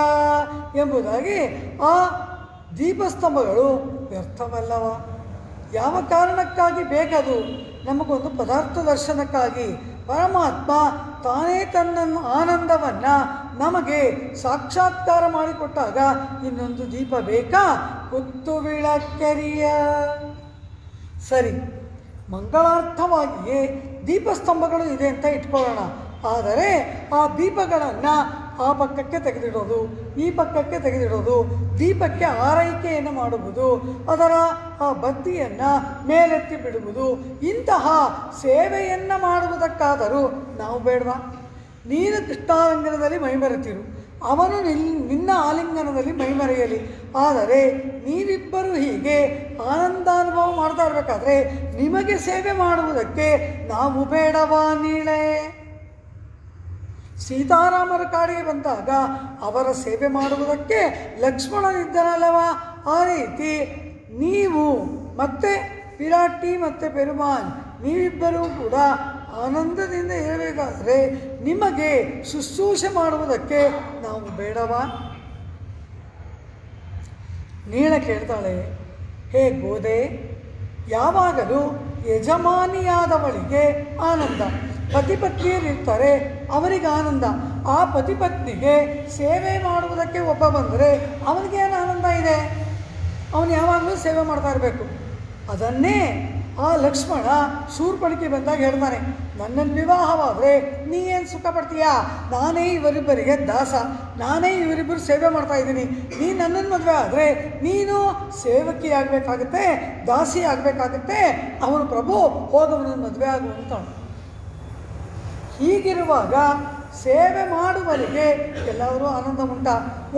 ಎಂಬುದಾಗಿ ಆ ದೀಪಸ್ತಂಭಗಳು ವ್ಯರ್ಥವಲ್ಲವ. ಯಾವ ಕಾರಣಕ್ಕಾಗಿ ಬೇಕದು? ನಮಗೊಂದು ಪದಾರ್ಥ ದರ್ಶನಕ್ಕಾಗಿ. ಪರಮಾತ್ಮ ತಾನೇ ತನ್ನ ಆನಂದವನ್ನು ನಮಗೆ ಸಾಕ್ಷಾತ್ಕಾರ ಮಾಡಿಕೊಟ್ಟಾಗ ಇನ್ನೊಂದು ದೀಪ ಬೇಕಾ? ಕುತ್ತು ವಿಳಕ್ಕೆರಿಯ. ಸರಿ, ಮಂಗಳಾರ್ಥವಾಗಿಯೇ ದೀಪಸ್ತಂಭಗಳು ಇದೆ ಅಂತ ಇಟ್ಕೊಳ್ಳೋಣ. ಆದರೆ ಆ ದೀಪಗಳನ್ನು ಆ ಪಕ್ಕಕ್ಕೆ ತೆಗೆದಿಡೋದು, ಈ ಪಕ್ಕಕ್ಕೆ ತೆಗೆದಿಡೋದು, ದೀಪಕ್ಕೆ ಆರೈಕೆಯನ್ನು ಮಾಡುವುದು, ಅದರ ಆ ಬತ್ತಿಯನ್ನು ಮೇಲೆತ್ತಿ ಬಿಡುವುದು, ಇಂತಹ ಸೇವೆಯನ್ನು ಮಾಡುವುದಕ್ಕಾದರೂ ನಾವು ಬೇಡವಾ? ನೀನು ಕೃಷ್ಣಾಲಿಂಗನದಲ್ಲಿ ಮೈಮರೆತಿರು, ಅವನು ನಿನ್ನ ಆಲಿಂಗನದಲ್ಲಿ ಮೈಮರೆಯಲಿ. ಆದರೆ ನೀವಿಬ್ಬರು ಹೀಗೆ ಆನಂದಾನುಭವ ಮಾಡ್ತಾ ಇರಬೇಕಾದ್ರೆ ನಿಮಗೆ ಸೇವೆ ಮಾಡುವುದಕ್ಕೆ ನಾವು ಬೇಡವಾ ನೀಳೆ? ಸೀತಾರಾಮರ ಕಾಡಿಗೆ ಬಂದಾಗ ಅವರ ಸೇವೆ ಮಾಡುವುದಕ್ಕೆ ಲಕ್ಷ್ಮಣನಿದ್ದನಲ್ಲವ. ಆ ರೀತಿ ನೀವು ಮತ್ತೆ ಪಿರಾಟಿ ಮತ್ತು ಪೆರುಮಾನ್ ನೀವಿಬ್ಬರೂ ಕೂಡ ಆನಂದದಿಂದ ಇರಬೇಕಾದರೆ ನಿಮಗೆ ಶುಶ್ರೂಷೆ ಮಾಡುವುದಕ್ಕೆ ನಾವು ಬೇಡವಾ? ನೀಳ ಕೇಳ್ತಾಳೆ, ಹೇ ಗೋದೆ, ಯಾವಾಗಲೂ ಯಜಮಾನಿಯಾದವಳಿಗೆ ಆನಂದ, ಪತಿಪತ್ನಿಯರಿರ್ತಾರೆ ಅವರಿಗೆ ಆನಂದ. ಆ ಪತಿಪತ್ನಿಗೆ ಸೇವೆ ಮಾಡುವುದಕ್ಕೆ ಒಬ್ಬ ಬಂದರೆ ಅವನಿಗೇನು ಆನಂದ ಇದೆ? ಅವನು ಯಾವಾಗಲೂ ಸೇವೆ ಮಾಡ್ತಾ ಇರಬೇಕು. ಅದನ್ನೇ ಆ ಲಕ್ಷ್ಮಣ ಶೂರ್ಪಣಿಕೆ ಬಂದಾಗ ಹೇಳ್ತಾನೆ, ನನ್ನನ್ನು ವಿವಾಹವಾದರೆ ನೀ ಏನು ಸುಖ ಪಡ್ತೀಯಾ? ನಾನೇ ಇವರಿಬ್ಬರಿಗೆ ದಾಸ, ನಾನೇ ಇವರಿಬ್ಬರು ಸೇವೆ ಮಾಡ್ತಾ ಇದ್ದೀನಿ. ನೀ ನನ್ನನ್ನು ಮದುವೆ ಆದರೆ ನೀನು ಸೇವಕಿ ಆಗಬೇಕಾಗತ್ತೆ, ದಾಸಿ ಆಗಬೇಕಾಗತ್ತೆ. ಅವನು ಪ್ರಭು ಹೋದವನನ್ನು ಮದುವೆ ಆಗುವಂತ. ಹೀಗಿರುವಾಗ ಸೇವೆ ಮಾಡುವವರಿಗೆ ಎಲ್ಲಾದರೂ ಆನಂದ ಉಂಟ?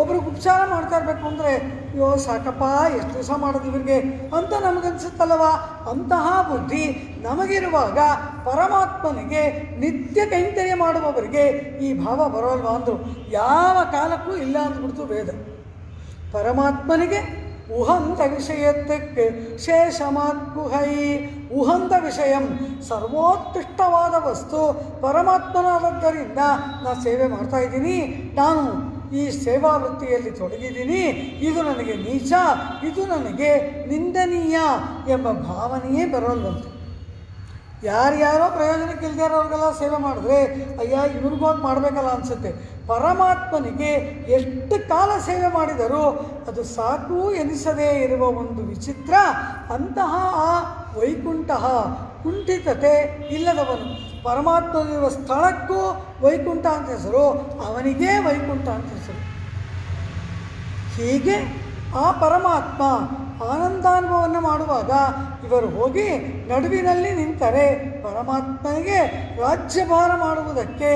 ಒಬ್ರಿಗೆ ಉಪಚಾರ ಮಾಡ್ತಾ ಇರಬೇಕು ಅಂದರೆ ಅಯ್ಯೋ ಸಾಕಪ್ಪ, ಎಷ್ಟು ದಿವಸ ಮಾಡೋದು ಇವರಿಗೆ ಅಂತ ನಮಗನ್ಸುತ್ತಲ್ಲವ. ಅಂತಹ ಬುದ್ಧಿ ನಮಗಿರುವಾಗ ಪರಮಾತ್ಮನಿಗೆ ನಿತ್ಯ ಕೈಂಕರ್ಯ ಮಾಡುವವರಿಗೆ ಈ ಭಾವ ಬರೋಲ್ವಾ ಅಂದರು. ಯಾವ ಕಾಲಕ್ಕೂ ಇಲ್ಲ ಅಂದ್ಬಿಡ್ತು ವೇದ. ಪರಮಾತ್ಮನಿಗೆ ಉಹಂತ ವಿಷಯಕ್ಕೆ ಶೇಷಮಾಗುಹೈ. ಉಹಂತ ವಿಷಯಂ, ಸರ್ವೋತ್ಕೃಷ್ಟವಾದ ವಸ್ತು ಪರಮಾತ್ಮನಾದದ್ದರಿಂದ ನಾನು ಸೇವೆ ಮಾಡ್ತಾ ಇದ್ದೀನಿ, ನಾನು ಈ ಸೇವಾ ವೃತ್ತಿಯಲ್ಲಿ ತೊಡಗಿದ್ದೀನಿ, ಇದು ನನಗೆ ನೀಚ, ಇದು ನನಗೆ ನಿಂದನೀಯ ಎಂಬ ಭಾವನೆಯೇ ಬರೋಲ್ವಂತು. ಯಾರ್ಯಾರೋ ಪ್ರಯೋಜನಕ್ಕೆ ಇಲ್ಲದೆ ಇರೋರಿಗೆಲ್ಲ ಸೇವೆ ಮಾಡಿದ್ರೆ ಅಯ್ಯ ಇವ್ರಿಗೋಗಿ ಮಾಡಬೇಕಲ್ಲ ಅನಿಸುತ್ತೆ. ಪರಮಾತ್ಮನಿಗೆ ಎಷ್ಟು ಕಾಲ ಸೇವೆ ಮಾಡಿದರೂ ಅದು ಸಾಕು ಎನಿಸದೇ ಇರುವ ಒಂದು ವಿಚಿತ್ರ. ಅಂತಹ ಆ ವೈಕುಂಠ ಕುಂಠಿತತೆ ಇಲ್ಲದವನು. ಪರಮಾತ್ಮನಿರುವ ಸ್ಥಳಕ್ಕೂ ವೈಕುಂಠ ಅಂತ ಹೆಸರು, ಅವನಿಗೇ ವೈಕುಂಠ ಅಂತ ಹೆಸರು. ಹೀಗೆ ಆ ಪರಮಾತ್ಮ ಆನಂದಾನುಭವವನ್ನು ಮಾಡುವಾಗ ಇವರು ಹೋಗಿ ನಡುವಿನಲ್ಲಿ ನಿಂತರೆ ಪರಮಾತ್ಮನಿಗೆ ರಾಜ್ಯಭಾರ ಮಾಡುವುದಕ್ಕೆ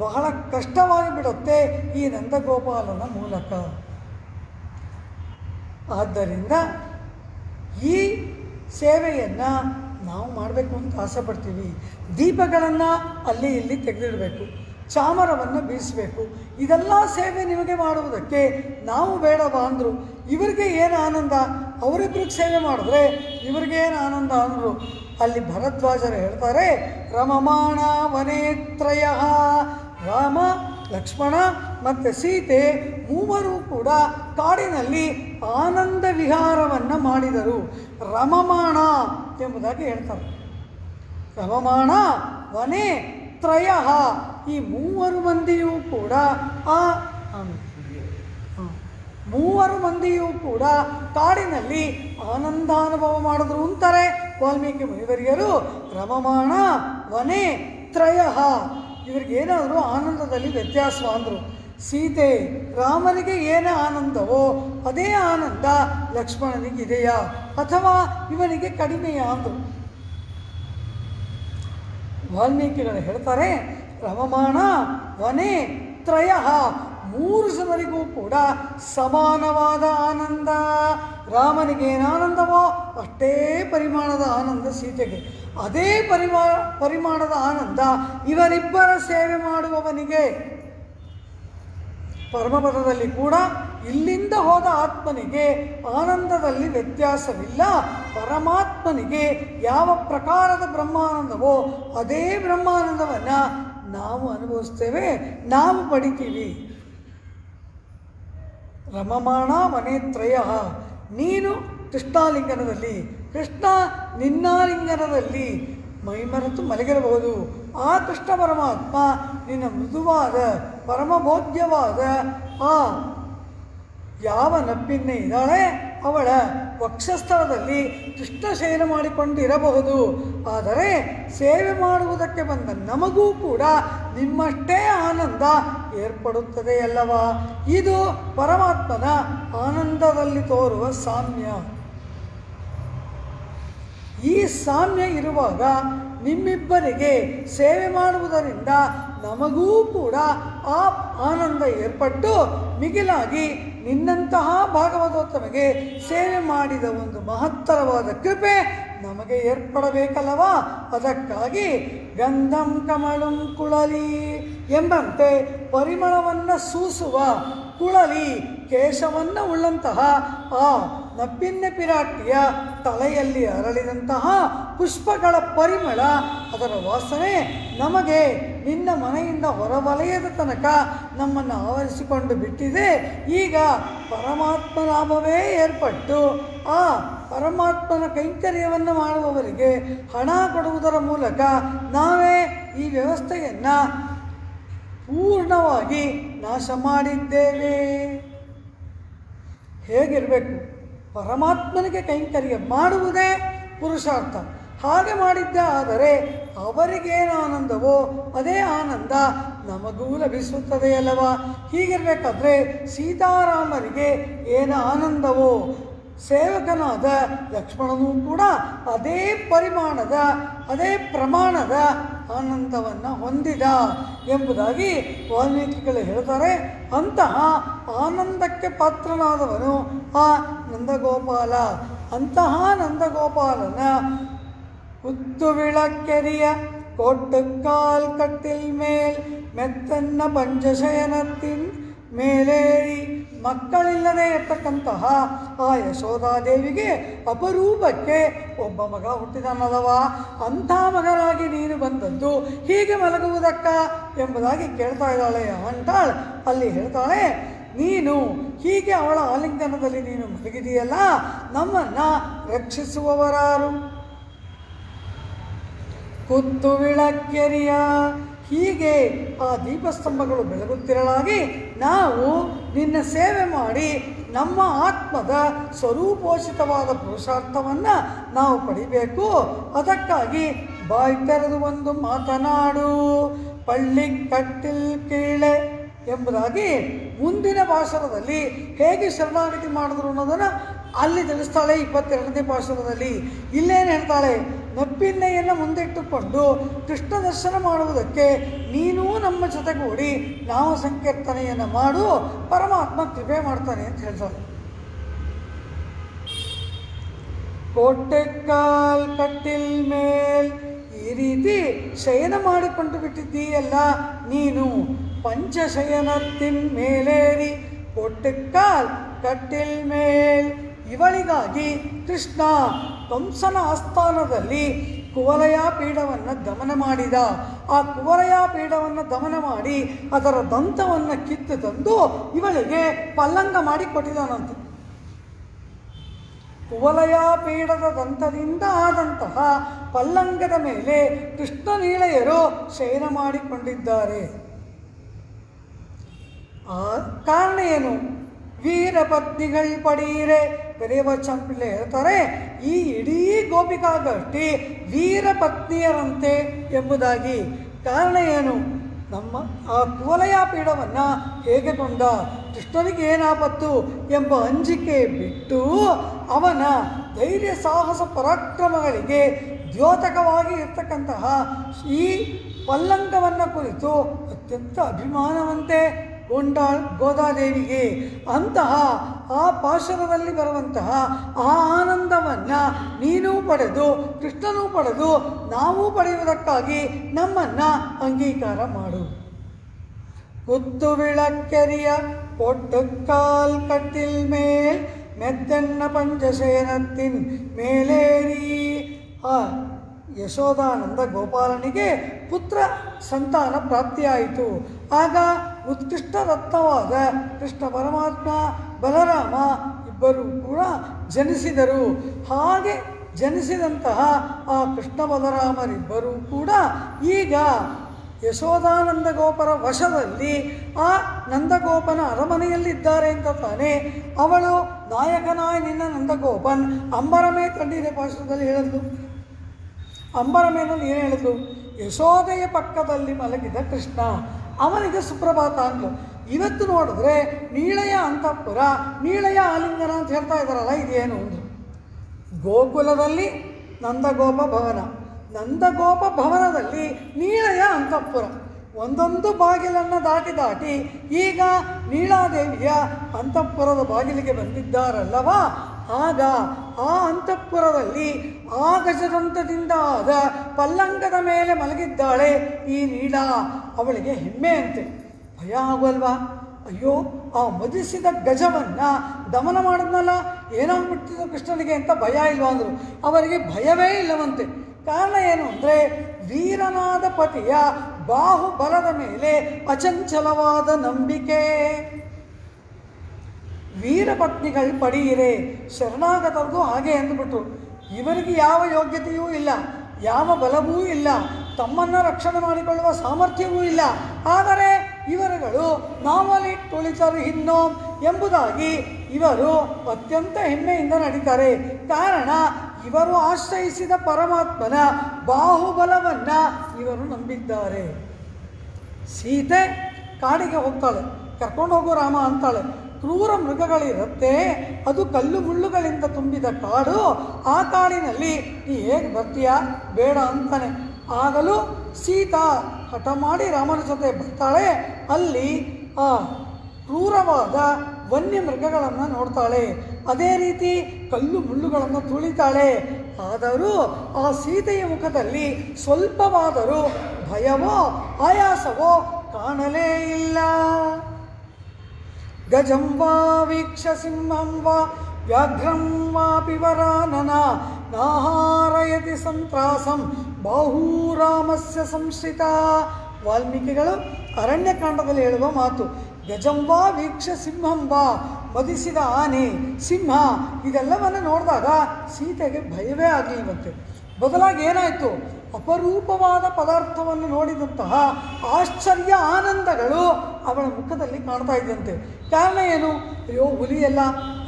ಬಹಳ ಕಷ್ಟವಾಗಿ ಬಿಡುತ್ತೆ ಈ ನಂದಗೋಪಾಲನ ಮೂಲಕ. ಆದ್ದರಿಂದ ಈ ಸೇವೆಯನ್ನು ನಾವು ಮಾಡಬೇಕು ಅಂತ ಆಸೆ ಪಡ್ತೀವಿ. ದೀಪಗಳನ್ನು ಅಲ್ಲಿ ಇಲ್ಲಿ ತೆಗೆದಿಡಬೇಕು, ಚಾಮರವನ್ನು ಬೀಸಬೇಕು. ಇದೆಲ್ಲ ಸೇವೆ ನಿಮಗೆ ಮಾಡುವುದಕ್ಕೆ ನಾವು ಬೇಡವಾ ಅಂದರು. ಇವರಿಗೆ ಏನು ಆನಂದ, ಅವರಿಬ್ಬರಿಗೆ ಸೇವೆ ಮಾಡಿದ್ರೆ ಇವರಿಗೆ ಏನು ಆನಂದ ಅಂದರು. ಅಲ್ಲಿ ಭರದ್ವಾಜರು ಹೇಳ್ತಾರೆ, ರಮಮಾಣ ವನೇತ್ರಯ, ರಾಮ ಲಕ್ಷ್ಮಣ ಮತ್ತು ಸೀತೆ ಮೂವರು ಕೂಡ ಕಾಡಿನಲ್ಲಿ ಆನಂದ ವಿಹಾರವನ್ನು ಮಾಡಿದರು. ರಮಮಾಣ ಎಂಬುದಾಗಿ ಹೇಳ್ತಾರೆ. ರಮಮಾಣ ವನೇ ತ್ರಯ, ಈ ಮೂವರು ಮಂದಿಯೂ ಕೂಡ ಮೂವರು ಮಂದಿಯೂ ಕೂಡ ಕಾಡಿನಲ್ಲಿ ಆನಂದಾನುಭವ ಮಾಡಿದ್ರು ಅಂತಾರೆ ವಾಲ್ಮೀಕಿ ಮುನಿವರಿಯರು. ರಮಮಾಣ ವನೇ ತ್ರಯ, ಇವ್ರಿಗೇನಾದರೂ ಆನಂದದಲ್ಲಿ ವ್ಯತ್ಯಾಸ ಅಂದರು. ಸೀತೆ ರಾಮನಿಗೆ ಏನು ಆನಂದವೋ ಅದೇ ಆನಂದ ಲಕ್ಷ್ಮಣನಿಗಿದೆಯಾ ಅಥವಾ ಇವನಿಗೆ ಕಡಿಮೆಯಾ ಅಂದರು. ವಾಲ್ಮೀಕಿಗಳು ಹೇಳ್ತಾರೆ, ರಮಮಾಣ ವನೇ ತ್ರಯ, ಮೂರು ಜನರಿಗೂ ಕೂಡ ಸಮಾನವಾದ ಆನಂದ. ರಾಮನಿಗೇನು ಆನಂದವೋ ಅಷ್ಟೇ ಪರಿಮಾಣದ ಆನಂದ ಸೀತೆಗೆ, ಅದೇ ಪರಿಮಾಣದ ಆನಂದ ಇವರಿಬ್ಬರ ಸೇವೆ ಮಾಡುವವನಿಗೆ. ಪರಮಪದದಲ್ಲಿ ಕೂಡ ಇಲ್ಲಿಂದ ಹೋದ ಆತ್ಮನಿಗೆ ಆನಂದದಲ್ಲಿ ವ್ಯತ್ಯಾಸವಿಲ್ಲ. ಪರಮಾತ್ಮನಿಗೆ ಯಾವ ಪ್ರಕಾರದ ಬ್ರಹ್ಮಾನಂದವೋ ಅದೇ ಬ್ರಹ್ಮಾನಂದವನ್ನು ನಾವು ಅನುಭವಿಸ್ತೇವೆ, ನಾವು ಪಡಿತೀವಿ. ರಮಮಾಣ ವನೇತ್ರಯ, ನೀನು ಕೃಷ್ಣಾಲಿಂಗನದಲ್ಲಿ, ಕೃಷ್ಣ ನಿನ್ನಾಲಿಂಗನದಲ್ಲಿ ಮೈಮರೆತು ಮಲಗಿರಬಹುದು. ಆ ಕೃಷ್ಣ ಪರಮಾತ್ಮ ನಿನ್ನ ಮೃದುವಾದ ಪರಮಭೋಗ್ಯವಾದ ಆ ಯಾವ ನಪ್ಪಿನ್ನೇ ಇದ್ದಾಳೆ ಅವಳ ವಕ್ಷಸ್ಥಳದಲ್ಲಿ ಕೃಷ್ಣ ಶಯನ ಮಾಡಿಕೊಂಡಿರಬಹುದು. ಆದರೆ ಸೇವೆ ಮಾಡುವುದಕ್ಕೆ ಬಂದ ನಮಗೂ ಕೂಡ ನಿಮ್ಮಷ್ಟೇ ಆನಂದ ಏರ್ಪಡುತ್ತದೆ ಅಲ್ಲವಾ? ಇದು ಪರಮಾತ್ಮನ ಆನಂದದಲ್ಲಿ ತೋರುವ ಸಾಮ್ಯ. ಈ ಸಾಮ್ಯ ಇರುವಾಗ ನಿಮ್ಮಿಬ್ಬರಿಗೆ ಸೇವೆ ಮಾಡುವುದರಿಂದ ನಮಗೂ ಕೂಡ ಆ ಆನಂದ ಏರ್ಪಟ್ಟು ಮಿಗಿಲಾಗಿ ನಿನ್ನಂತಹ ಭಾಗವತೋತ್ತಮಗೆ ಸೇವೆ ಮಾಡಿದ ಒಂದು ಮಹತ್ತರವಾದ ಕೃಪೆ ನಮಗೆ ಏರ್ಪಡಬೇಕಲ್ಲವಾ? ಅದಕ್ಕಾಗಿ ಗಂಧಂ ಕಮಲಂ ಕುಳಲಿ ಎಂಬಂತೆ ಪರಿಮಳವನ್ನು ಸೂಸುವ ಕುಳಲಿ ಕೇಶವನ್ನು ಉಳ್ಳಂತಹ ಆ ನಪ್ಪಿನ್ನೆ ಪಿರಾಟಿಯ ತಲೆಯಲ್ಲಿ ಅರಳಿದಂತಹ ಪುಷ್ಪಗಳ ಪರಿಮಳ, ಅದರ ವಾಸನೆ ನಮಗೆ ನಿನ್ನ ಮನೆಯಿಂದ ಹೊರವಲಯದ ತನಕ ನಮ್ಮನ್ನು ಆವರಿಸಿಕೊಂಡು ಬಿಟ್ಟಿದೆ. ಈಗ ಪರಮಾತ್ಮ ಲಾಭವೇ ಏರ್ಪಟ್ಟು ಆ ಪರಮಾತ್ಮನ ಕೈಂಕರ್ಯವನ್ನು ಮಾಡುವವರಿಗೆ ಹಣ ಕೊಡುವುದರ ಮೂಲಕ ನಾವೇ ಈ ವ್ಯವಸ್ಥೆಯನ್ನು ಪೂರ್ಣವಾಗಿ ನಾಶ ಮಾಡಿದ್ದೇವೆ. ಹೇಗಿರಬೇಕು? ಪರಮಾತ್ಮನಿಗೆ ಕೈಂಕರ್ಯ ಮಾಡುವುದೇ ಪುರುಷಾರ್ಥ. ಹಾಗೆ ಮಾಡಿದ್ದೇ ಆದರೆ ಅವರಿಗೇನು ಆನಂದವೋ ಅದೇ ಆನಂದ ನಮಗೂ ಲಭಿಸುತ್ತದೆ ಅಲ್ಲವಾ? ಹೀಗಿರಬೇಕಾದ್ರೆ ಸೀತಾರಾಮರಿಗೆ ಏನು ಆನಂದವೋ ಸೇವಕನಾದ ಲಕ್ಷ್ಮಣನೂ ಕೂಡ ಅದೇ ಪರಿಮಾಣದ ಅದೇ ಪ್ರಮಾಣದ ಆನಂದವನ್ನು ಹೊಂದಿದ ಎಂಬುದಾಗಿ ವಾಲ್ಮೀಕಿಗಳು ಹೇಳ್ತಾರೆ. ಅಂತಹ ಆನಂದಕ್ಕೆ ಪಾತ್ರನಾದವನು ಆ ನಂದಗೋಪಾಲ. ಅಂತಹ ನಂದಗೋಪಾಲನ குத்து விளக்கெரிய கோட்டுக்கால் கட்டில் மேல் ಮೆತ್ತನ್ನ ಪಂಚಶಯನத்தின் ಮೇಲೇರಿ ಮಕ್ಕಳಿಲ್ಲದೆ ಇರ್ತಕ್ಕಂತಹ ಆ ಯಶೋಧಾದೇವಿಗೆ ಅಪರೂಪಕ್ಕೆ ಒಬ್ಬ ಮಗ ಹುಟ್ಟಿದನಲ್ಲವ, ಅಂಥ ಮಗನಾಗಿ ನೀನು ಬಂದದ್ದು ಹೀಗೆ ಮಲಗುವುದಕ್ಕ ಎಂಬುದಾಗಿ ಕೇಳ್ತಾ ಇದ್ದಾಳೆ ಅಂಟಾಳ್. ಅಲ್ಲಿ ಹೇಳ್ತಾಳೆ, ನೀನು ಹೀಗೆ ಅವಳ ಆಲಿಂಗನದಲ್ಲಿ ನೀನು ಮಲಗಿದೆಯಲ್ಲ, ನಮ್ಮನ್ನು ರಕ್ಷಿಸುವವರಾರು? ಕುತ್ತು ವಿಳಕ್ಕೆರಿಯ. ಹೀಗೆ ಆ ದೀಪಸ್ತಂಭಗಳು ಬೆಳಗುತ್ತಿರಲಾಗಿ ನಾವು ನಿನ್ನ ಸೇವೆ ಮಾಡಿ ನಮ್ಮ ಆತ್ಮದ ಸ್ವರೂಪೋಚಿತವಾದ ಪುರುಷಾರ್ಥವನ್ನು ನಾವು ಪಡಿಬೇಕು. ಅದಕ್ಕಾಗಿ ಬಾಯಿ ತೆರೆದು ಒಂದು ಮಾತನಾಡು, ಪಳ್ಳಿ ಕಟ್ಟಿಲ್ ಕೀಳೆ ಎಂಬುದಾಗಿ ಮುಂದಿನ ಭಾಷಣದಲ್ಲಿ ಹೇಗೆ ಶರಣಾಗತಿ ಮಾಡಿದ್ರು ಅನ್ನೋದನ್ನು ಅಲ್ಲಿ ತಿಳಿಸ್ತಾಳೆ. 22ನೇ ಭಾಷಣದಲ್ಲಿ ಇಲ್ಲೇನು ಹೇಳ್ತಾಳೆ, ನಪ್ಪಿನ್ನೆಯನ್ನು ಮುಂದಿಟ್ಟುಕೊಂಡು ಕೃಷ್ಣ ದರ್ಶನ ಮಾಡುವುದಕ್ಕೆ ನೀನೂ ನಮ್ಮ ಜೊತೆಗೂಡಿ ನಾಮ ಸಂಕೀರ್ತನೆಯನ್ನು ಮಾಡು, ಪರಮಾತ್ಮ ಕೃಪೆ ಮಾಡ್ತಾನೆ ಅಂತ ಹೇಳ್ತಾಳೆ. ಕೋಟೆಕಾಲ್ ಕಟ್ಟಿಲ್ ಮೇಲ್ ಈ ರೀತಿ ಶಯನ ಮಾಡಿಕೊಂಡು ಬಿಟ್ಟಿದ್ದೀಯಲ್ಲ ನೀನು, ಪಂಚಶಯನತ್ತಿನ ಮೇಲೇರಿ ಕೋಟೆಕಾಲ್ ಕಟ್ಟಿಲ್ ಮೇಲ್. ಇವಳಿಗಾಗಿ ಕೃಷ್ಣ ಕಂಸನ ಆಸ್ಥಾನದಲ್ಲಿ ಕುವಲಯ ಪೀಠವನ್ನು ದಮನ ಮಾಡಿದ. ಆ ಕುವಲಯ ಪೀಠವನ್ನು ದಮನ ಮಾಡಿ ಅದರ ದಂತವನ್ನು ಕಿತ್ತು ತಂದು ಇವಳಿಗೆ ಪಲ್ಲಂಗ ಮಾಡಿ ಕೊಟ್ಟಿದ್ದಾನಂತೆ. ಕುವಲಯ ಪೀಠದ ದಂತದಿಂದ ಆದಂತಹ ಪಲ್ಲಂಗದ ಮೇಲೆ ಕೃಷ್ಣನೀಳೆಯರು ಶಯನ ಮಾಡಿಕೊಂಡಿದ್ದಾರೆ. ಆ ಕಾರಣ ಏನು? ವೀರಪತ್ನಿಗಳು ಪಡೀರೆ. ಪೆರೇವಚಂಪಿಳ್ಳೆ ಹೇಳ್ತಾರೆ, ಈ ಇಡೀ ಗೋಪಿಕಾಗಟ್ಟಿ ವೀರಪತ್ನಿಯರಂತೆ ಎಂಬುದಾಗಿ. ಕಾರಣ ಏನು? ನಮ್ಮ ಆ ಕುವಲಯ ಪೀಠವನ್ನು ಹೇಗೆ ಕೊಂಡ, ಕೃಷ್ಣನಿಗೆ ಏನಾಪತ್ತು ಎಂಬ ಅಂಜಿಕೆ ಬಿಟ್ಟು ಅವನ ಧೈರ್ಯ ಸಾಹಸ ಪರಾಕ್ರಮಗಳಿಗೆ ದ್ಯೋತಕವಾಗಿ ಇರ್ತಕ್ಕಂತಹ ಈ ಪಲ್ಲಂಗವನ್ನು ಕುರಿತು ಅತ್ಯಂತ ಅಭಿಮಾನವಂತೆ ಗೋದಾದೇವಿಗೆ. ಅಂತಹ ಆ ಪಾಶರದಲ್ಲಿ ಬರುವಂತಹ ಆ ಆನಂದವನ್ನು ನೀನೂ ಪಡೆದು ಕೃಷ್ಣನೂ ಪಡೆದು ನಾವು ಪಡೆಯುವುದಕ್ಕಾಗಿ ನಮ್ಮನ್ನು ಅಂಗೀಕಾರ ಮಾಡು. ಕುತ್ತು ವಿಳಕ್ಕೆರಿಯ ಕೊಟ್ಟುಕಾಲ್ ಕಟ್ಟಿಲ್ ಮೇಲ್ ಮೆದ್ದೆನ್ನ ಪಂಚಶಯನತ್ತಿನ್ ಮೇಲೇರಿ. ಆ ಯಶೋಧಾನಂದ ಗೋಪಾಲನಿಗೆ ಪುತ್ರ ಸಂತಾನ ಪ್ರಾಪ್ತಿಯಾಯಿತು. ಆಗ ಉತ್ಕೃಷ್ಟ ರತ್ನವಾದ ಕೃಷ್ಣ ಪರಮಾತ್ಮ ಬಲರಾಮ ಇಬ್ಬರೂ ಕೂಡ ಜನಿಸಿದರು. ಹಾಗೆ ಜನಿಸಿದಂತಹ ಆ ಕೃಷ್ಣ ಬಲರಾಮರಿಬ್ಬರೂ ಕೂಡ ಈಗ ಯಶೋಧಾನಂದ ಗೋಪರ ವಶದಲ್ಲಿ ಆ ನಂದಗೋಪನ ಅರಮನೆಯಲ್ಲಿದ್ದಾರೆ ಅಂತ ತಾನೇ ಅವಳು ನಾಯಕನಾಯ ನಿನ್ನ ನಂದಗೋಪನ್ ಅಂಬರಮೇ ತಂಡಿದೆ ಭಾಷಣದಲ್ಲಿ ಹೇಳಿದ್ಲು. ಅಂಬರಮೇನಲ್ಲಿ ಏನು ಹೇಳಿದ್ಲು? ಯಶೋದೆಯ ಪಕ್ಕದಲ್ಲಿ ಮಲಗಿದ ಕೃಷ್ಣ, ಅವನಿಗೆ ಸುಪ್ರಭಾತ ಅಂದ್ಲು. ಇವತ್ತು ನೋಡಿದ್ರೆ ನೀಳೆಯ ಅಂತಃಪುರ, ನೀಳೆಯ ಆಲಿಂಗನ ಅಂತ ಹೇಳ್ತಾ ಇದ್ದಾರಲ್ಲ, ಇದೇನು ಅಂದರು. ಗೋಕುಲದಲ್ಲಿ ನಂದಗೋಪ ಭವನ, ನಂದಗೋಪ ಭವನದಲ್ಲಿ ನೀಳೆಯ ಅಂತಃಪುರ. ಒಂದೊಂದು ಬಾಗಿಲನ್ನು ದಾಟಿ ಈಗ ನೀಳಾದೇವಿಯ ಅಂತಃಪುರದ ಬಾಗಿಲಿಗೆ ಬಂದಿದ್ದಾರಲ್ಲವಾ, ಆಗ ಆ ಅಂತಃಪುರದಲ್ಲಿ ಆ ಗಜದಂತದಿಂದ ಆದ ಪಲ್ಲಂಗದ ಮೇಲೆ ಮಲಗಿದ್ದಾಳೆ ಈ ನೀಳಾ. ಅವಳಿಗೆ ಹೆಮ್ಮೆ ಅಂತೆ. ಭಯ ಆಗೋಲ್ವಾ? ಅಯ್ಯೋ, ಆ ಮದಿಸಿದ ಗಜವನ್ನು ದಮನ ಮಾಡಿದ್ನಲ್ಲ, ಏನಾಗ್ಬಿಡ್ತಿದ್ದು ಕೃಷ್ಣನಿಗೆ ಅಂತ ಭಯ ಇಲ್ವಾ ಅಂದರು. ಅವರಿಗೆ ಭಯವೇ ಇಲ್ಲವಂತೆ. ಕಾರಣ ಏನು ಅಂದರೆ ವೀರನಾದ ಪತಿಯ ಬಾಹುಬಲದ ಮೇಲೆ ಅಚಂಚಲವಾದ ನಂಬಿಕೆ. ವೀರಪತ್ನಿಗಳು ಪಡೆಯಿರೆ, ಶರಣಾಗತರದು ಹಾಗೆ ಅಂದುಬಿಟ್ರು. ಇವರಿಗೆ ಯಾವ ಯೋಗ್ಯತೆಯೂ ಇಲ್ಲ, ಯಾವ ಬಲವೂ ಇಲ್ಲ, ತಮ್ಮನ್ನು ರಕ್ಷಣೆ ಮಾಡಿಕೊಳ್ಳುವ ಸಾಮರ್ಥ್ಯವೂ ಇಲ್ಲ. ಆದರೆ ಇವರುಗಳು ನಾವಲ್ಲಿ ತುಳಿತರು ಹಿನ್ನೋ ಎಂಬುದಾಗಿ ಇವರು ಅತ್ಯಂತ ಹೆಮ್ಮೆಯಿಂದ ನಡೀತಾರೆ. ಕಾರಣ ಇವರು ಆಶ್ರಯಿಸಿದ ಪರಮಾತ್ಮನ ಬಾಹುಬಲವನ್ನು ಇವರು ನಂಬಿದ್ದಾರೆ. ಸೀತೆ ಕಾಡಿಗೆ ಹೋಗ್ತಾಳೆ, ಕರ್ಕೊಂಡು ಹೋಗೋ ರಾಮ ಅಂತಾಳೆ. ಕ್ರೂರ ಮೃಗಗಳಿರುತ್ತೆ, ಅದು ಕಲ್ಲು ಮುಳ್ಳುಗಳಿಂದ ತುಂಬಿದ ಕಾಡು. ಆ ಕಾಡಿನಲ್ಲಿ ನೀ ಹೇಗೆ ಬರ್ತೀಯಾ, ಬೇಡ ಅಂತಾನೆ. ಆಗಲೂ ಸೀತಾ ಹಠ ಮಾಡಿ ರಾಮನ ಜೊತೆ ಬರ್ತಾಳೆ. ಅಲ್ಲಿ ಆ ಕ್ರೂರವಾದ ವನ್ಯ ಮೃಗಗಳನ್ನು ನೋಡ್ತಾಳೆ. ಅದೇ ರೀತಿ ಕಲ್ಲು ಮುಳ್ಳುಗಳನ್ನು ತುಳಿತಾಳೆ. ಆದರೂ ಆ ಸೀತೆಯ ಮುಖದಲ್ಲಿ ಸ್ವಲ್ಪವಾದರೂ ಭಯವೋ ಆಯಾಸವೋ ಕಾಣಲೇ ಇಲ್ಲ. ಗಜಂ ವಾ ವೀಕ್ಷ ಸಿಂಹಂ ವಾ ವ್ಯಾಘ್ರಂ ವಾಪಿ ವರಾನನ ನಾಹಾರಯತಿ ಸಂತ್ರಾಸಂ ಬಾಹೂರಾಮಸ್ಯ ಸಂಶ್ರಿತ. ವಾಲ್ಮೀಕಿಗಳು ಅರಣ್ಯಕಾಂಡದಲ್ಲಿ ಹೇಳುವ ಮಾತು. ಗಜಂ ವಾ ವೀಕ್ಷ ಸಿಂಹಂ ವಾ, ಮದಿಸಿದ ಆನೆ, ಸಿಂಹ, ಇದೆಲ್ಲವನ್ನು ನೋಡಿದಾಗ ಸೀತೆಗೆ ಭಯವೇ ಆಗಲಿಲ್ಲವಂತೆ. ಬದಲಾಗಿ ಏನಾಯಿತು? ಅಪರೂಪವಾದ ಪದಾರ್ಥವನ್ನು ನೋಡಿದಂತಹ ಆಶ್ಚರ್ಯ ಆನಂದಗಳು ಅವಳ ಮುಖದಲ್ಲಿ ಕಾಣ್ತಾ ಇದ್ದಂತೆ. ಕಾರಣ ಏನು? ಅಯ್ಯೋ ಹುಲಿಯಲ್ಲ,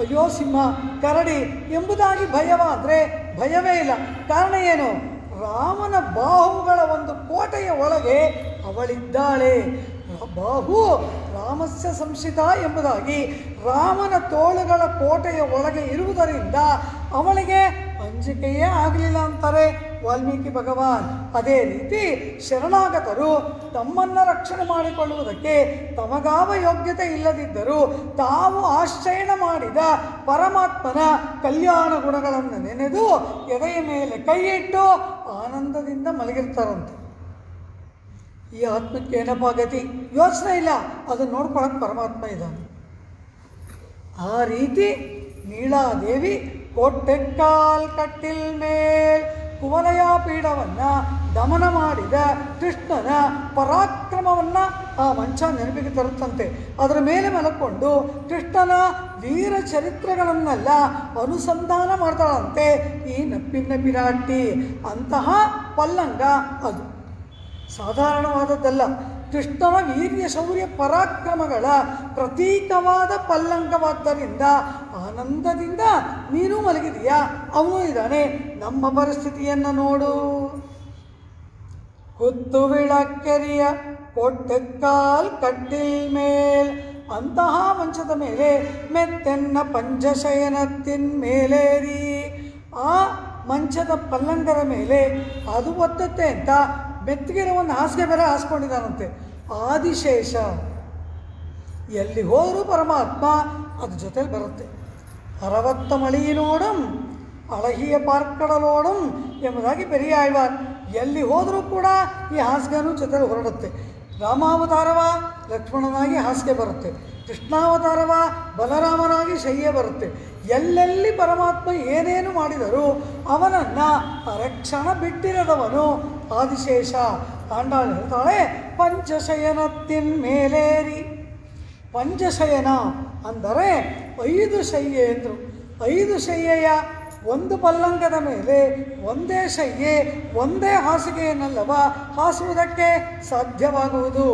ಅಯ್ಯೋ ಸಿಂಹ, ಕರಡಿ ಎಂಬುದಾಗಿ ಭಯವಾದರೆ ಭಯವೇ ಇಲ್ಲ. ಕಾರಣ ಏನು? ರಾಮನ ಬಾಹುಗಳ ಒಂದು ಕೋಟೆಯ ಒಳಗೆ ಅವಳಿದ್ದಾಳೆ. ಬಾಹು ರಾಮಸ್ಯ ಸಂಶಿತ ಎಂಬುದಾಗಿ ರಾಮನ ತೋಳುಗಳ ಕೋಟೆಯ ಒಳಗೆ ಇರುವುದರಿಂದ ಅವಳಿಗೆ ಅಂಜಿಕೆಯೇ ಆಗಲಿಲ್ಲ ಅಂತಾರೆ ವಾಲ್ಮೀಕಿ ಭಗವಾನ್. ಅದೇ ರೀತಿ ಶರಣಾಗತರು ತಮ್ಮನ್ನು ರಕ್ಷಣೆ ಮಾಡಿಕೊಳ್ಳುವುದಕ್ಕೆ ತಮಗಾವ ಯೋಗ್ಯತೆ ಇಲ್ಲದಿದ್ದರೂ ತಾವು ಆಶ್ರಯಣ ಮಾಡಿದ ಪರಮಾತ್ಮನ ಕಲ್ಯಾಣ ಗುಣಗಳನ್ನು ನೆನೆದು ಎದೆಯ ಮೇಲೆ ಕೈ ಇಟ್ಟು ಆನಂದದಿಂದ ಮಲಗಿರ್ತಾರಂತೆ. ಈ ಆತ್ಮಕ್ಕೆ ಏನಪ್ಪ ಗತಿ? ಯೋಚನೆ ಇಲ್ಲ, ಅದನ್ನು ನೋಡ್ಕೊಳ್ಳೋಕೆ ಪರಮಾತ್ಮ ಇದ್ದಾನೆ. ಆ ರೀತಿ ನೀಳಾದೇವಿ ಕೊಟ್ಟೆಕ್ಕಾಲ್ ಕಟ್ಟಿಲ್ ಮೇಲ್ ಕುವಲಯ ಪೀಠವನ್ನು ದಮನ ಮಾಡಿದ ಕೃಷ್ಣನ ಪರಾಕ್ರಮವನ್ನು ಆ ಮಂಚ ನೆನಪಿಗೆ ತರುತ್ತಂತೆ. ಅದರ ಮೇಲೆ ಮಲಕೊಂಡು ಕೃಷ್ಣನ ವೀರ ಚರಿತ್ರೆಗಳನ್ನೆಲ್ಲ ಅನುಸಂಧಾನ ಮಾಡ್ತಾಳಂತೆ ಈ ನಪ್ಪಿನ ಪಿರಾಟಿ. ಅಂತಹ ಪಲ್ಲಂಗ ಅದು ಸಾಧಾರಣವಾದದ್ದಲ್ಲ. ಕೃಷ್ಣನ ವೀರ್ಯ ಶೌರ್ಯ ಪರಾಕ್ರಮಗಳ ಪ್ರತೀಕವಾದ ಪಲ್ಲಂಗವಾದ್ದರಿಂದ ಆನಂದದಿಂದ ನೀನು ಮಲಗಿದೆಯಾ, ಅವನು ಇದ್ದಾನೆ. ನಮ್ಮ ಪರಿಸ್ಥಿತಿಯನ್ನು ನೋಡು. ಕುತ್ತು ವಿಳಕ್ಕೆರಿಯ ಕೊಟ್ಟೆಕ್ಕಾಲ್ ಕಟ್ಟಿಲ್ ಮೇಲ್, ಅಂತಹ ಮಂಚದ ಮೇಲೆ ಮೆತ್ತೆನ್ನ ಪಂಚಶಯನತ್ತಿನ ಮೇಲೇರಿ ಆ ಮಂಚದ ಪಲ್ಲಂಗದ ಮೇಲೆ ಅದು ಒತ್ತತ್ತೆ ಅಂತ ಬೆತ್ತಗಿರೋ ಒಂದು ಹಾಸಿಗೆ ಬೇರೆ ಹಾಸ್ಕೊಂಡಿದ್ದಾನಂತೆ. ಆದಿಶೇಷ ಎಲ್ಲಿ ಹೋದರೂ ಪರಮಾತ್ಮ ಅದ್ರ ಜೊತೆಲಿ ಬರುತ್ತೆ. ಅರವತ್ತ ಮಳಿನೋಡಂ ಅಳಹಿಯ ಪಾರ್ಕಡಲೋಡಂ ಎಂಬುದಾಗಿ ಪೆರಿಯಾಳ್ವಾರ್. ಎಲ್ಲಿ ಹೋದರೂ ಕೂಡ ಈ ಹಾಸಿಗೆನೂ ಜೊತೆಲಿ ಹೊರಡುತ್ತೆ. ರಾಮಾವತಾರವ ಲಕ್ಷ್ಮಣನಾಗಿ ಹಾಸಿಗೆ ಬರುತ್ತೆ, ಕೃಷ್ಣಾವತಾರವ ಬಲರಾಮನಾಗಿ ಶಯ್ಯ ಬರುತ್ತೆ. ಎಲ್ಲೆಲ್ಲಿ ಪರಮಾತ್ಮ ಏನೇನು ಮಾಡಿದರೂ ಅವನನ್ನು ಅರಕ್ಷಣ ಬಿಟ್ಟಿರದವನು ಆದಿಶೇಷ. ಆಂಡಾಳು ಹೇಳ್ತಾಳೆ ಪಂಚಶಯನತ್ತಿನ ಮೇಲೇರಿ. ಪಂಚಶಯನ ಅಂದರೆ 5 ಶಯ್ಯೆ ಎಂದರು. 5 ಶಯ್ಯೆಯ ಒಂದು ಪಲ್ಲಂಗದ ಮೇಲೆ ಒಂದೇ ಶಯ್ಯೆ ಒಂದೇ ಹಾಸಿಗೆಯನ್ನಲ್ಲವ ಹಾಸುವುದಕ್ಕೆ ಸಾಧ್ಯವಾಗುವುದು.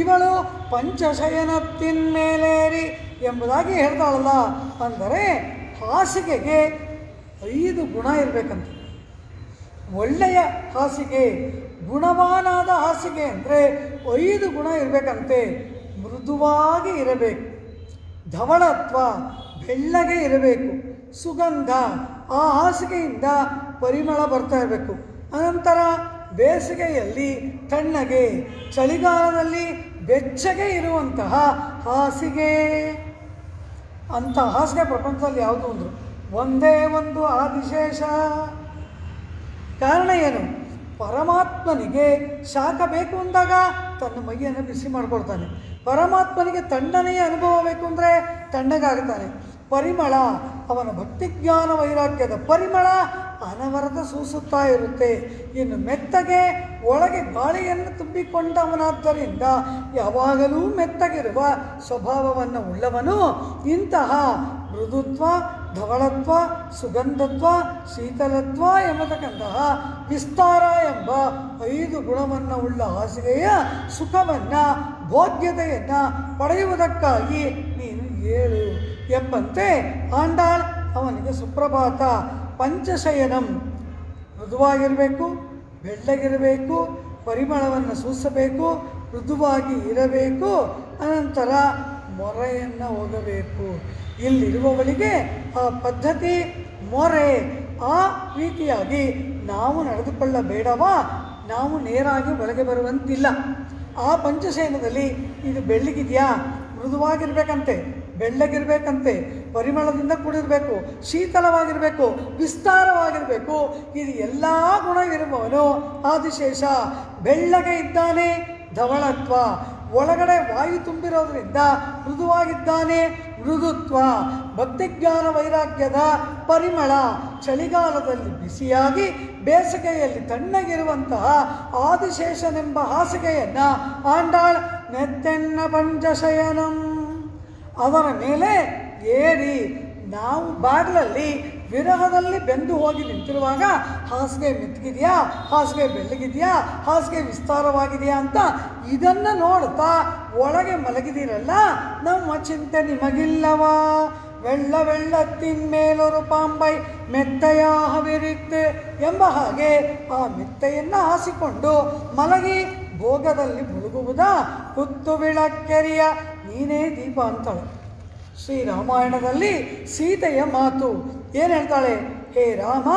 ಇವಳು ಪಂಚಶಯನತ್ತಿನ ಮೇಲೇರಿ ಎಂಬುದಾಗಿ ಹೇಳ್ತಾಳಲ್ಲ. ಅಂದರೆ ಹಾಸಿಗೆಗೆ 5 ಗುಣ ಇರಬೇಕಂತ. ಒಳ್ಳೆಯ ಹಾಸಿಗೆ, ಗುಣವಾನಾದ ಹಾಸಿಗೆ ಅಂದರೆ 5 ಗುಣ ಇರಬೇಕಂತೆ. ಮೃದುವಾಗಿ ಇರಬೇಕು, ಧವಳತ್ವ ಬೆಳ್ಳಗೆ ಇರಬೇಕು, ಸುಗಂಧ ಆ ಹಾಸಿಗೆಯಿಂದ ಪರಿಮಳ ಬರ್ತಾ ಇರಬೇಕು. ಅನಂತರ ಬೇಸಿಗೆಯಲ್ಲಿ ತಣ್ಣಗೆ, ಚಳಿಗಾಲದಲ್ಲಿ ಬೆಚ್ಚಗೆ ಇರುವಂತಹ ಹಾಸಿಗೆ. ಅಂಥ ಹಾಸಿಗೆ ಪ್ರಪಂಚದಲ್ಲಿ ಯಾವುದು ಅಂದರು? ಒಂದೇ ಒಂದು ಆದಿಶೇಷ. ಕಾರಣ ಏನು? ಪರಮಾತ್ಮನಿಗೆ ಶಾಖ ಬೇಕು ಅಂದಾಗ ತನ್ನ ಮೈಯನ್ನು ಬಿಸಿ ಮಾಡ್ಕೊಳ್ತಾನೆ. ಪರಮಾತ್ಮನಿಗೆ ತಣ್ಣನೆಯ ಅನುಭವ ಬೇಕು ಅಂದರೆ ತಣ್ಣಗಾಗುತ್ತಾನೆ. ಪರಿಮಳ, ಅವನ ಭಕ್ತಿಜ್ಞಾನ ವೈರಾಗ್ಯದ ಪರಿಮಳ ಅನವರತ ಸೂಸುತ್ತಾ ಇರುತ್ತೆ. ಇನ್ನು ಮೆತ್ತಗೆ ಒಳಗೆ ಗಾಳಿಯನ್ನು ತುಂಬಿಕೊಂಡವನಾದ್ದರಿಂದ ಯಾವಾಗಲೂ ಮೆತ್ತಗಿರುವ ಸ್ವಭಾವವನ್ನು ಉಳ್ಳವನು. ಇಂತಹ ಮೃದುತ್ವ, ಧವಳತ್ವ, ಸುಗಂಧತ್ವ, ಶೀತಲತ್ವ ಎಂಬತಕ್ಕಂತಹ ವಿಸ್ತಾರ ಎಂಬ 5 ಗುಣವನ್ನು ಉಳ್ಳ ಹಾಸಿಗೆಯ ಸುಖವನ್ನು, ಭೋಗ್ಯತೆಯನ್ನು ಪಡೆಯುವುದಕ್ಕಾಗಿ ನೀನು ಏಳು ಎಂಬಂತೆ ಆಂಡಾಳ್ ಅವನಿಗೆ ಸುಪ್ರಭಾತ. ಪಂಚಶಯನಂ ಮೃದುವಾಗಿರಬೇಕು, ಬೆಳ್ಳಗಿರಬೇಕು, ಪರಿಮಳವನ್ನು ಸೂಸಬೇಕು, ಮೃದುವಾಗಿ ಇರಬೇಕು, ಅನಂತರ ಮೊರೆಯನ್ನು ಹೋಗಬೇಕು. ಇಲ್ಲಿರುವವಳಿಗೆ ಆ ಪದ್ಧತಿ ಮೊರೆ. ಆ ರೀತಿಯಾಗಿ ನಾವು ನಡೆದುಕೊಳ್ಳಬೇಡವಾ? ನಾವು ನೇರಾಗಿ ಒಳಗೆ ಬರುವಂತಿಲ್ಲ. ಆ ಪಂಚಶಯನದಲ್ಲಿ ಇದು ಬೆಳ್ಳಗಿದೆಯಾ? ಮೃದುವಾಗಿರಬೇಕಂತೆ, ಬೆಳ್ಳಗಿರಬೇಕಂತೆ, ಪರಿಮಳದಿಂದ ಕೂಡಿರಬೇಕು, ಶೀತಲವಾಗಿರಬೇಕು, ವಿಸ್ತಾರವಾಗಿರಬೇಕು. ಇದು ಎಲ್ಲ ಗುಣ ಇರುವವನು ಆದಿಶೇಷ. ಬೆಳ್ಳಗೆ ಇದ್ದಾನೆ, ಧವಳತ್ವ, ಒಳಗಡೆ ವಾಯು ತುಂಬಿರೋದ್ರಿಂದ ಮೃದುವಾಗಿದ್ದಾನೆ, ಮೃದುತ್ವ, ಭಕ್ತಿಜ್ಞಾನ ವೈರಾಗ್ಯದ ಪರಿಮಳ. ಚಳಿಗಾಲದಲ್ಲಿ ಬಿಸಿಯಾಗಿ, ಬೇಸಿಗೆಯಲ್ಲಿ ತಣ್ಣಗಿರುವಂತಹ ಆದಿಶೇಷನೆಂಬ ಹಾಸಿಗೆಯನ್ನು ಆಂಡಾಳ್ ನೆತ್ತೆನ್ನ ಪಂಚಶಯನಂ ಅದರ ಮೇಲೆ ಏರಿ ನಾವು ಬಾಗಿಲಲ್ಲಿ ವಿರಹದಲ್ಲಿ ಬೆಂದು ಹೋಗಿ ನಿಂತಿರುವಾಗ ಹಾಸಿಗೆ ಮೆತ್ತಗಿದೆಯಾ, ಹಾಸಿಗೆ ಬೆಳ್ಳಗಿದೆಯಾ, ಹಾಸಿಗೆ ವಿಸ್ತಾರವಾಗಿದೆಯಾ ಅಂತ ಇದನ್ನು ನೋಡ್ತಾ ಒಳಗೆ ಮಲಗಿದಿರಲ್ಲ, ನಮ್ಮ ಚಿಂತೆ ನಿಮಗಿಲ್ಲವಾ? வெள்ள வெள்ளத்தின் மேலொரு பாம்பை ಮೆತ್ತೆಯಾಹ ವಿರಿತ್ತೆ ಎಂಬ ಹಾಗೆ ಆ ಮೆತ್ತೆಯನ್ನು ಹಾಸಿಕೊಂಡು ಮಲಗಿ ಭೋಗದಲ್ಲಿ ಮುಳುಗುವುದ ಕುತ್ತು ಬಿಳಕ್ಕೆರಿಯ ನೀನೇ ದೀಪ ಅಂತಾಳೆ. ಶ್ರೀರಾಮಾಯಣದಲ್ಲಿ ಸೀತೆಯ ಮಾತು ಏನು ಹೇಳ್ತಾಳೆ? ಹೇ ರಾಮ,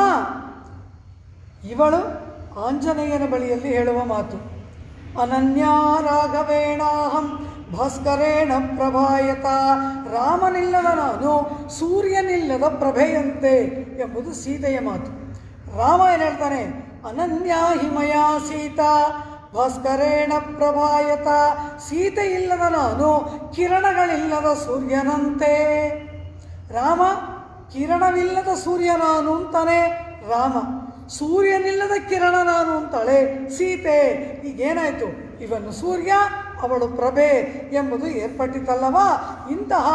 ಇವಳು ಆಂಜನೇಯನ ಬಳಿಯಲ್ಲಿ ಹೇಳುವ ಮಾತು, ಅನನ್ಯಾ ರಾಘವೇಣಾಹಂ ಭಾಸ್ಕರೇಣ ಪ್ರಭಾಯತ. ರಾಮನಿಲ್ಲದ ನಾನು ಸೂರ್ಯನಿಲ್ಲದ ಪ್ರಭೆಯಂತೆ ಎಂಬುದು ಸೀತೆಯ ಮಾತು. ರಾಮ ಏನು ಹೇಳ್ತಾನೆ? ಅನನ್ಯಾ ಹಿಮಯ ಸೀತಾ ಭಾಸ್ಕರೇಣ ಪ್ರಭಾಯತ. ಸೀತೆ ಇಲ್ಲದ ನಾನು ಕಿರಣಗಳಿಲ್ಲದ ಸೂರ್ಯನಂತೆ. ರಾಮ ಕಿರಣವಿಲ್ಲದ ಸೂರ್ಯ ನಾನು ಅಂತಾನೆ ರಾಮ, ಸೂರ್ಯನಿಲ್ಲದ ಕಿರಣ ನಾನು ಅಂತಾಳೆ ಸೀತೆ. ಈಗೇನಾಯಿತು? ಇವನು ಸೂರ್ಯ, ಅವಳು ಪ್ರಭೆ ಎಂಬುದು ಏರ್ಪಟ್ಟಿತಲ್ಲವಾ? ಇಂತಹ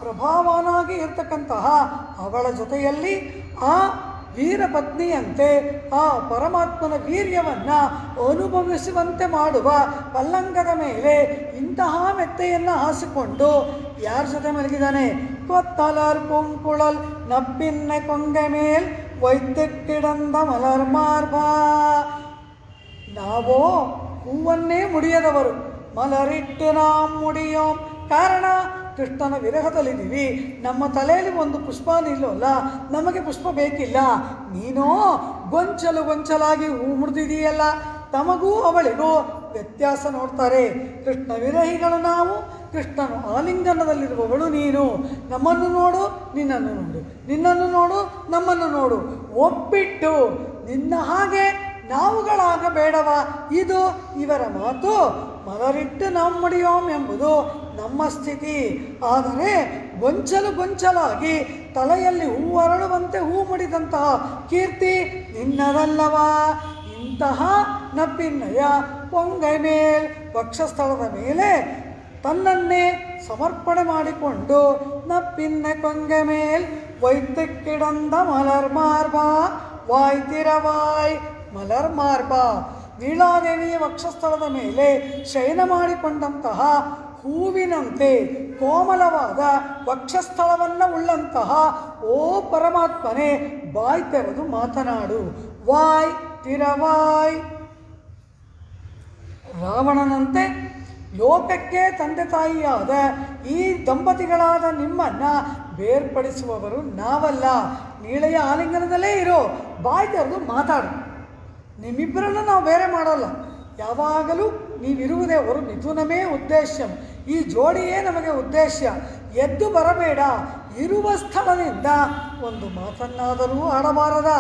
ಪ್ರಭಾವನಾಗಿ ಇರ್ತಕ್ಕಂತಹ ಅವಳ ಜೊತೆಯಲ್ಲಿ ಆ ವೀರಪತ್ನಿಯಂತೆ ಆ ಪರಮಾತ್ಮನ ವೀರ್ಯವನ್ನು ಅನುಭವಿಸುವಂತೆ ಮಾಡುವ ಪಲ್ಲಂಗದ ಮೇಲೆ ಇಂತಹ ಮೆತ್ತೆಯನ್ನು ಹಾಸಿಕೊಂಡು ಯಾರ ಜೊತೆ ಮಲಗಿದ್ದಾನೆ? ಕೊತ್ತಲರ್ ಪೊಂಕುಳಲ್ ನಪ್ಪಿನ್ನೆ ಕೊಂಗೆ ಮೇಲ್ ವೈದ್ಯಕ್ಕಿಡಂದ ಮಲರ್ ಮಾರ್ಬಾ. ನಾವೋ ಹೂವನ್ನೇ ಮುಡಿಯದವರು, ಮಲರಿಟ್ಟು ನಾವು ಮುಡಿಯೋಂ. ಕಾರಣ ಕೃಷ್ಣನ ವಿರಹದಲ್ಲಿದ್ದೀವಿ, ನಮ್ಮ ತಲೆಯಲ್ಲಿ ಒಂದು ಪುಷ್ಪ ನಿಲ್ಲೋಲ್ಲ, ನಮಗೆ ಪುಷ್ಪ ಬೇಕಿಲ್ಲ. ನೀನೋ ಗೊಂಚಲು ಗೊಂಚಲಾಗಿ ಹೂ ಮುಡಿದಿದೆಯಲ್ಲ. ತಮಗೂ ಅವಳಿಗೂ ವ್ಯತ್ಯಾಸ ನೋಡ್ತಾರೆ. ಕೃಷ್ಣ ವಿರಹಿಗಳು ನಾವು, ಕೃಷ್ಣನು ಆಲಿಂಗನದಲ್ಲಿರುವವಳು ನೀನು. ನಮ್ಮನ್ನು ನೋಡು, ನಿನ್ನನ್ನು ನೋಡು, ನಿನ್ನನ್ನು ನೋಡು, ನಮ್ಮನ್ನು ನೋಡು. ಒಪ್ಪಿಟ್ಟು ನಿನ್ನ ಹಾಗೆ ನಾವುಗಳಾಗಬೇಡವ. ಇದು ಇವರ ಮಾತು. ಮಲರಿಟ್ಟು ನಾವು ಮುಡಿಯೋಂ ಎಂಬುದು ನಮ್ಮ ಸ್ಥಿತಿ. ಆದರೆ ಗೊಂಚಲು ಗೊಂಚಲಾಗಿ ತಲೆಯಲ್ಲಿ ಹೂ ಅರಳುವಂತೆ ಹೂ ಮುಡಿದಂತಹ ಕೀರ್ತಿ ನಿನ್ನದಲ್ಲವಾ? ಇಂತಹ ನಪ್ಪಿನ್ನಯ ಪೊಂಗೈ ಮೇಲ್, ವಕ್ಷಸ್ಥಳದ ಮೇಲೆ ತನ್ನನ್ನೇ ಸಮರ್ಪಣೆ ಮಾಡಿಕೊಂಡು ನಪ್ಪಿನ್ನ ಕೊಂಗೆ ಮೇಲ್ ವೈದ್ಯಕ್ಕಿಡಂದ ಮಲರ್ ಮಾರ್ಬಾ ವಾಯ್ತಿರವಾಯ್ ಮಲರ್ ಮಾರ್ಬಾ. ನೀಳಾದೇವಿಯ ವಕ್ಷಸ್ಥಳದ ಮೇಲೆ ಶಯನ ಮಾಡಿಕೊಂಡಂತಹ ಹೂವಿನಂತೆ ಕೋಮಲವಾದ ವಕ್ಷಸ್ಥಳವನ್ನು ಉಳ್ಳಂತಹ ಓ ಪರಮಾತ್ಮನೇ, ಬಾಯ್ ತೆರೆದು ಮಾತನಾಡು. ವಾಯ್ ತಿರವಾಯ್. ರಾವಣನಂತೆ ಲೋಕಕ್ಕೆ ತಂದೆ ತಾಯಿಯಾದ ಈ ದಂಪತಿಗಳಾದ ನಿಮ್ಮನ್ನು ಬೇರ್ಪಡಿಸುವವರು ನಾವಲ್ಲ. ನೀಳೆಯ ಆಲಿಂಗನದಲ್ಲೇ ಇರೋ, ಬಾಯ್ ತೆರೆದು ಮಾತಾಡು. ನಿಮ್ಮಿಬ್ಬರನ್ನು ನಾವು ಬೇರೆ ಮಾಡೋಲ್ಲ. ಯಾವಾಗಲೂ ನೀವಿರುವುದೇ ಅವರು ಮಿಥುನಮೇ ಉದ್ದೇಶ. ಈ ಜೋಡಿಯೇ ನಮಗೆ ಉದ್ದೇಶ. ಎದ್ದು ಬರಬೇಡ, ಇರುವ ಸ್ಥಳದಿಂದ ಒಂದು ಮಾತನ್ನಾದರೂ ಆಡಬಾರದ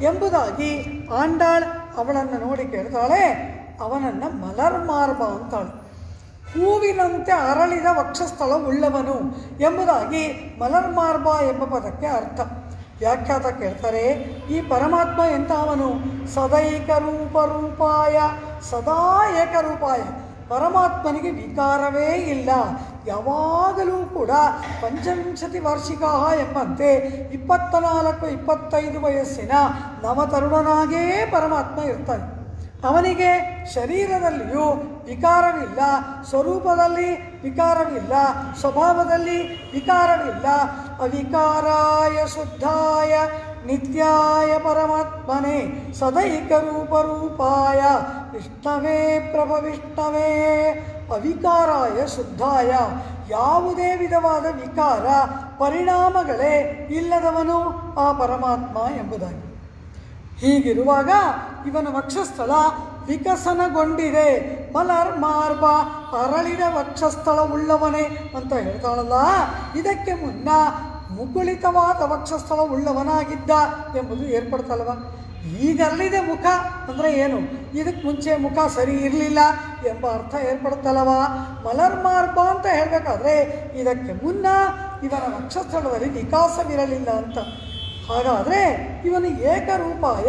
ಎಂಬುದಾಗಿ ಆಂಡಾಳ್ ಅವಳನ್ನು ನೋಡಿ ಕೇಳ್ತಾಳೆ. ಅವನನ್ನು ಮಲರ್ ಮಾರ್ಬ ಅಂತಾಳು. ಹೂವಿನಂತೆ ಅರಳಿದ ವಕ್ಷಸ್ಥಳ ಉಳ್ಳವನು ಎಂಬುದಾಗಿ ಮಲರ್ ಮಾರ್ಬ ಎಂಬ ಪದಕ್ಕೆ ಅರ್ಥ. ವ್ಯಾಖ್ಯಾತ ಕೇಳ್ತಾರೆ, ಈ ಪರಮಾತ್ಮ ಎಂತಹವನು? ಸದೈಕ ರೂಪಾಯ, ಸದಾ ಏಕರೂಪಾಯ. ಪರಮಾತ್ಮನಿಗೆ ವಿಕಾರವೇ ಇಲ್ಲ. ಯಾವಾಗಲೂ ಕೂಡ ಪಂಚವಿಂಶತಿ ವಾರ್ಷಿಕ ಎಂಬಂತೆ 24-25 ವಯಸ್ಸಿನ ನವತರುಣನಾಗೇ ಪರಮಾತ್ಮ ಇರ್ತಾನೆ. ಅವನಿಗೆ ಶರೀರದಲ್ಲಿಯೂ ವಿಕಾರವಿಲ್ಲ, ಸ್ವರೂಪದಲ್ಲಿ ವಿಕಾರವಿಲ್ಲ, ಸ್ವಭಾವದಲ್ಲಿ ವಿಕಾರವಿಲ್ಲ. ಅವಿಕಾರಾಯ ಶುದ್ಧಾಯ ನಿತ್ಯಾಯ ಪರಮಾತ್ಮನೇ ಸದೈಕ ರೂಪಾಯ ವಿಷ್ಣವೇ ಪ್ರಭವಿಷ್ಣವೇ. ಅವಿಕಾರಾಯ ಶುದ್ಧಾಯ, ಯಾವುದೇ ವಿಧವಾದ ವಿಕಾರ ಪರಿಣಾಮಗಳೇ ಇಲ್ಲದವನು ಆ ಪರಮಾತ್ಮ ಎಂಬುದಾಗಿ. ಹೀಗಿರುವಾಗ ಇವನ ವಕ್ಷಸ್ಥಳ ವಿಕಸನಗೊಂಡಿದೆ. ಮಲರ್ ಮಾರ್ಬ, ಅರಳಿದ ವಕ್ಷಸ್ಥಳ ಉಳ್ಳವನೇ ಅಂತ ಹೇಳ್ತಾಳಲ್ಲ. ಇದಕ್ಕೆ ಮುನ್ನ ಮುಗುಳಿತವಾದ ವಕ್ಷಸ್ಥಳ ಉಳ್ಳವನಾಗಿದ್ದ ಎಂಬುದು ಏರ್ಪಡ್ತಲ್ವ. ಈಗಲ್ಲಿದೆ ಮುಖ ಅಂದರೆ ಏನು? ಇದಕ್ಕೆ ಮುಂಚೆ ಮುಖ ಸರಿ ಇರಲಿಲ್ಲ ಎಂಬ ಅರ್ಥ ಏರ್ಪಡುತ್ತಲ್ಲವ. ಮಲರ್ ಮಾರ್ಬ ಅಂತ ಹೇಳಬೇಕಾದ್ರೆ ಇದಕ್ಕೆ ಮುನ್ನ ಇವನ ವಕ್ಷಸ್ಥಳದಲ್ಲಿ ವಿಕಾಸವಿರಲಿಲ್ಲ ಅಂತ. ಹಾಗಾದರೆ ಇವನು ಏಕರೂಪಾಯ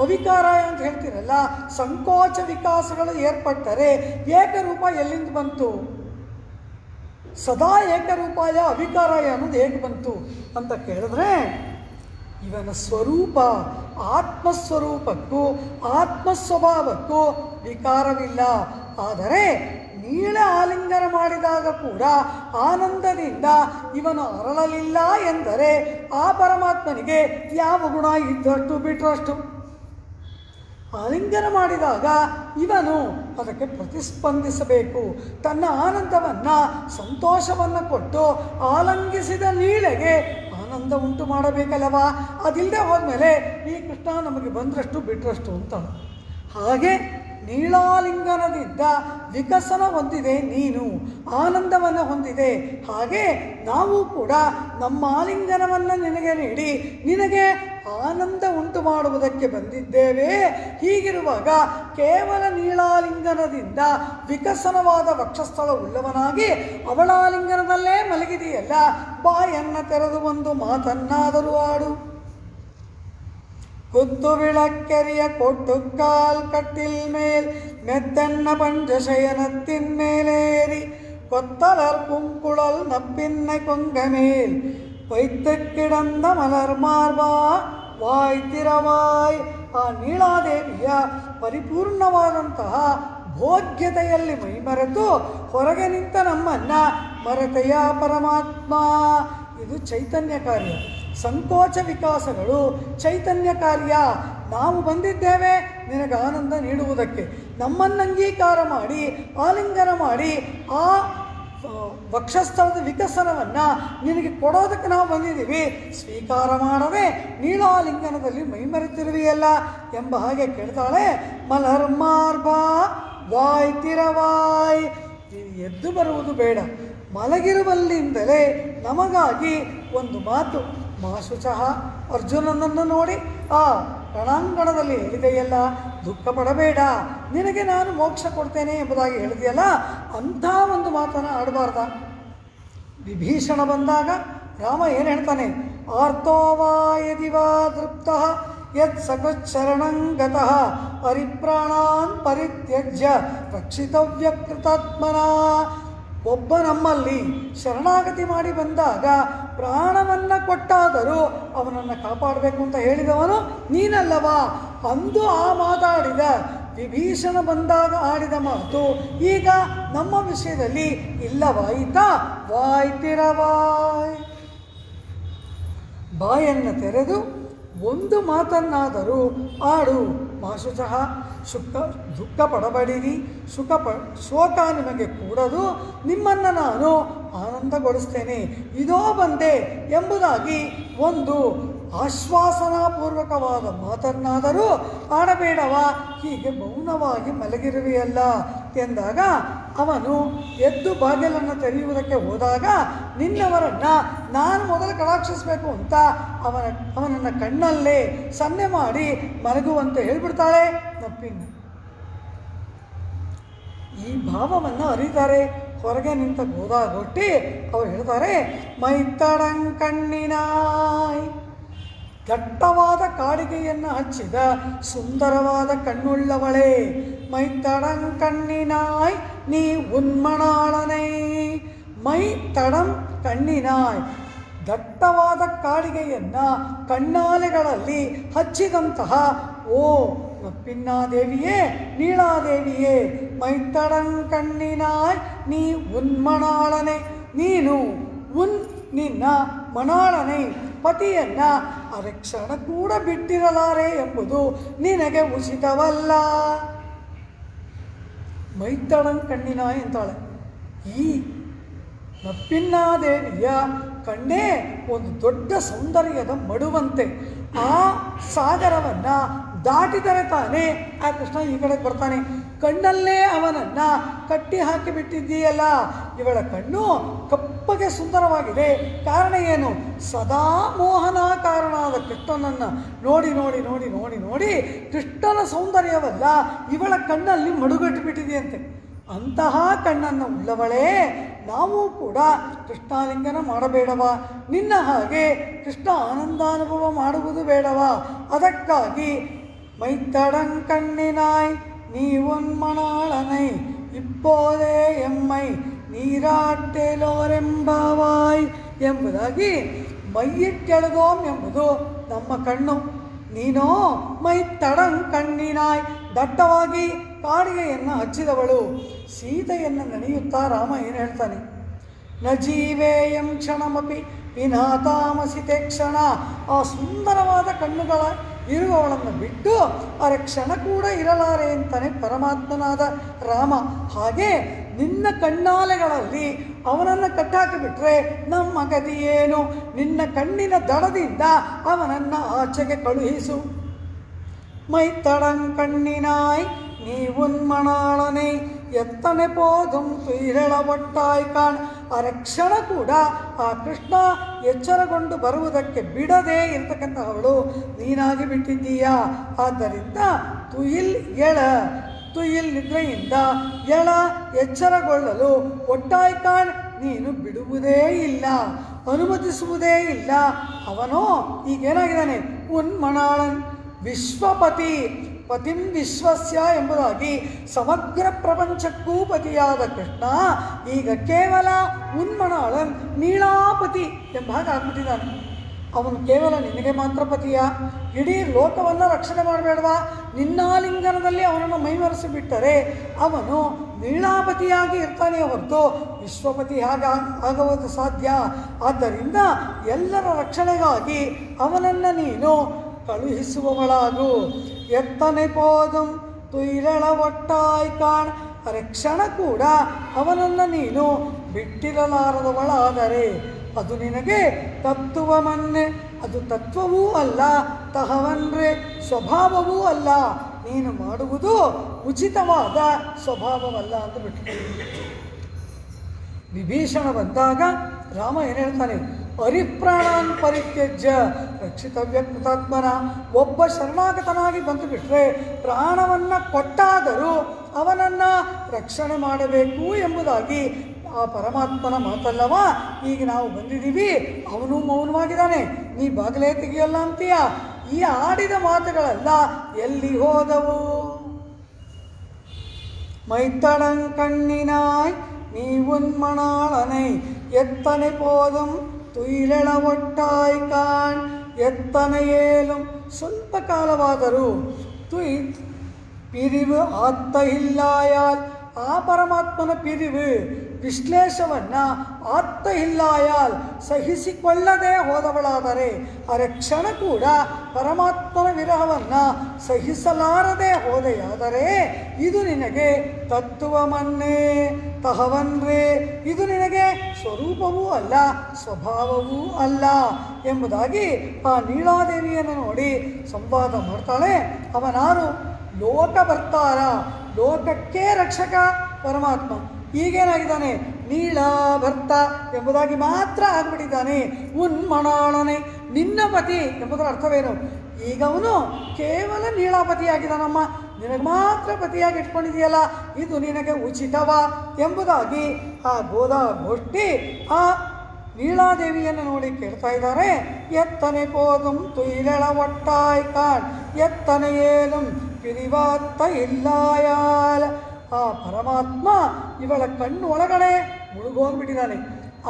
ಅವಿಕಾರಾಯ ಅಂತ ಹೇಳ್ತೀರಲ್ಲ, ಸಂಕೋಚ ವಿಕಾಸಗಳು ಏರ್ಪಟ್ಟರೆ ಏಕರೂಪ ಎಲ್ಲಿಂದ ಬಂತು? ಸದಾ ಏಕರೂಪಾಯ ಅವಿಕಾರಾಯ ಅನ್ನೋದು ಹೇಗೆ ಬಂತು ಅಂತ ಕೇಳಿದ್ರೆ, ಇವನ ಸ್ವರೂಪ ಆತ್ಮಸ್ವರೂಪಕ್ಕೂ ಆತ್ಮಸ್ವಭಾವಕ್ಕೂ ವಿಕಾರವಿಲ್ಲ. ಆದರೆ ನೀಳ ಆಲಿಂಗನ ಮಾಡಿದಾಗ ಕೂಡ ಆನಂದದಿಂದ ಇವನು ಅರಳಲಿಲ್ಲ ಎಂದರೆ ಆ ಪರಮಾತ್ಮನಿಗೆ ಯಾವ ಗುಣ ಇದ್ದಷ್ಟು ಬಿಟ್ಟರಷ್ಟು. ಆಲಿಂಗನ ಮಾಡಿದಾಗ ಇವನು ಅದಕ್ಕೆ ಪ್ರತಿಸ್ಪಂದಿಸಬೇಕು. ತನ್ನ ಆನಂದವನ್ನು ಸಂತೋಷವನ್ನು ಕೊಟ್ಟು ಆಲಂಗಿಸಿದ ನೀಳೆಗೆ ಆನಂದ ಉಂಟು ಮಾಡಬೇಕಲ್ಲವಾ. ಅದಿಲ್ಲದೆ ಹೋದ್ಮೇಲೆ ಈ ಕೃಷ್ಣ ನಮಗೆ ಬಂದರಷ್ಟು ಬಿಟ್ಟರಷ್ಟು ಅಂತ. ಹಾಗೆ ನೀಳಾಲಿಂಗನದಿಂದ ವಿಕಸನ ಹೊಂದಿದೆ ನೀನು, ಆನಂದವನ್ನು ಹೊಂದಿದೆ. ಹಾಗೆ ನಾವು ಕೂಡ ನಮ್ಮ ಆಲಿಂಗನವನ್ನು ನಿನಗೆ ನೀಡಿ ನಿನಗೆ ಆನಂದ ಉಂಟು ಮಾಡುವುದಕ್ಕೆ ಬಂದಿದ್ದೇವೆ. ಹೀಗಿರುವಾಗ ಕೇವಲ ನೀಳಾಲಿಂಗನದಿಂದ ವಿಕಸನವಾದ ವಕ್ಷಸ್ಥಳ ಉಳ್ಳವನಾಗಿ ಅವಳಾಲಿಂಗನದಲ್ಲೇ ಮಲಗಿದೆಯಲ್ಲ, ಬಾಯನ್ನು ತೆರೆದು ಒಂದು ಮಾತನ್ನಾದರೂ ಆಡು. ಕುತ್ತು ವಿಳಕ್ಕೆರಿಯ ಕೊಟ್ಟು ಕಾಲ್ ಕಟ್ಟಿಲ್ ಮೇಲ್ மெத்தென்ன பஞ்சசயனத்தின் மேலேறி கொத்தலர் பூங்குழல் நப்பின்னை கொங்கமேல் வைத்து கிடந்த மலர் மார்பಾ ವಾಯ್ ತಿರವಾಯ್. ಆ ನೀಳಾದೇವಿಯ ಪರಿಪೂರ್ಣವಾದಂತಹ ಭೋಗ್ಯತೆಯಲ್ಲಿ ಮೈಮರೆತು ಹೊರಗೆ ನಿಂತ ನಮ್ಮನ್ನ ಮರೆತೆಯ ಪರಮಾತ್ಮ. ಇದು ಚೈತನ್ಯ ಕಾರ್ಯ. ಸಂಕೋಚ ವಿಕಾಸಗಳು ಚೈತನ್ಯ ಕಾರ್ಯ. ನಾವು ಬಂದಿದ್ದೇವೆ ನಿನಗೆ ಆನಂದ ನೀಡುವುದಕ್ಕೆ. ನಮ್ಮನ್ನು ಅಂಗೀಕಾರ ಮಾಡಿ ಆಲಿಂಗನ ಮಾಡಿ ಆ ವಕ್ಷಸ್ಥಳದ ವಿಕಸನವನ್ನು ನಿನಗೆ ಕೊಡೋದಕ್ಕೆ ನಾವು ಬಂದಿದ್ದೀವಿ. ಸ್ವೀಕಾರ ಮಾಡದೆ ನೀಳಾಲಿಂಗನದಲ್ಲಿ ಮೈಮರೆತಿರುವೆಯಲ್ಲ ಎಂಬ ಹಾಗೆ ಕೇಳ್ತಾಳೆ. ಮಲರ್ ಮಾರ್ಬಾ ವಾಯ್ ತಿರವಾಯ್. ಎದ್ದು ಬರುವುದು ಬೇಡ, ಮಲಗಿರುವಲ್ಲಿಂದಲೇ ನಮಗಾಗಿ ಒಂದು ಮಾತು. ಮಾಶುಚಃ, ಅರ್ಜುನನನ್ನು ನೋಡಿ ಆ ರಣಾಂಗಣದಲ್ಲಿ ಹೇಳಿದೆಯಲ್ಲ, ದುಃಖ ಪಡಬೇಡ, ನಿನಗೆ ನಾನು ಮೋಕ್ಷ ಕೊಡ್ತೇನೆ ಎಂಬುದಾಗಿ ಹೇಳಿದೆಯಲ್ಲ, ಅಂಥ ಒಂದು ಮಾತನ್ನು ಆಡಬಾರ್ದ. ವಿಭೀಷಣ ಬಂದಾಗ ರಾಮ ಏನು ಹೇಳ್ತಾನೆ? ಆರ್ತೋವಾ ಯದಿವಾ ದೃಪ್ತಃ ಯತ್ ಸಕೃಚ್ಛರಣಂಗತಃ ಹರಿಪ್ರಾಣಾನ್ ಪರಿತ್ಯಜ್ಯ ರಕ್ಷಿತವ್ಯ ಕೃತಾತ್ಮನಾ. ಒಬ್ಬ ನಮ್ಮಲ್ಲಿ ಶರಣಾಗತಿ ಮಾಡಿ ಬಂದಾಗ ಪ್ರಾಣವನ್ನು ಕೊಟ್ಟಾದರೂ ಅವನನ್ನು ಕಾಪಾಡಬೇಕು ಅಂತ ಹೇಳಿದವನು ನೀನಲ್ಲವಾ? ಅಂದು ಆ ಮಾತಾಡಿದ ವಿಭೀಷಣ ಬಂದಾಗ ಆಡಿದ ಮಾತು ಈಗ ನಮ್ಮ ವಿಷಯದಲ್ಲಿ ಇಲ್ಲವಾಯಿತಾ? ವಾಯ್ತಿರವಾಯ್. ಬಾಯನ್ನು ತೆರೆದು ಒಂದು ಮಾತನ್ನಾದರೂ ಆಡು. ಮಾಶುಚಃ, ದುಃಖ ಪಡಬೇಡಿರಿ, ಶೋಕ ನಿಮಗೆ ಕೂಡದು, ನಿಮ್ಮನ್ನು ನಾನು ಆನಂದಗೊಳಿಸ್ತೇನೆ, ಇದೋ ಬಂದೆ ಎಂಬುದಾಗಿ ಒಂದು ಆಶ್ವಾಸನಾಪೂರ್ವಕವಾದ ಮಾತನ್ನಾದರೂ ಆಡಬೇಡವಾ? ಹೀಗೆ ಮೌನವಾಗಿ ಮಲಗಿರುವೆಯಲ್ಲ ಎಂದಾಗ ಅವನು ಎದ್ದು ಬಾಗಿಲನ್ನು ತೆರೆಯುವುದಕ್ಕೆ ಹೋದಾಗ ನಿನ್ನವರನ್ನು ನಾನು ಮೊದಲು ಕಟಾಕ್ಷಿಸಬೇಕು ಅಂತ ಅವನನ್ನು ಕಣ್ಣಲ್ಲೇ ಸನ್ನೆ ಮಾಡಿ ಮಲಗುವಂತೆ ಹೇಳಿಬಿಡ್ತಾಳೆ ನಪ್ಪಿನ. ಈ ಭಾವವನ್ನು ಅರಿತಾರೆ ಹೊರಗೆ ನಿಂತ ಗೋದಾಗೊಟ್ಟಿ. ಅವರು ಹೇಳ್ತಾರೆ, ಮೈತಡಂಕಣ್ಣಿನಾಯ್. ದಟ್ಟವಾದ ಕಾಡಿಗೆಯನ್ನು ಹಚ್ಚಿದ ಸುಂದರವಾದ ಕಣ್ಣುಳ್ಳವಳೇ, ಮೈತಡಂಕಣ್ಣಿನಾಯ್ ನೀ ಉನ್ಮಣಾಳನೇ. ಮೈ ತಡಂ ಕಣ್ಣಿನಾಯ್, ದಟ್ಟವಾದ ಕಾಡಿಗೆಯನ್ನು ಕಣ್ಣಾಲೆಗಳಲ್ಲಿ ಹಚ್ಚಿದಂತಹ ಓ ನಪ್ಪಿನ್ನಾದೇವಿಯೇ, ನೀಳಾದೇವಿಯೇ, ಮೈತಡಂಕಣ್ಣಿನಾಯ್ ನೀ ಉನ್ಮಣಾಳನೆ. ನೀನು ನಿನ್ನ ಮಣಾಳನೆ ಪತಿಯನ್ನು ಅರಕ್ಷಣ ಕೂಡ ಬಿಟ್ಟಿರಲಾರೆ ಎಂಬುದು ನಿನಗೆ ಉಚಿತವಲ್ಲ. ಮೈತಡಂಕಣ್ಣಿನಾಯ್ ಅಂತಾಳೆ. ಈ ನಪ್ಪಿನ್ನಾದೇವಿಯ ಕಣ್ಣೇ ಒಂದು ದೊಡ್ಡ ಸೌಂದರ್ಯದ ಮಡುವಂತೆ. ಆ ಸಾಗರವನ್ನು ದಾಟಿದರೆ ತಾನೇ ಆ ಕೃಷ್ಣ ಈ ಕಡೆಗೆ ಬರ್ತಾನೆ. ಕಣ್ಣಲ್ಲೇ ಅವನನ್ನು ಕಟ್ಟಿ ಹಾಕಿಬಿಟ್ಟಿದ್ದೀಯಲ್ಲ. ಇವಳ ಕಣ್ಣು ಕಪ್ಪಗೆ ಸುಂದರವಾಗಿದೆ. ಕಾರಣ ಏನು? ಸದಾ ಮೋಹನಾಕಾರನಾದ ಕೃಷ್ಣನನ್ನು ನೋಡಿ ನೋಡಿ ನೋಡಿ ನೋಡಿ ನೋಡಿ ಕೃಷ್ಣನ ಸೌಂದರ್ಯವಲ್ಲ ಇವಳ ಕಣ್ಣಲ್ಲಿ ಮಡುಗಟ್ಟಿಬಿಟ್ಟಿದೆಯಂತೆ. ಅಂತಹ ಕಣ್ಣನ್ನು ಉಳ್ಳವಳೇ, ನಾವು ಕೂಡ ಕೃಷ್ಣಾಲಿಂಗನ ಮಾಡಬೇಡವಾ? ನಿನ್ನ ಹಾಗೆ ಕೃಷ್ಣ ಆನಂದಾನುಭವ ಮಾಡುವುದು ಬೇಡವಾ? ಅದಕ್ಕಾಗಿ ಮೈತಡಂಕಣ್ಣಿನಾಯ್ ನೀವೊನ್ಮಣಾಳನೈ ಇಪ್ಪೋದೇ ಎಮ್ಮೈ ನೀರಾಟೆಲೋರೆಂಬವಾಯ್ ಎಂಬುದಾಗಿ ಮೈಯಿಟ್ಟೆಳೆದೋಂ ಎಂಬುದು ನಮ್ಮ ಕಣ್ಣು. ನೀನೋ ಮೈ ತಡಂ ಕಣ್ಣಿನಾಯ್ ದಟ್ಟವಾಗಿ ಕಾಡಿಗೆಯನ್ನು ಹಚ್ಚಿದವಳು. ಸೀತೆಯನ್ನು ನೆನೆಯುತ್ತಾ ರಾಮ ಏನು ಹೇಳ್ತಾನೆ? ನ ಜೀವೇಯಂ ಕ್ಷಣಮಪಿ ವಿನಾತಾಮಸಿತೆ ಕ್ಷಣ. ಆ ಸುಂದರವಾದ ಕಣ್ಣುಗಳ ಇರುವವಳನ್ನು ಬಿಟ್ಟು ಅರೆ ಕ್ಷಣ ಕೂಡ ಇರಲಾರೆ ಅಂತಾನೆ ಪರಮಾತ್ಮನಾದ ರಾಮ. ಹಾಗೆ ನಿನ್ನ ಕಣ್ಣಾಲೆಗಳಲ್ಲಿ ಅವನನ್ನು ಕಟ್ಟಾಕಿಬಿಟ್ರೆ ನಮ್ಮ ಗತಿ ಏನು? ನಿನ್ನ ಕಣ್ಣಿನ ದಡದಿಂದ ಅವನನ್ನು ಆಚೆಗೆ ಕಳುಹಿಸು. ಮೈತಡಂ ಕಣ್ಣಿನಾಯ್ ನೀ ಉನ್ಮಣಾಳನೆ ಎತ್ತನೆ ಪೋದುಂ ತುಯಿರಳ ಒಟ್ಟಾಯ್ ಕಾಣ್. ಅರೆ ಕ್ಷಣ ಕೂಡ ಆ ಕೃಷ್ಣ ಎಚ್ಚರಗೊಂಡು ಬರುವುದಕ್ಕೆ ಬಿಡದೆ ಇರತಕ್ಕಂತಹವಳು ನೀನಾಗಿ ಬಿಟ್ಟಿದ್ದೀಯಾ. ಆದ್ದರಿಂದ ತುಯಿಲ್ ಎಳ, ತುಯಿಲ್ ನಿದ್ರೆಯಿಂದ ಎಳ ಎಚ್ಚರಗೊಳ್ಳಲು ಒಟ್ಟಾಯ್ ಕಾಣ್ ನೀನು ಬಿಡುವುದೇ ಇಲ್ಲ, ಅನುಮತಿಸುವುದೇ ಇಲ್ಲ. ಅವನು ಈಗೇನಾಗಿದ್ದಾನೆ? ಉನ್ಮಣಾಳನ್ ವಿಶ್ವಪತಿ ಪತಿಂ ವಿಶ್ವಸ್ಯ ಎಂಬುದಾಗಿ ಸಮಗ್ರ ಪ್ರಪಂಚಕ್ಕೂ ಪತಿಯಾದ ಕೃಷ್ಣ ಈಗ ಕೇವಲ ಉನ್ಮಣಾಳನ್ ನೀಳಾಪತಿ ಎಂಬ ಹಾಗೆ ಆಗ್ಬಿಟ್ಟಿದ್ದಾನೆ. ಅವನು ಕೇವಲ ನಿನಗೆ ಮಾತ್ರ ಪತಿಯ? ಇಡೀ ಲೋಕವನ್ನು ರಕ್ಷಣೆ ಮಾಡಬೇಡವಾ? ನಿನ್ನಾಲಿಂಗನದಲ್ಲಿ ಅವನನ್ನು ಮೈಮರೆಸಿಬಿಟ್ಟರೆ ಅವನು ನೀಳಾಪತಿಯಾಗಿ ಇರ್ತಾನೆ ಹೊರತು ವಿಶ್ವಪತಿ ಆಗುವುದು ಸಾಧ್ಯ? ಆದ್ದರಿಂದ ಎಲ್ಲರ ರಕ್ಷಣೆಗಾಗಿ ಅವನನ್ನು ನೀನು ಕಳುಹಿಸುವವಳಾಗು. ಎತ್ತನೆ ಪೋದುಂ ತುಯಿರಳ ಒಟ್ಟಾಯ್ ಕಾಣ್. ಅರೆ ಕ್ಷಣ ಕೂಡ ಅವನನ್ನು ನೀನು ಬಿಟ್ಟಿರಲಾರದವಳಾದರೆ ಅದು ನಿನಗೆ ತತ್ವವನ್ನೇ, ಅದು ತತ್ವವೂ ಅಲ್ಲ, ತಹವನ್ರೆ ಸ್ವಭಾವವೂ ಅಲ್ಲ, ನೀನು ಮಾಡುವುದು ಉಚಿತವಾದ ಸ್ವಭಾವವಲ್ಲ ಅಂತ ಬಿಟ್ಟು. ವಿಭೀಷಣ ಬಂದಾಗ ರಾಮ ಏನು ಹೇಳ್ತಾನೆ? ಹರಿಪ್ರಾಣಾನ್ ಪರಿತ್ಯಜ್ಯ ರಕ್ಷಿತವ್ಯ ಕೃತಾತ್ಮನ. ಒಬ್ಬ ಶರಣಾಗತನಾಗಿ ಬಂದು ಬಿಟ್ಟರೆ ಪ್ರಾಣವನ್ನು ಕೊಟ್ಟಾದರೂ ಅವನನ್ನು ರಕ್ಷಣೆ ಮಾಡಬೇಕು ಎಂಬುದಾಗಿ ಆ ಪರಮಾತ್ಮನ ಮಾತಲ್ಲವ. ಈಗ ನಾವು ಬಂದಿದ್ದೀವಿ, ಅವನು ಮೌನವಾಗಿದ್ದಾನೆ, ನೀ ಬಾಗಿಲೇ ತೆಗಿಯಲ್ಲ ಅಂತೀಯ. ಈ ಆಡಿದ ಮಾತುಗಳೆಲ್ಲ ಎಲ್ಲಿ ಹೋದವು? ಮೈತಡಂ ಕಣ್ಣಿನಾಯ್ நீ உன்மணாளனை எத்தனை போதும் ತುಯಿಲೆಳ ಒಟ್ಟಾಯ್ ಕಾಣ್. ಎತ್ತನೆ ಏಲುಂ ಸ್ವಲ್ಪ ಕಾಲವಾದರೂ ತುಯ್ ಪಿರಿವು ಆತ್ತ ಇಲ್ಲಾಯಾಲ್. ಆ ಪರಮಾತ್ಮನ ಪಿರಿವು ವಿಶ್ಲೇಷವನ್ನು ಆತ್ತ ಇಲ್ಲಾಯಾಲ್ ಸಹಿಸಿಕೊಳ್ಳದೆ ಹೋದವಳಾದರೆ, ಅರೆ ಕ್ಷಣ ಕೂಡ ಪರಮಾತ್ಮನ ವಿರಹವನ್ನು ಸಹಿಸಲಾರದೆ ಹೋದೆಯಾದರೆ ಇದು ನಿನಗೆ ತತ್ವವನ್ನೇ ತಹವನ್ರೇ, ಇದು ನಿನಗೆ ಸ್ವರೂಪವೂ ಅಲ್ಲ, ಸ್ವಭಾವವೂ ಅಲ್ಲ ಎಂಬುದಾಗಿ ಆ ನೀಳಾದೇವಿಯನ್ನು ನೋಡಿ ಸಂವಾದ ಮಾಡ್ತಾಳೆ. ಅವನಾರು? ಲೋಕಭರ್ತಾರ, ಲೋಕಕ್ಕೆ ರಕ್ಷಕ ಪರಮಾತ್ಮ. ಈಗೇನಾಗಿದ್ದಾನೆ? ನೀಳಾಭರ್ತ ಎಂಬುದಾಗಿ ಮಾತ್ರ ಆಗಿಬಿಟ್ಟಿದ್ದಾನೆ. ಉನ್ಮಣಾಳನೆ ನಿನ್ನ ಪತಿ ಎಂಬುದರ ಅರ್ಥವೇನು? ಈಗ ಅವನು ಕೇವಲ ನೀಳಾಪತಿಯಾಗಿದ್ದಾನಮ್ಮ, ನಿನಗೆ ಮಾತ್ರ ಪತಿಯಾಗಿ ಇಟ್ಕೊಂಡಿದೆಯಲ್ಲ, ಇದು ನಿನಗೆ ಉಚಿತವ ಎಂಬುದಾಗಿ ಆ ಗೋಷ್ಠಿ ಆ ನೀಳಾದೇವಿಯನ್ನು ನೋಡಿ ಕೇಳ್ತಾ ಇದ್ದಾರೆ. ಎತ್ತನೆ ಪೋದುಂ ತುಯಿಲೆಳ ಒಟ್ಟಾಯ್ ಕಾಣ್. ಎತ್ತನೆ ಏಲುಂ ಪಿರಿವಾತ್ತ ಇಲ್ಲಾಯಾಲ್. ಆ ಪರಮಾತ್ಮ ಇವಳ ಕಣ್ಣು ಒಳಗಡೆ ಮುಳುಗೋಗ್ಬಿಟ್ಟಿದ್ದಾನೆ.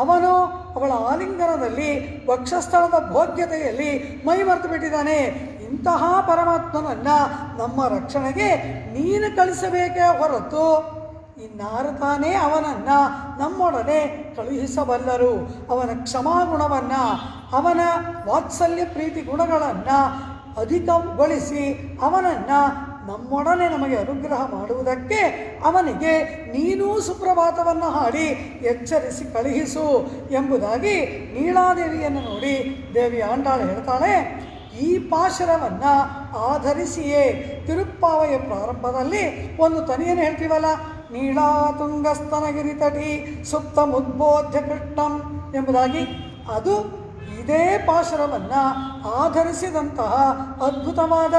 ಅವನು ಅವಳ ಆಲಿಂಗನದಲ್ಲಿ ವಕ್ಷಸ್ಥಳದ ಭೋಗ್ಯತೆಯಲ್ಲಿ ಮೈ ಮರೆತು ಬಿಟ್ಟಿದ್ದಾನೆ. ಇಂತಹ ಪರಮಾತ್ಮನನ್ನು ನಮ್ಮ ರಕ್ಷಣೆಗೆ ನೀನು ಕಳಿಸಬೇಕೇ ಹೊರತು ಇನ್ನಾರು ತಾನೇ ಅವನನ್ನು ನಮ್ಮೊಡನೆ ಕಳುಹಿಸಬಲ್ಲರು? ಅವನ ಕ್ಷಮಾಗುಣವನ್ನು, ಅವನ ವಾತ್ಸಲ್ಯ ಪ್ರೀತಿ ಗುಣಗಳನ್ನು ಅಧಿಕಗೊಳಿಸಿ ಅವನನ್ನು ನಮ್ಮೊಡನೆ ನಮಗೆ ಅನುಗ್ರಹ ಮಾಡುವುದಕ್ಕೆ ಅವನಿಗೆ ನೀನೂ ಸುಪ್ರಭಾತವನ್ನು ಹಾಡಿ ಎಚ್ಚರಿಸಿ ಕಳುಹಿಸು ಎಂಬುದಾಗಿ ನೀಳಾದೇವಿಯನ್ನು ನೋಡಿ ದೇವಿ ಆಂಡಾಳು ಹೇಳ್ತಾಳೆ. ಈ ಪಾಶರವನ್ನು ಆಧರಿಸಿಯೇ ತಿರುಪ್ಪಾವೆಯ ಪ್ರಾರಂಭದಲ್ಲಿ ಒಂದು ತನಿಯನ್ನು ಹೇಳ್ತೀವಲ್ಲ, ನೀಳಾ ತುಂಗಸ್ತನಗಿರಿ ತಟಿ ಸುಪ್ತ ಮುದ್ಬೋಧ್ಯ ಕೃಷ್ಣಂ ಎಂಬುದಾಗಿ, ಅದು ಇದೇ ಪಾಶರವನ್ನು ಆಧರಿಸಿದಂತಹ ಅದ್ಭುತವಾದ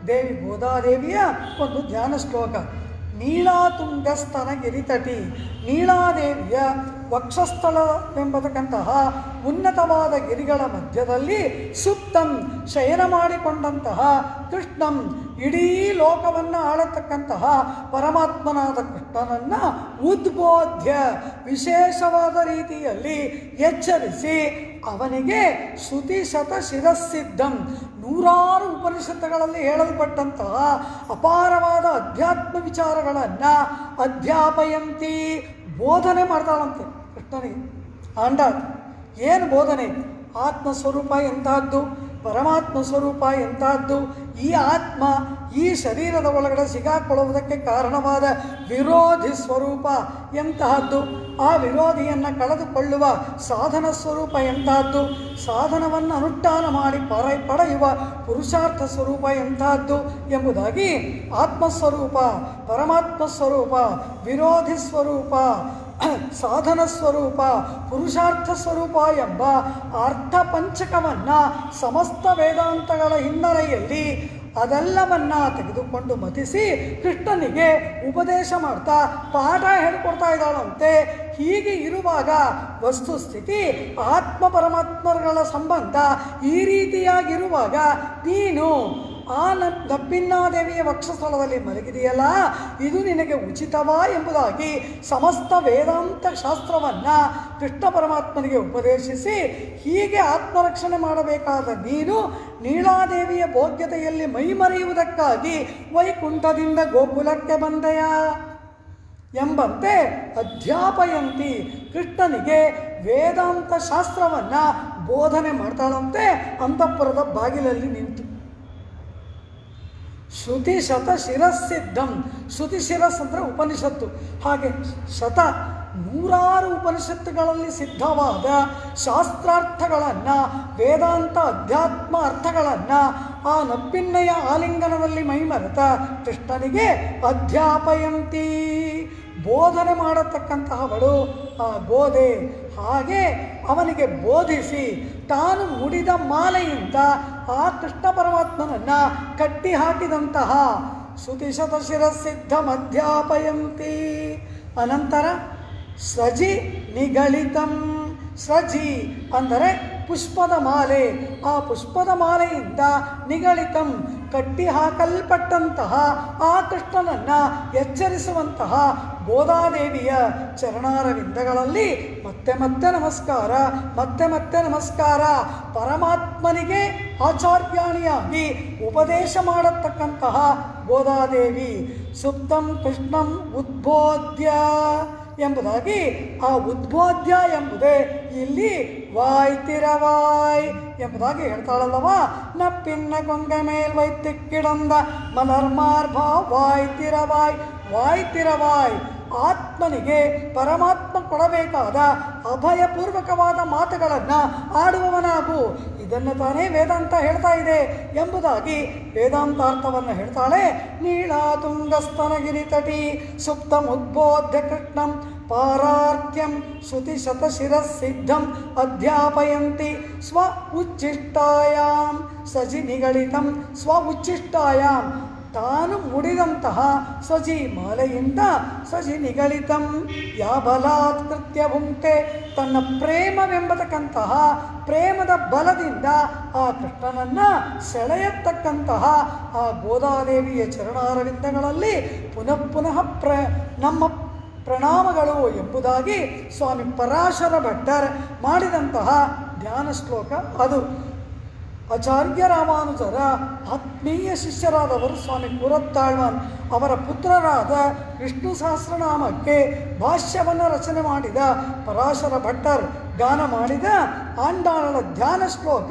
ದೇವಿ ಗೋದಾದೇವಿಯ ಒಂದು ಧ್ಯಾನ ಶ್ಲೋಕ. ನೀಳಾತುಂಗಸ್ತನಗಿರಿತಟಿ, ನೀಳಾದೇವಿಯ ವಕ್ಷಸ್ಥಳವೆಂಬತಕ್ಕಂತಹ ಉನ್ನತವಾದ ಗಿರಿಗಳ ಮಧ್ಯದಲ್ಲಿ ಸುಪ್ತಂ ಶಯನ ಮಾಡಿಕೊಂಡಂತಹ ಕೃಷ್ಣಂ ಇಡೀ ಲೋಕವನ್ನು ಆಳತಕ್ಕಂತಹ ಪರಮಾತ್ಮನಾದ ಕೃಷ್ಣನನ್ನು ಉದ್ಬೋಧ್ಯ ವಿಶೇಷವಾದ ರೀತಿಯಲ್ಲಿ ಎಚ್ಚರಿಸಿ ಅವನಿಗೆ ಶ್ರುತಿ ಶತ ಶಿರಸ್ಸಿದ್ಧಂ ನೂರಾರು ಉಪನಿಷತ್ತುಗಳಲ್ಲಿ ಹೇಳಲ್ಪಟ್ಟಂತಹ ಅಪಾರವಾದ ಅಧ್ಯಾತ್ಮ ವಿಚಾರಗಳನ್ನು ಅಧ್ಯಾಪಯಂತಿ ಬೋಧನೆ ಮಾಡ್ತಾಳಂತೆ ಕೃಷ್ಣನಿಗೆ. ಆಂಡಾಳ್ ಏನು ಬೋಧನೆ? ಆತ್ಮಸ್ವರೂಪ ಎಂತಹದ್ದು, ಪರಮಾತ್ಮ ಸ್ವರೂಪ ಎಂತಹದ್ದು, ಈ ಆತ್ಮ ಈ ಶರೀರದ ಒಳಗಡೆ ಸಿಗಾಕೊಳ್ಳುವುದಕ್ಕೆ ಕಾರಣವಾದ ವಿರೋಧಿ ಸ್ವರೂಪ ಎಂತಹದ್ದು, ಆ ವಿರೋಧಿಯನ್ನು ಕಳೆದುಕೊಳ್ಳುವ ಸಾಧನ ಸ್ವರೂಪ ಎಂತಹದ್ದು, ಸಾಧನವನ್ನು ಅನುಷ್ಠಾನ ಮಾಡಿ ಪಡೆಯುವ ಪುರುಷಾರ್ಥ ಸ್ವರೂಪ ಎಂತಹದ್ದು ಎಂಬುದಾಗಿ ಆತ್ಮಸ್ವರೂಪ, ಪರಮಾತ್ಮ ಸ್ವರೂಪ, ವಿರೋಧಿ ಸ್ವರೂಪ, ಸಾಧನ ಸ್ವರೂಪ, ಪುರುಷಾರ್ಥ ಸ್ವರೂಪ ಎಂಬ ಅರ್ಥ ಪಂಚಕವನ್ನು ಸಮಸ್ತ ವೇದಾಂತಗಳ ಹಿನ್ನೆಲೆಯಲ್ಲಿ ಅದೆಲ್ಲವನ್ನ ತೆಗೆದುಕೊಂಡು ಮತಿಸಿ ಕೃಷ್ಣನಿಗೆ ಉಪದೇಶ ಮಾಡ್ತಾ ಪಾಠ ಹೇಳಿಕೊಡ್ತಾ ಇದ್ದಾಳಂತೆ. ಹೀಗೆ ಇರುವಾಗ ವಸ್ತುಸ್ಥಿತಿ ಆತ್ಮ ಪರಮಾತ್ಮಗಳ ಸಂಬಂಧ ಈ ರೀತಿಯಾಗಿರುವಾಗ ನೀನು ಆ ನಪ್ಪಿನ್ನಾದೇವಿಯ ವಕ್ಷಸ್ಥಳದಲ್ಲಿ ಮಲಗಿದೆಯಲ್ಲ, ಇದು ನಿನಗೆ ಉಚಿತವಾ ಎಂಬುದಾಗಿ ಸಮಸ್ತ ವೇದಾಂತ ಶಾಸ್ತ್ರವನ್ನು ಕೃಷ್ಣ ಪರಮಾತ್ಮನಿಗೆ ಉಪದೇಶಿಸಿ ಹೀಗೆ ಆತ್ಮರಕ್ಷಣೆ ಮಾಡಬೇಕಾದ ನೀನು ನೀಳಾದೇವಿಯ ಭೋಗ್ಯತೆಯಲ್ಲಿ ಮೈಮರೆಯುವುದಕ್ಕಾಗಿ ವೈಕುಂಠದಿಂದ ಗೋಕುಲಕ್ಕೆ ಬಂದೆಯ ಎಂಬಂತೆ ಅಧ್ಯಾಪಯಂತಿ ಕೃಷ್ಣನಿಗೆ ವೇದಾಂತ ಶಾಸ್ತ್ರವನ್ನು ಬೋಧನೆ ಮಾಡ್ತಾಳಂತೆ ಅಂತಃಪುರದ ಬಾಗಿಲಲ್ಲಿ ನಿಂತು. ಶ್ರುತಿ ಶತ ಶಿರಸ್ಸಿದ್ಧಂ, ಶ್ರುತಿ ಶಿರಸ್ ಅಂದರೆ ಉಪನಿಷತ್ತು, ಹಾಗೆ ಶತ ನೂರಾರು ಉಪನಿಷತ್ತುಗಳಲ್ಲಿ ಸಿದ್ಧವಾದ ಶಾಸ್ತ್ರಾರ್ಥಗಳನ್ನು ವೇದಾಂತ ಅಧ್ಯಾತ್ಮ ಅರ್ಥಗಳನ್ನು ಆ ನಪ್ಪಿನ್ನೆಯ ಆಲಿಂಗನದಲ್ಲಿ ಮೈಮರೆತ ಕೃಷ್ಣನಿಗೆ ಅಧ್ಯಾಪಯಂತಿ ಬೋಧನೆ ಮಾಡತಕ್ಕಂತಹವಳು ಆ ಗೋದೆ. ಹಾಗೆ ಅವನಿಗೆ ಬೋಧಿಸಿ ತಾನು ಮುಡಿದ ಮಾಲೆಯಿಂದ ಆ ಕೃಷ್ಣ ಪರಮಾತ್ಮನನ್ನು ಕಟ್ಟಿ ಹಾಕಿದಂತಹ ಶ್ರುತಿಶತ ಶಿರಸಿದ್ಧಂ ಅಧ್ಯಾಪಯಂತಿ. ಅನಂತರ ಸಜಿ ನಿಗಳಿತಂ, ಸಜಿ ಅಂದರೆ ಪುಷ್ಪದ ಮಾಲೆ, ಆ ಪುಷ್ಪದ ಮಾಲೆಯಿಂದ ನಿಗಳಿತಂ ಕಟ್ಟಿ ಹಾಕಲ್ಪಟ್ಟಂತಹ ಆ ಕೃಷ್ಣನನ್ನು ಎಚ್ಚರಿಸುವಂತಹ ಗೋದಾದೇವಿಯ ಚರಣಾರವಿಂದಗಳಲ್ಲಿ ಮತ್ತೆ ಮತ್ತೆ ನಮಸ್ಕಾರ, ಮತ್ತೆ ಮತ್ತೆ ನಮಸ್ಕಾರ. ಪರಮಾತ್ಮನಿಗೆ ಆಚಾರ್ಯಾಣಿಯಾಗಿ ಉಪದೇಶ ಮಾಡತಕ್ಕಂತಹ ಗೋದಾದೇವಿ ಸುಪ್ತಂ ಕೃಷ್ಣಂ ಉದ್ಬೋಧ್ಯ ಎಂಬುದಾಗಿ ಆ ಉದ್ಬೋಧ್ಯ ಎಂಬುದೇ ಇಲ್ಲಿ ವಾಯ್ತಿರವಾಯ್ ಎಂಬುದಾಗಿ ಹೇಳ್ತಾಳಲ್ಲವ. ನಪ್ಪಿನ್ನ ಕೊಂಗ ಮೇಲ್ ವೈತಿಕ್ಕಿಡಂದ ಮಲರ್ಮಾರ್ಭ ವಾಯ್ತಿರವಾಯ್, ವಾಯ್ತಿರವಾಯ್ ಆತ್ಮನಿಗೆ ಪರಮಾತ್ಮ ಕೊಡಬೇಕಾದ ಅಭಯಪೂರ್ವಕವಾದ ಮಾತುಗಳನ್ನು ಆಡುವವನಾಗು. ಇದನ್ನು ತಾನೇ ವೇದಾಂತ ಹೇಳ್ತಾ ಇದೆ ಎಂಬುದಾಗಿ ವೇದಾಂತಾರ್ಥವನ್ನು ಹೇಳ್ತಾಳೆ. ನೀಳಾತುಂಗಸ್ತನಗಿರಿ ತಟಿ ಸುಪ್ತಂ ಉದ್ಬೋಧ್ಯ ಕೃಷ್ಣಂ ಪಾರಾರ್ಥ್ಯಂ ಶ್ರುತಿ ಶತಶಿರಸಿದ್ಧಂ ಅಧ್ಯಾಪಯಂತಿ ಸ್ವ ಉಚ್ಚಿಷ್ಟಾಯಾಂ ಸಜಿ ನಿಗಳಿತಂ. ಸ್ವ ಉಚ್ಚಿಷ್ಟಾಯಾಂ ತಾನು ಮುಡಿದಂತಹ ಸಜಿ ಮಾಲೆಯಿಂದ ಸಜಿ ನಿಗಳಿತಂ ಯಾ ಬಲಾತ್ಕೃತ್ಯ ಭುಂಕ್ತೆ ತನ್ನ ಪ್ರೇಮವೆಂಬತಕ್ಕಂತಹ ಪ್ರೇಮದ ಬಲದಿಂದ ಆ ಕೃಷ್ಣನನ್ನು ಸೆಳೆಯತಕ್ಕಂತಹ ಆ ಗೋದಾದೇವಿಯ ಚರಣಾರವಿಂದಗಳಲ್ಲಿ ಪುನಃ ಪುನಃ ನಮ್ಮ ಪ್ರಣಾಮಗಳು ಎಂಬುದಾಗಿ ಸ್ವಾಮಿ ಪರಾಶರ ಭಟ್ಟರ್ ಮಾಡಿದಂತಹ ಧ್ಯಾನ ಶ್ಲೋಕ ಅದು. ಆಚಾರ್ಯ ರಾಮಾನುಜರ ಆತ್ಮೀಯ ಶಿಷ್ಯರಾದವರು ಸ್ವಾಮಿ ಕೂರತ್ತಾಳ್ವಾನ್ ಅವರ ಪುತ್ರರಾದ ವಿಷ್ಣು ಸಹಸ್ರನಾಮಕ್ಕೆ ಭಾಷ್ಯವನ್ನು ರಚನೆ ಮಾಡಿದ ಪರಾಶರ ಭಟ್ಟರ್ ಗಾನ ಮಾಡಿದ ಆಂಡಾಳನ ಧ್ಯಾನ ಶ್ಲೋಕ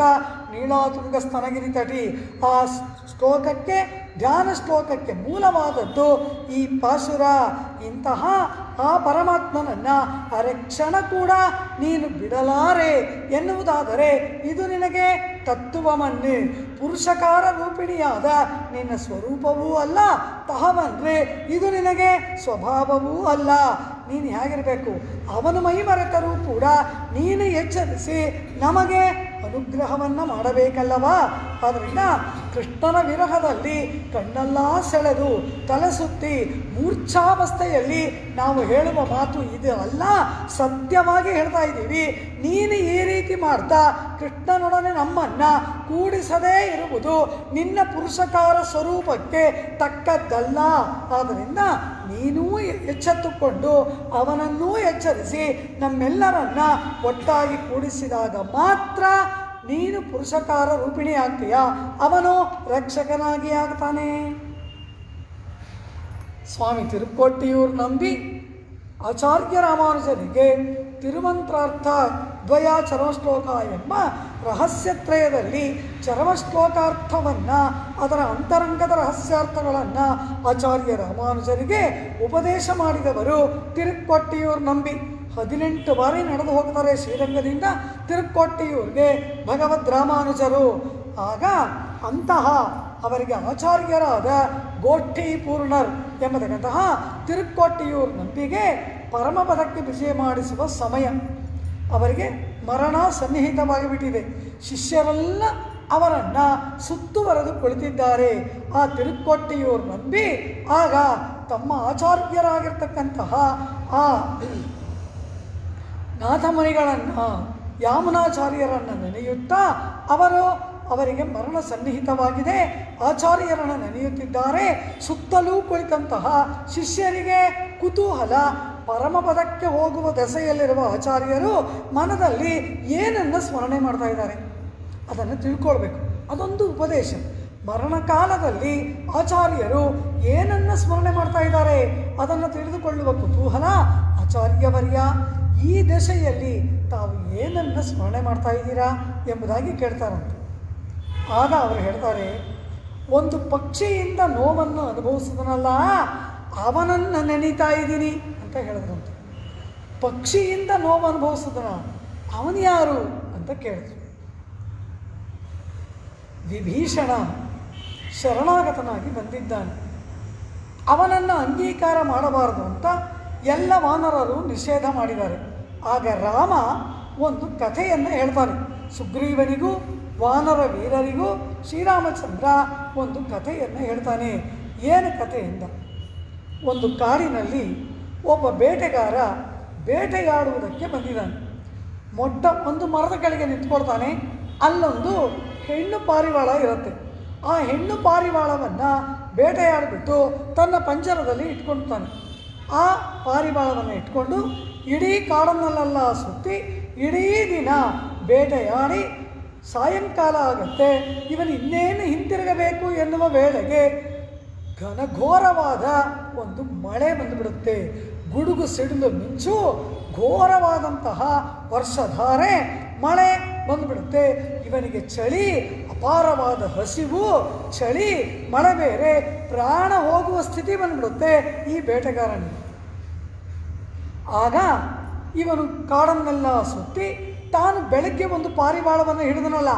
ನೀಳಾತುಂಗ ಸ್ತನಗಿರಿ ತಟಿ. ಆ ಶ್ಲೋಕಕ್ಕೆ ಧ್ಯಾನ ಶ್ಲೋಕಕ್ಕೆ ಮೂಲವಾದದ್ದು ಈ ಪಾಶುರ. ಇಂತಹ ಆ ಪರಮಾತ್ಮನನ್ನು ಅರೆಕ್ಷಣ ಕೂಡ ನೀನು ಬಿಡಲಾರೆ ಎನ್ನುವುದಾದರೆ ಇದು ನಿನಗೆ ತತ್ವವನ್ನೇ ಪುರುಷಕಾರ ರೂಪಿಣಿಯಾದ ನಿನ್ನ ಸ್ವರೂಪವೂ ಅಲ್ಲ, ತಹವನ್ರೆ ಇದು ನಿನಗೆ ಸ್ವಭಾವವೂ ಅಲ್ಲ. ನೀನು ಹೇಗಿರಬೇಕು? ಅವನು ಮೈಮರೆತರೂ ಕೂಡ ನೀನು ಎಚ್ಚರಿಸಿ ನಮಗೆ ಅನುಗ್ರಹವನ್ನು ಮಾಡಬೇಕಲ್ಲವಾ? ಆದ್ದರಿಂದ ಕೃಷ್ಣನ ವಿರಹದಲ್ಲಿ ಕಣ್ಣೆಲ್ಲ ಸೆಳೆದು ತಲೆ ಸುತ್ತಿ ಮೂರ್ಛಾವಸ್ಥೆಯಲ್ಲಿ ನಾವು ಹೇಳುವ ಮಾತು ಇದು ಅಲ್ಲ, ಸತ್ಯವಾಗಿ ಹೇಳ್ತಾ ಇದ್ದೀವಿ. ನೀನು ಈ ರೀತಿ ಮಾಡ್ತಾ ಕೃಷ್ಣನೊಡನೆ ನಮ್ಮನ್ನು ಕೂಡಿಸದೇ ಇರುವುದು ನಿನ್ನ ಪುರುಷಕಾರ ಸ್ವರೂಪಕ್ಕೆ ತಕ್ಕದ್ದಲ್ಲ. ಆದ್ದರಿಂದ ನೀನೂ ಎಚ್ಚೆತ್ತುಕೊಂಡು ಅವನನ್ನೂ ಎಚ್ಚರಿಸಿ ನಮ್ಮೆಲ್ಲರನ್ನ ಒಟ್ಟಾಗಿ ಕೂಡಿಸಿದಾಗ ಮಾತ್ರ ನೀನು ಪುರುಷಕಾರ ರೂಪಿಣಿ ಆಗ್ತೀಯ, ಅವನು ರಕ್ಷಕನಾಗಿ ಆಗ್ತಾನೆ. ಸ್ವಾಮಿ ತಿರುಕ್ಕೋಟಿಯೂರು ನಂಬಿ ಆಚಾರ್ಯ ರಾಮಾನುಜರಿಗೆ ತಿರುಮಂತ್ರಾರ್ಥ ದ್ವಯ ಚರಮಶ್ಲೋಕ ಎಂಬ ರಹಸ್ಯತ್ರಯದಲ್ಲಿ ಚರಮಶ್ಲೋಕಾರ್ಥವನ್ನು, ಅದರ ಅಂತರಂಗದ ರಹಸ್ಯಾರ್ಥಗಳನ್ನು ಆಚಾರ್ಯ ರಾಮಾನುಜರಿಗೆ ಉಪದೇಶ ಮಾಡಿದವರು ತಿರುಕ್ಕೋಟಿಯೂರು ನಂಬಿ. 18 ಬಾರಿ ನಡೆದು ಹೋಗ್ತಾರೆ ಶ್ರೀರಂಗದಿಂದ ತಿರುಕ್ಕೋಟಿಯೂರಿಗೆ ಭಗವದ್ ರಾಮಾನುಜರು. ಆಗ ಅಂತಹ ಅವರಿಗೆ ಆಚಾರ್ಯರಾದ ಗೋಷ್ಠಿ ಪೂರ್ಣರ್ ಎಂಬತಕ್ಕಂತಹ ತಿರುಕ್ಕೋಟಿಯೂರು ನಂಬಿಗೆ ಪರಮಪದಕ್ಕೆ ವಿಜಯ ಮಾಡಿಸುವ ಸಮಯ. ಅವರಿಗೆ ಮರಣ ಸನ್ನಿಹಿತವಾಗಿ ಬಿಟ್ಟಿದೆ. ಶಿಷ್ಯರೆಲ್ಲ ಅವರನ್ನು ಸುತ್ತುವರೆದು ಕುಳಿತಿದ್ದಾರೆ. ಆ ತಿರುಕ್ಕೋಟಿಯೂರು ನಂಬಿ ಆಗ ತಮ್ಮ ಆಚಾರ್ಯರಾಗಿರ್ತಕ್ಕಂತಹ ಆ ನಾಥಮಣಿಗಳನ್ನು, ಯಾಮನಾಚಾರ್ಯರನ್ನು ನೆನೆಯುತ್ತಾ ಅವರಿಗೆ ಮರಣ ಸನ್ನಿಹಿತವಾಗಿದೆ, ಆಚಾರ್ಯರನ್ನು ನೆನೆಯುತ್ತಿದ್ದಾರೆ. ಸುತ್ತಲೂ ಕುಳಿತಂತಹ ಶಿಷ್ಯರಿಗೆ ಕುತೂಹಲ. ಪರಮಪದಕ್ಕೆ ಹೋಗುವ ದೆಸೆಯಲ್ಲಿರುವ ಆಚಾರ್ಯರು ಮನದಲ್ಲಿ ಏನನ್ನು ಸ್ಮರಣೆ ಮಾಡ್ತಾ ಇದ್ದಾರೆ ಅದನ್ನು ತಿಳ್ಕೊಳ್ಬೇಕು. ಅದೊಂದು ಉಪದೇಶ. ಮರಣಕಾಲದಲ್ಲಿ ಆಚಾರ್ಯರು ಏನನ್ನು ಸ್ಮರಣೆ ಮಾಡ್ತಾ ಇದ್ದಾರೆ ಅದನ್ನು ತಿಳಿದುಕೊಳ್ಳುವ ಕುತೂಹಲ. ಆಚಾರ್ಯವರ್ಯ, ಈ ದೆಸೆಯಲ್ಲಿ ತಾವು ಏನನ್ನು ಸ್ಮರಣೆ ಮಾಡ್ತಾ ಇದ್ದೀರಾ ಎಂಬುದಾಗಿ ಕೇಳ್ತಾರಂತೆ. ಆಗ ಅವರು ಹೇಳ್ತಾರೆ, ಒಂದು ಪಕ್ಷಿಯಿಂದ ನೋವನ್ನು ಅನುಭವಿಸಿದನಲ್ಲ ಅವನನ್ನು ನೆನೀತಾ ಇದ್ದೀನಿ ಅಂತ ಹೇಳಿದ್ರಂತೆ. ಪಕ್ಷಿಯಿಂದ ನೋವು ಅನುಭವಿಸಿದನ ಅವನು ಯಾರು ಅಂತ ಕೇಳಿದ್ರು. ವಿಭೀಷಣ ಶರಣಾಗತನಾಗಿ ಬಂದಿದ್ದಾನೆ, ಅವನನ್ನು ಅಂಗೀಕಾರ ಮಾಡಬಾರದು ಅಂತ ಎಲ್ಲ ವಾನರರು ನಿಷೇಧ ಮಾಡಿದ್ದಾರೆ. ಆಗ ರಾಮ ಒಂದು ಕಥೆಯನ್ನು ಹೇಳ್ತಾನೆ. ಸುಗ್ರೀವನಿಗೂ ವಾನರ ವೀರರಿಗೂ ಶ್ರೀರಾಮಚಂದ್ರ ಒಂದು ಕಥೆಯನ್ನು ಹೇಳ್ತಾನೆ. ಏನು ಕಥೆಯಿಂದ, ಒಂದು ಕಾಡಿನಲ್ಲಿ ಒಬ್ಬ ಬೇಟೆಗಾರ ಬೇಟೆಯಾಡುವುದಕ್ಕೆ ಬಂದಿದ್ದಾನೆ. ಒಂದು ಮರದ ಕೆಳಗೆ ನಿಂತ್ಕೊಳ್ತಾನೆ. ಅಲ್ಲೊಂದು ಹೆಣ್ಣು ಪಾರಿವಾಳ ಇರುತ್ತೆ. ಆ ಹೆಣ್ಣು ಪಾರಿವಾಳವನ್ನು ಬೇಟೆಯಾಡಿಬಿಟ್ಟು ತನ್ನ ಪಂಜರದಲ್ಲಿ ಇಟ್ಕೊಳ್ತಾನೆ. ಆ ಪಾರಿವಾಳವನ್ನು ಇಟ್ಕೊಂಡು ಇಡೀ ಕಾಡನ್ನಲ್ಲೆಲ್ಲ ಸುತ್ತಿ ಇಡೀ ದಿನ ಬೇಟೆಯಾಡಿ ಸಾಯಂಕಾಲ ಆಗುತ್ತೆ. ಇವನು ಇನ್ನೇನು ಹಿಂತಿರುಗಬೇಕು ಎನ್ನುವ ವೇಳೆಗೆ ಘನಘೋರವಾದ ಒಂದು ಮಳೆ ಬಂದುಬಿಡುತ್ತೆ. ಗುಡುಗು ಸಿಡಿಲು ಮಿಂಚು, ಘೋರವಾದಂತಹ ವರ್ಷಧಾರೆ, ಮಳೆ ಬಂದುಬಿಡುತ್ತೆ. ಇವನಿಗೆ ಚಳಿ, ಅಪಾರವಾದ ಹಸಿವು, ಚಳಿ, ಮಳೆ ಬೇರೆ, ಪ್ರಾಣ ಹೋಗುವ ಸ್ಥಿತಿ ಬಂದುಬಿಡುತ್ತೆ ಈ ಬೇಟೆಗಾರನಿಗೆ. ಆಗ ಇವನು ಕಾಡನ್ನೆಲ್ಲ ಸುತ್ತಿ ತಾನು ಬೆಳಗ್ಗೆ ಒಂದು ಪಾರಿವಾಳವನ್ನು ಹಿಡಿದನಲ್ಲ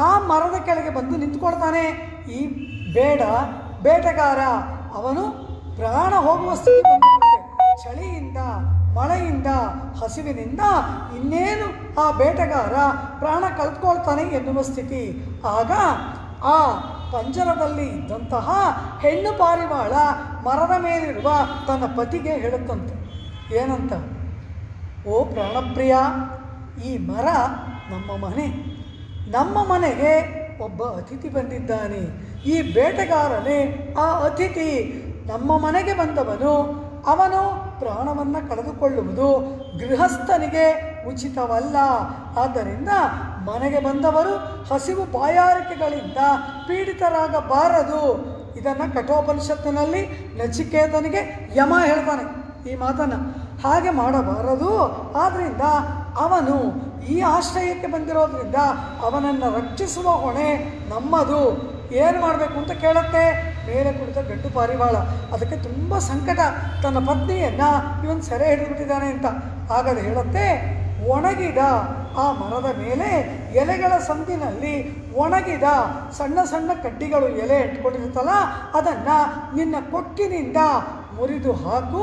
ಆ ಮರದ ಕೆಳಗೆ ಬಂದು ನಿಂತ್ಕೊಳ್ತಾನೆ. ಈ ಬೇಟೆಗಾರ ಅವನು ಪ್ರಾಣ ಹೋಗುವ ಸ್ಥಿತಿ ಬಂದುಬಿಡುತ್ತೆ. ಚಳಿಯಿಂದ, ಮಳೆಯಿಂದ, ಹಸಿವಿನಿಂದ ಇನ್ನೇನು ಆ ಬೇಟೆಗಾರ ಪ್ರಾಣ ಕಳೆದುಕೊಳ್ತಾನೆ ಎನ್ನುವ ಸ್ಥಿತಿ. ಆಗ ಆ ಪಂಜರದಲ್ಲಿ ಇದ್ದಂತಹ ಹೆಣ್ಣು ಪಾರಿವಾಳ ಮರದ ಮೇಲಿರುವ ತನ್ನ ಪತಿಗೆ ಹೇಳುತ್ತಂತೆ. ಏನಂತ? ಓ ಪ್ರಾಣಪ್ರಿಯ, ಈ ಮರ ನಮ್ಮ ಮನೆ. ನಮ್ಮ ಮನೆಗೆ ಒಬ್ಬ ಅತಿಥಿ ಬಂದಿದ್ದಾನೆ. ಈ ಬೇಟೆಗಾರನೇ ಆ ಅತಿಥಿ. ನಮ್ಮ ಮನೆಗೆ ಬಂದವನು ಅವನು ಪ್ರಾಣವನ್ನು ಕಳೆದುಕೊಳ್ಳುವುದು ಗೃಹಸ್ಥನಿಗೆ ಉಚಿತವಲ್ಲ. ಆದ್ದರಿಂದ ಮನೆಗೆ ಬಂದವರು ಹಸಿವು ಬಾಯಾರಿಕೆಗಳಿಂದ ಪೀಡಿತರಾಗಬಾರದು. ಇದನ್ನು ಕಠೋಪನಿಷತ್ತಿನಲ್ಲಿ ನಚಿಕೇತನಿಗೆ ಯಮ ಹೇಳ್ತಾನೆ ಈ ಮಾತನ್ನು. ಹಾಗೆ ಮಾಡಬಾರದು. ಆದ್ದರಿಂದ ಅವನು ಈ ಆಶ್ರಯಕ್ಕೆ ಬಂದಿರೋದ್ರಿಂದ ಅವನನ್ನು ರಕ್ಷಿಸುವ ಹೊಣೆ ನಮ್ಮದು. ಏನು ಮಾಡಬೇಕು ಅಂತ ಕೇಳುತ್ತೆ ಮೇಲೆ ಕುಳಿತ ಗಂಡು ಪಾರಿವಾಳ. ಅದಕ್ಕೆ ತುಂಬ ಸಂಕಟ, ತನ್ನ ಪತ್ನಿಯನ್ನು ಇವನು ಸೆರೆ ಹಿಡಿದುಬಿಟ್ಟಿದ್ದಾನೆ ಅಂತ. ಆಗದು ಹೇಳುತ್ತೆ, ಒಣಗಿದ ಆ ಮರದ ಮೇಲೆ ಎಲೆಗಳ ಸಂದಿನಲ್ಲಿ ಒಣಗಿದ ಸಣ್ಣ ಸಣ್ಣ ಕಡ್ಡಿಗಳು ಎಲೆ ಇಟ್ಕೊಂಡಿರುತ್ತಲ್ಲ ಅದನ್ನು ನಿನ್ನ ಕೊಕ್ಕಿನಿಂದ ಮುರಿದು ಹಾಕು.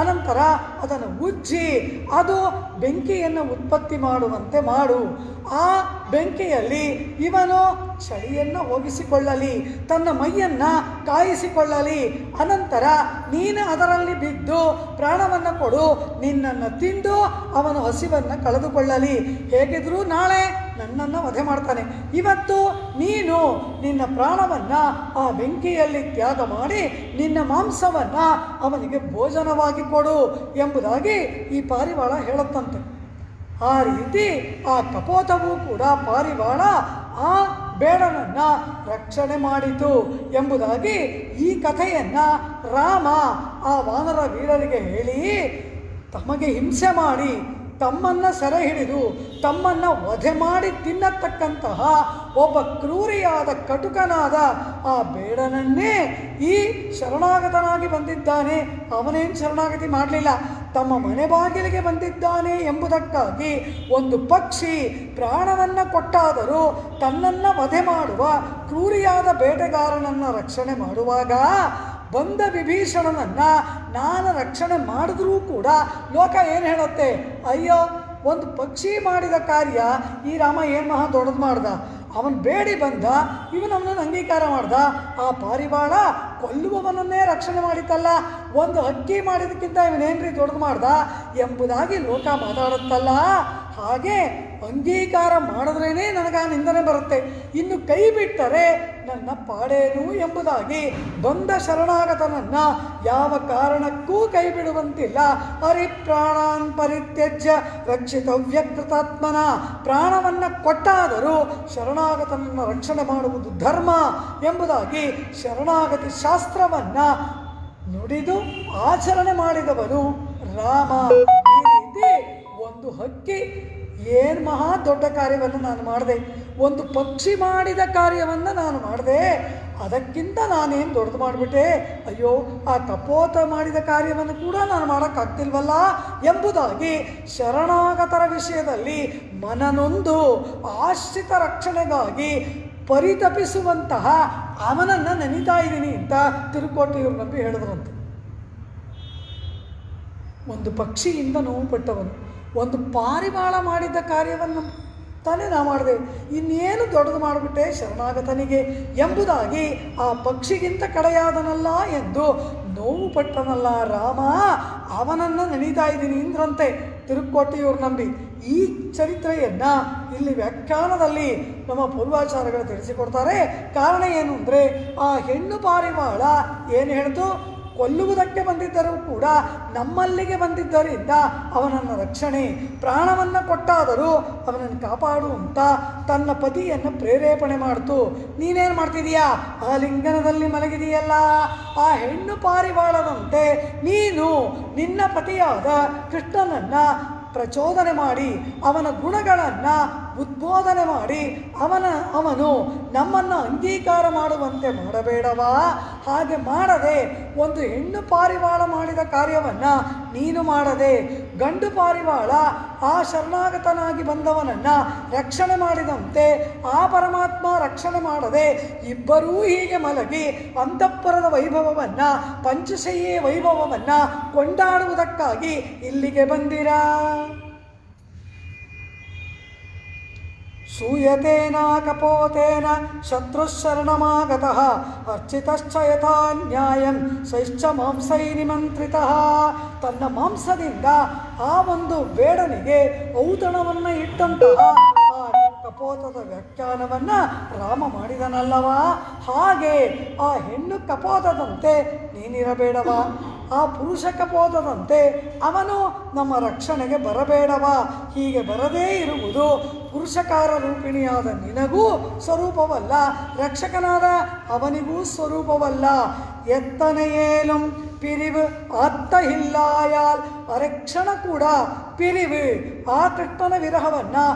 ಅನಂತರ ಅದನ್ನು ಉಜ್ಜಿ ಅದು ಬೆಂಕಿಯನ್ನು ಉತ್ಪತ್ತಿ ಮಾಡುವಂತೆ ಮಾಡು. ಆ ಬೆಂಕಿಯಲ್ಲಿ ಇವನು ಚಳಿಯನ್ನು ಹೋಗಿಸಿಕೊಳ್ಳಲಿ, ತನ್ನ ಮೈಯನ್ನು ಕಾಯಿಸಿಕೊಳ್ಳಲಿ. ಅನಂತರ ನೀನು ಅದರಲ್ಲಿ ಬಿದ್ದು ಪ್ರಾಣವನ್ನು ಕೊಡು. ನಿನ್ನನ್ನು ತಿಂದು ಅವನು ಹಸಿವನ್ನು ಕಳೆದುಕೊಳ್ಳಲಿ. ಹೇಗಿದ್ರೂ ನಾಳೆ ನನ್ನನ್ನು ವಧೆ ಮಾಡ್ತಾನೆ. ಇವತ್ತು ನೀನು ನಿನ್ನ ಪ್ರಾಣವನ್ನು ಆ ಬೆಂಕಿಯಲ್ಲಿ ತ್ಯಾಗ ಮಾಡಿ ನಿನ್ನ ಮಾಂಸವನ್ನು ಅವನಿಗೆ ಭೋಜನವಾಗಿ ಕೊಡು ಎಂಬುದಾಗಿ ಈ ಪಾರಿವಾಳ ಹೇಳುತ್ತಂತೆ. ಆ ರೀತಿ ಆ ಕಪೋತವೂ ಕೂಡ ಪಾರಿವಾಳ ಆ ಬೇಡನನ್ನು ರಕ್ಷಣೆ ಮಾಡಿತು ಎಂಬುದಾಗಿ ಈ ಕಥೆಯನ್ನು ರಾಮ ಆ ವಾನರ ವೀರರಿಗೆ ಹೇಳಿ, ತಮಗೆ ಹಿಂಸೆ ಮಾಡಿ ತಮ್ಮನ್ನು ಸೆರೆ ಹಿಡಿದು ತಮ್ಮನ್ನು ವಧೆ ಮಾಡಿ ತಿನ್ನತಕ್ಕಂತಹ ಒಬ್ಬ ಕ್ರೂರಿಯಾದ ಕಟುಕನಾದ ಆ ಬೇಡನನ್ನೇ ಈ ಶರಣಾಗತನಾಗಿ ಬಂದಿದ್ದಾನೆ. ಅವನೇನು ಶರಣಾಗತಿ ಮಾಡಲಿಲ್ಲ, ತಮ್ಮ ಮನೆ ಬಾಗಿಲಿಗೆ ಬಂದಿದ್ದಾನೆ ಎಂಬುದಕ್ಕಾಗಿ ಒಂದು ಪಕ್ಷಿ ಪ್ರಾಣವನ್ನು ಕೊಟ್ಟಾದರೂ ತನ್ನನ್ನು ವಧೆ ಮಾಡುವ ಕ್ರೂರಿಯಾದ ಬೇಟೆಗಾರನನ್ನು ರಕ್ಷಣೆ ಮಾಡುವಾಗ ಬಂದ ವಿಭೀಷಣನನ್ನು ನಾನು ರಕ್ಷಣೆ ಮಾಡಿದ್ರೂ ಕೂಡ ಲೋಕ ಏನು ಹೇಳುತ್ತೆ, ಅಯ್ಯೋ ಒಂದು ಪಕ್ಷಿ ಮಾಡಿದ ಕಾರ್ಯ ಈ ರಾಮ ಏನು ಮಹಾ ದೊಡ್ಡದು ಮಾಡ್ದ, ಅವನು ಬೇಡಿ ಬಂದ, ಇವನವನನ್ನು ಅಂಗೀಕಾರ ಮಾಡ್ದ. ಆ ಪಾರಿವಾಳ ಕೊಲ್ಲುವವನನ್ನೇ ರಕ್ಷಣೆ ಮಾಡಿತಲ್ಲ, ಒಂದು ಹಕ್ಕಿ ಮಾಡಿದಕ್ಕಿಂತ ಇವನೇನ್ರಿ ದೊಡ್ಡದು ಮಾಡ್ದ ಎಂಬುದಾಗಿ ಲೋಕ ಮಾತಾಡುತ್ತಲ್ಲ. ಹಾಗೆ ಅಂಗೀಕಾರ ಮಾಡಿದ್ರೇ ನನಗೆ ಆ ನಿಂದನೆ ಬರುತ್ತೆ, ಇನ್ನು ಕೈ ಬಿಟ್ಟರೆ ನನ್ನ ಪಾಡೇನು ಎಂಬುದಾಗಿ ಬಂದ ಶರಣಾಗತನನ್ನು ಯಾವ ಕಾರಣಕ್ಕೂ ಕೈ ಬಿಡುವಂತಿಲ್ಲ. ಹರಿಪ್ರಾಣಾನ್ ಪರಿತ್ಯಜ್ಯ ರಕ್ಷಿತವ್ಯ ಕೃತಾತ್ಮನ, ಪ್ರಾಣವನ್ನು ಕೊಟ್ಟಾದರೂ ಶರಣಾಗತನನ್ನು ರಕ್ಷಣೆ ಮಾಡುವುದು ಧರ್ಮ ಎಂಬುದಾಗಿ ಶರಣಾಗತಿ ಶಾಸ್ತ್ರವನ್ನು ನುಡಿದು ಆಚರಣೆ ಮಾಡಿದವನು ರಾಮ. ಈ ರೀತಿ ಒಂದು ಹಕ್ಕಿ ಏನು ಮಹಾ ದೊಡ್ಡ ಕಾರ್ಯವನ್ನು ನಾನು ಮಾಡಿದೆ, ಒಂದು ಪಕ್ಷಿ ಮಾಡಿದ ಕಾರ್ಯವನ್ನು ನಾನು ಮಾಡಿದೆ, ಅದಕ್ಕಿಂತ ನಾನೇನು ದೊಡ್ಡದು ಮಾಡಿಬಿಟ್ಟೆ, ಅಯ್ಯೋ ಆ ಕಪೋತ ಮಾಡಿದ ಕಾರ್ಯವನ್ನು ಕೂಡ ನಾನು ಮಾಡೋಕ್ಕಾಗ್ತಿಲ್ವಲ್ಲ ಎಂಬುದಾಗಿ ಶರಣಾಗತರ ವಿಷಯದಲ್ಲಿ ಮನನೊಂದು ಆಶ್ರಿತ ರಕ್ಷಣೆಗಾಗಿ ಪರಿತಪಿಸುವಂತಹ ಅವನನ್ನು ನೆನೀತಾ ಇದ್ದೀನಿ ಅಂತ ತಿರುಕೋಟಿಯವರು ನಂಬಿ ಹೇಳಿದ್ರಂತೆ. ಒಂದು ಪಕ್ಷಿಯಿಂದ ನೋವು ಪಟ್ಟವನು ಒಂದು ಪಾರಿವಾಳ ಮಾಡಿದ್ದ ಕಾರ್ಯವನ್ನು ತಾನೇ ನಾ ಮಾಡಿದೆ, ಇನ್ನೇನು ದೊಡ್ಡದು ಮಾಡಿಬಿಟ್ಟೆ ಶರಣಾಗತನಿಗೆ ಎಂಬುದಾಗಿ ಆ ಪಕ್ಷಿಗಿಂತ ಕಡೆಯಾದನಲ್ಲ ಎಂದು ನೋವು ಪಟ್ಟನಲ್ಲ ರಾಮ, ಅವನನ್ನು ನೆನೀತಾ ಇದ್ದೀನಿ ಇಂದ್ರಂತೆ ತಿರುಕೋಟಿಯವರು ನಂಬಿ. ಈ ಚರಿತ್ರೆಯನ್ನು ಇಲ್ಲಿ ವ್ಯಾಖ್ಯಾನದಲ್ಲಿ ನಮ್ಮ ಪೂರ್ವಾಚಾರಗಳು ತಿಳಿಸಿಕೊಡ್ತಾರೆ. ಕಾರಣ ಏನು ಅಂದರೆ, ಆ ಹೆಣ್ಣು ಪಾರಿವಾಳ ಏನು ಹೇಳ್ತು, ಕೊಲ್ಲುವುದಕ್ಕೆ ಬಂದಿದ್ದರೂ ಕೂಡ ನಮ್ಮಲ್ಲಿಗೆ ಬಂದಿದ್ದರಿಂದ ಅವನನ್ನು ರಕ್ಷಣೆ, ಪ್ರಾಣವನ್ನು ಕೊಟ್ಟಾದರೂ ಅವನನ್ನು ಕಾಪಾಡು ಅಂತ ತನ್ನ ಪತಿಯನ್ನು ಪ್ರೇರೇಪಣೆ ಮಾಡ್ತು. ನೀನೇನು ಮಾಡ್ತಿದೀಯಾ, ಆ ಲಿಂಗನದಲ್ಲಿ ಮಲಗಿದೆಯಲ್ಲ, ಆ ಹೆಣ್ಣು ಪಾರಿವಾಳದಂತೆ ನೀನು ನಿನ್ನ ಪತಿಯಾದ ಕೃಷ್ಣನನ್ನು ಪ್ರಚೋದನೆ ಮಾಡಿ ಅವನ ಗುಣಗಳನ್ನು ಉದ್ಬೋಧನೆ ಮಾಡಿ ಅವನು ನಮ್ಮನ್ನು ಅಂಗೀಕಾರ ಮಾಡುವಂತೆ ಮಾಡಬೇಡವಾ? ಹಾಗೆ ಮಾಡದೆ ಒಂದು ಹೆಣ್ಣು ಪಾರಿವಾಳ ಮಾಡಿದ ಕಾರ್ಯವನ್ನು ನೀನು ಮಾಡದೆ, ಗಂಡು ಪಾರಿವಾಳ ಆ ಶರಣಾಗತನಾಗಿ ಬಂದವನನ್ನು ರಕ್ಷಣೆ ಮಾಡಿದಂತೆ ಆ ಪರಮಾತ್ಮ ರಕ್ಷಣೆ ಮಾಡದೆ ಇಬ್ಬರೂ ಹೀಗೆ ಮಲಗಿ ಅಂತಃಪುರದ ವೈಭವವನ್ನು, ಪಂಚಶಯ್ಯೆ ವೈಭವವನ್ನು ಕೊಂಡಾಡುವುದಕ್ಕಾಗಿ ಇಲ್ಲಿಗೆ ಬಂದಿರಾ? ಸೂಯತೇನ ಕಪೋತೇನ ಶತ್ರುಶರಣಮಾಗತಃ ಅರ್ಚಿತಶ್ಚ ಯಥಾ ನ್ಯಾಯಂ ಸೈಶ್ಚ ಮಾಂಸೈ ನಿಮಂತ್ರಿತಃ. ತನ್ನ ಮಾಂಸದಿಂದ ಆ ಒಂದು ಬೇಡನಿಗೆ ಔತಣವನ್ನು ಇಟ್ಟಂತಹ ಆ ಕಪೋತದ ವ್ಯಾಖ್ಯಾನವನ್ನು ರಾಮ ಮಾಡಿದನಲ್ಲವಾ? ಹಾಗೆ ಆ ಹೆಣ್ಣು ಕಪೋತದಂತೆ ನೀನಿರಬೇಡವಾ? ಆ ಪುರುಷ ಕಪೋತದಂತೆ ಅವನು ನಮ್ಮ ರಕ್ಷಣೆಗೆ ಬರಬೇಡವಾ? ಹೀಗೆ ಬರದೇ ಇರುವುದು ಪುರುಷಕಾರ ರೂಪಿಣಿಯಾದ ನಿನಗೂ ಸ್ವರೂಪವಲ್ಲ, ರಕ್ಷಕನಾದ ಅವನಿಗೂ ಸ್ವರೂಪವಲ್ಲ. ಎತ್ತನೆಯೇಲುಂ பிரிவு ಅತ್ತ ಇಲ್ಲಾಯಾಲ್ ಅರೆಕ್ಷಣ ಕೂಡ ಪಿರಿವು ಆ ಕೃಷ್ಣನ ವಿರಹವನ್ನು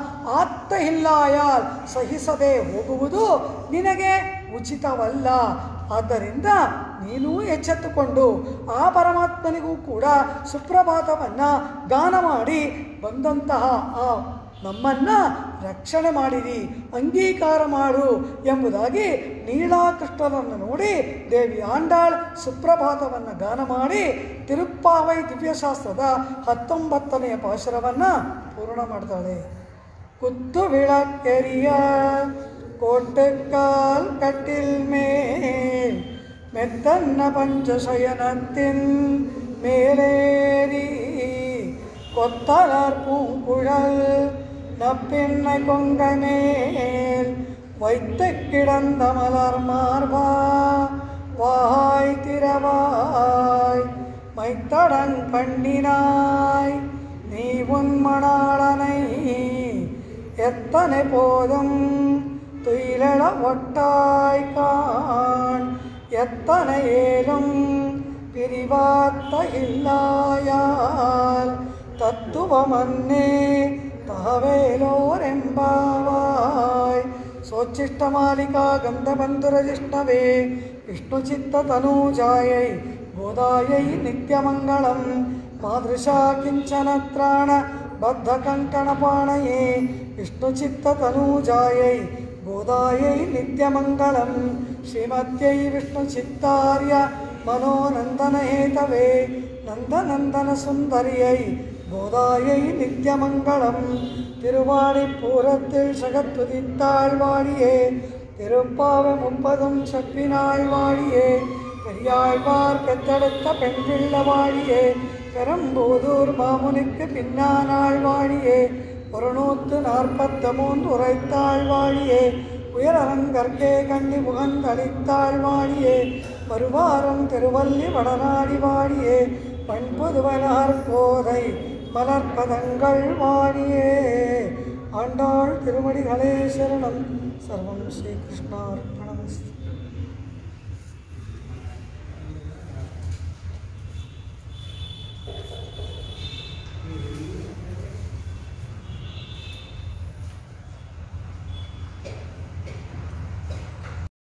ಅತ್ತ ಇಲ್ಲಾಯಾಲ್ ಸಹಿಸದೆ ಹೋಗುವುದು ನಿನಗೆ ಉಚಿತವಲ್ಲ. ಆದ್ದರಿಂದ ನೀನೂ ಎಚ್ಚೆತ್ತುಕೊಂಡು ಆ ಪರಮಾತ್ಮನಿಗೂ ಕೂಡ ಸುಪ್ರಭಾತವನ್ನು ಗಾನ ಮಾಡಿ ಬಂದಂತಹ ಆ ನಮ್ಮನ್ನು ರಕ್ಷಣೆ ಮಾಡಿರಿ, ಅಂಗೀಕಾರ ಮಾಡು ಎಂಬುದಾಗಿ ನೀಳಾಕೃಷ್ಣನನ್ನು ನೋಡಿ ದೇವಿ ಆಂಡಾಳ್ ಸುಪ್ರಭಾತವನ್ನು ಗಾನ ಮಾಡಿ ತಿರುಪ್ಪಾವೈ ದಿವ್ಯಶಾಸ್ತ್ರದ 19ನೇ ಪಾಶುರವನ್ನು ಪೂರ್ಣ ಮಾಡ್ತಾಳೆ. ಕುತ್ತು ವಿಳಕ್ಕೆರಿಯ கோட்டுக்கால் கட்டில் மேல் மெத்தன்ன பஞ்சசயனத்தின் மேலேறி கொத்தலர் பூங்குழல் நப்பின்னை கொங்கை மேல் வைத்து கிடந்த மலர் மார்பா வாய் திறவாய் மைத்தடங் கண்ணினாய் நீ உன் மணாளனை எத்தனை போதும் துயிலெழ ஒட்டாய் காண் எத்தனை ஏலும் பிரிவாத்த இல்லாயால் தத்துவமன்னே தாவேலோரெம்பாவாய் சோச்சிஷ்டமாலிகா கந்தபந்துரஜிஷ்ணவே விஷ்ணுச்சித்ததனூஜாயை गोदायै नित्यमङ्गलं मादृशा किञ्चनत्राण बद्धकङ्कणपाणये विष्णुचित्ततनूजायै गोदायै नित्यमङ्गलं श्रीमत्यै विष्णुचित्तार्य मनोनन्दनहेतवे नन्दनन्दनसुन्दर्यै गोदायै नित्यमङ्गलं तिरुवाणिपूरत्तिल जगत्तुदित्ताळ्वाळिये तिरुप्पावे मुप्पदुम शक्तिनाळ्वाळिये பெரியாழ்வார் பெற்றெடுத்த பெண் பிள்ளவாழியே பெரம்பூதூர் மாமுனிக்கு பின்னானாழ்வாழியே 143 உரைத்தாழ்வாழியே உயரங்கற்கே கண்ணி முகந்தளித்தாழ்வாழியே வருவாரம் திருவல்லி வடநாடி வாழியே பண்புதுவனார் கோதை மலர்பதங்கள் வாழியே ஆண்டாள் திருமடிகளே சரணம் சர்வம் ஸ்ரீகிருஷ்ணார்ப்பணம்.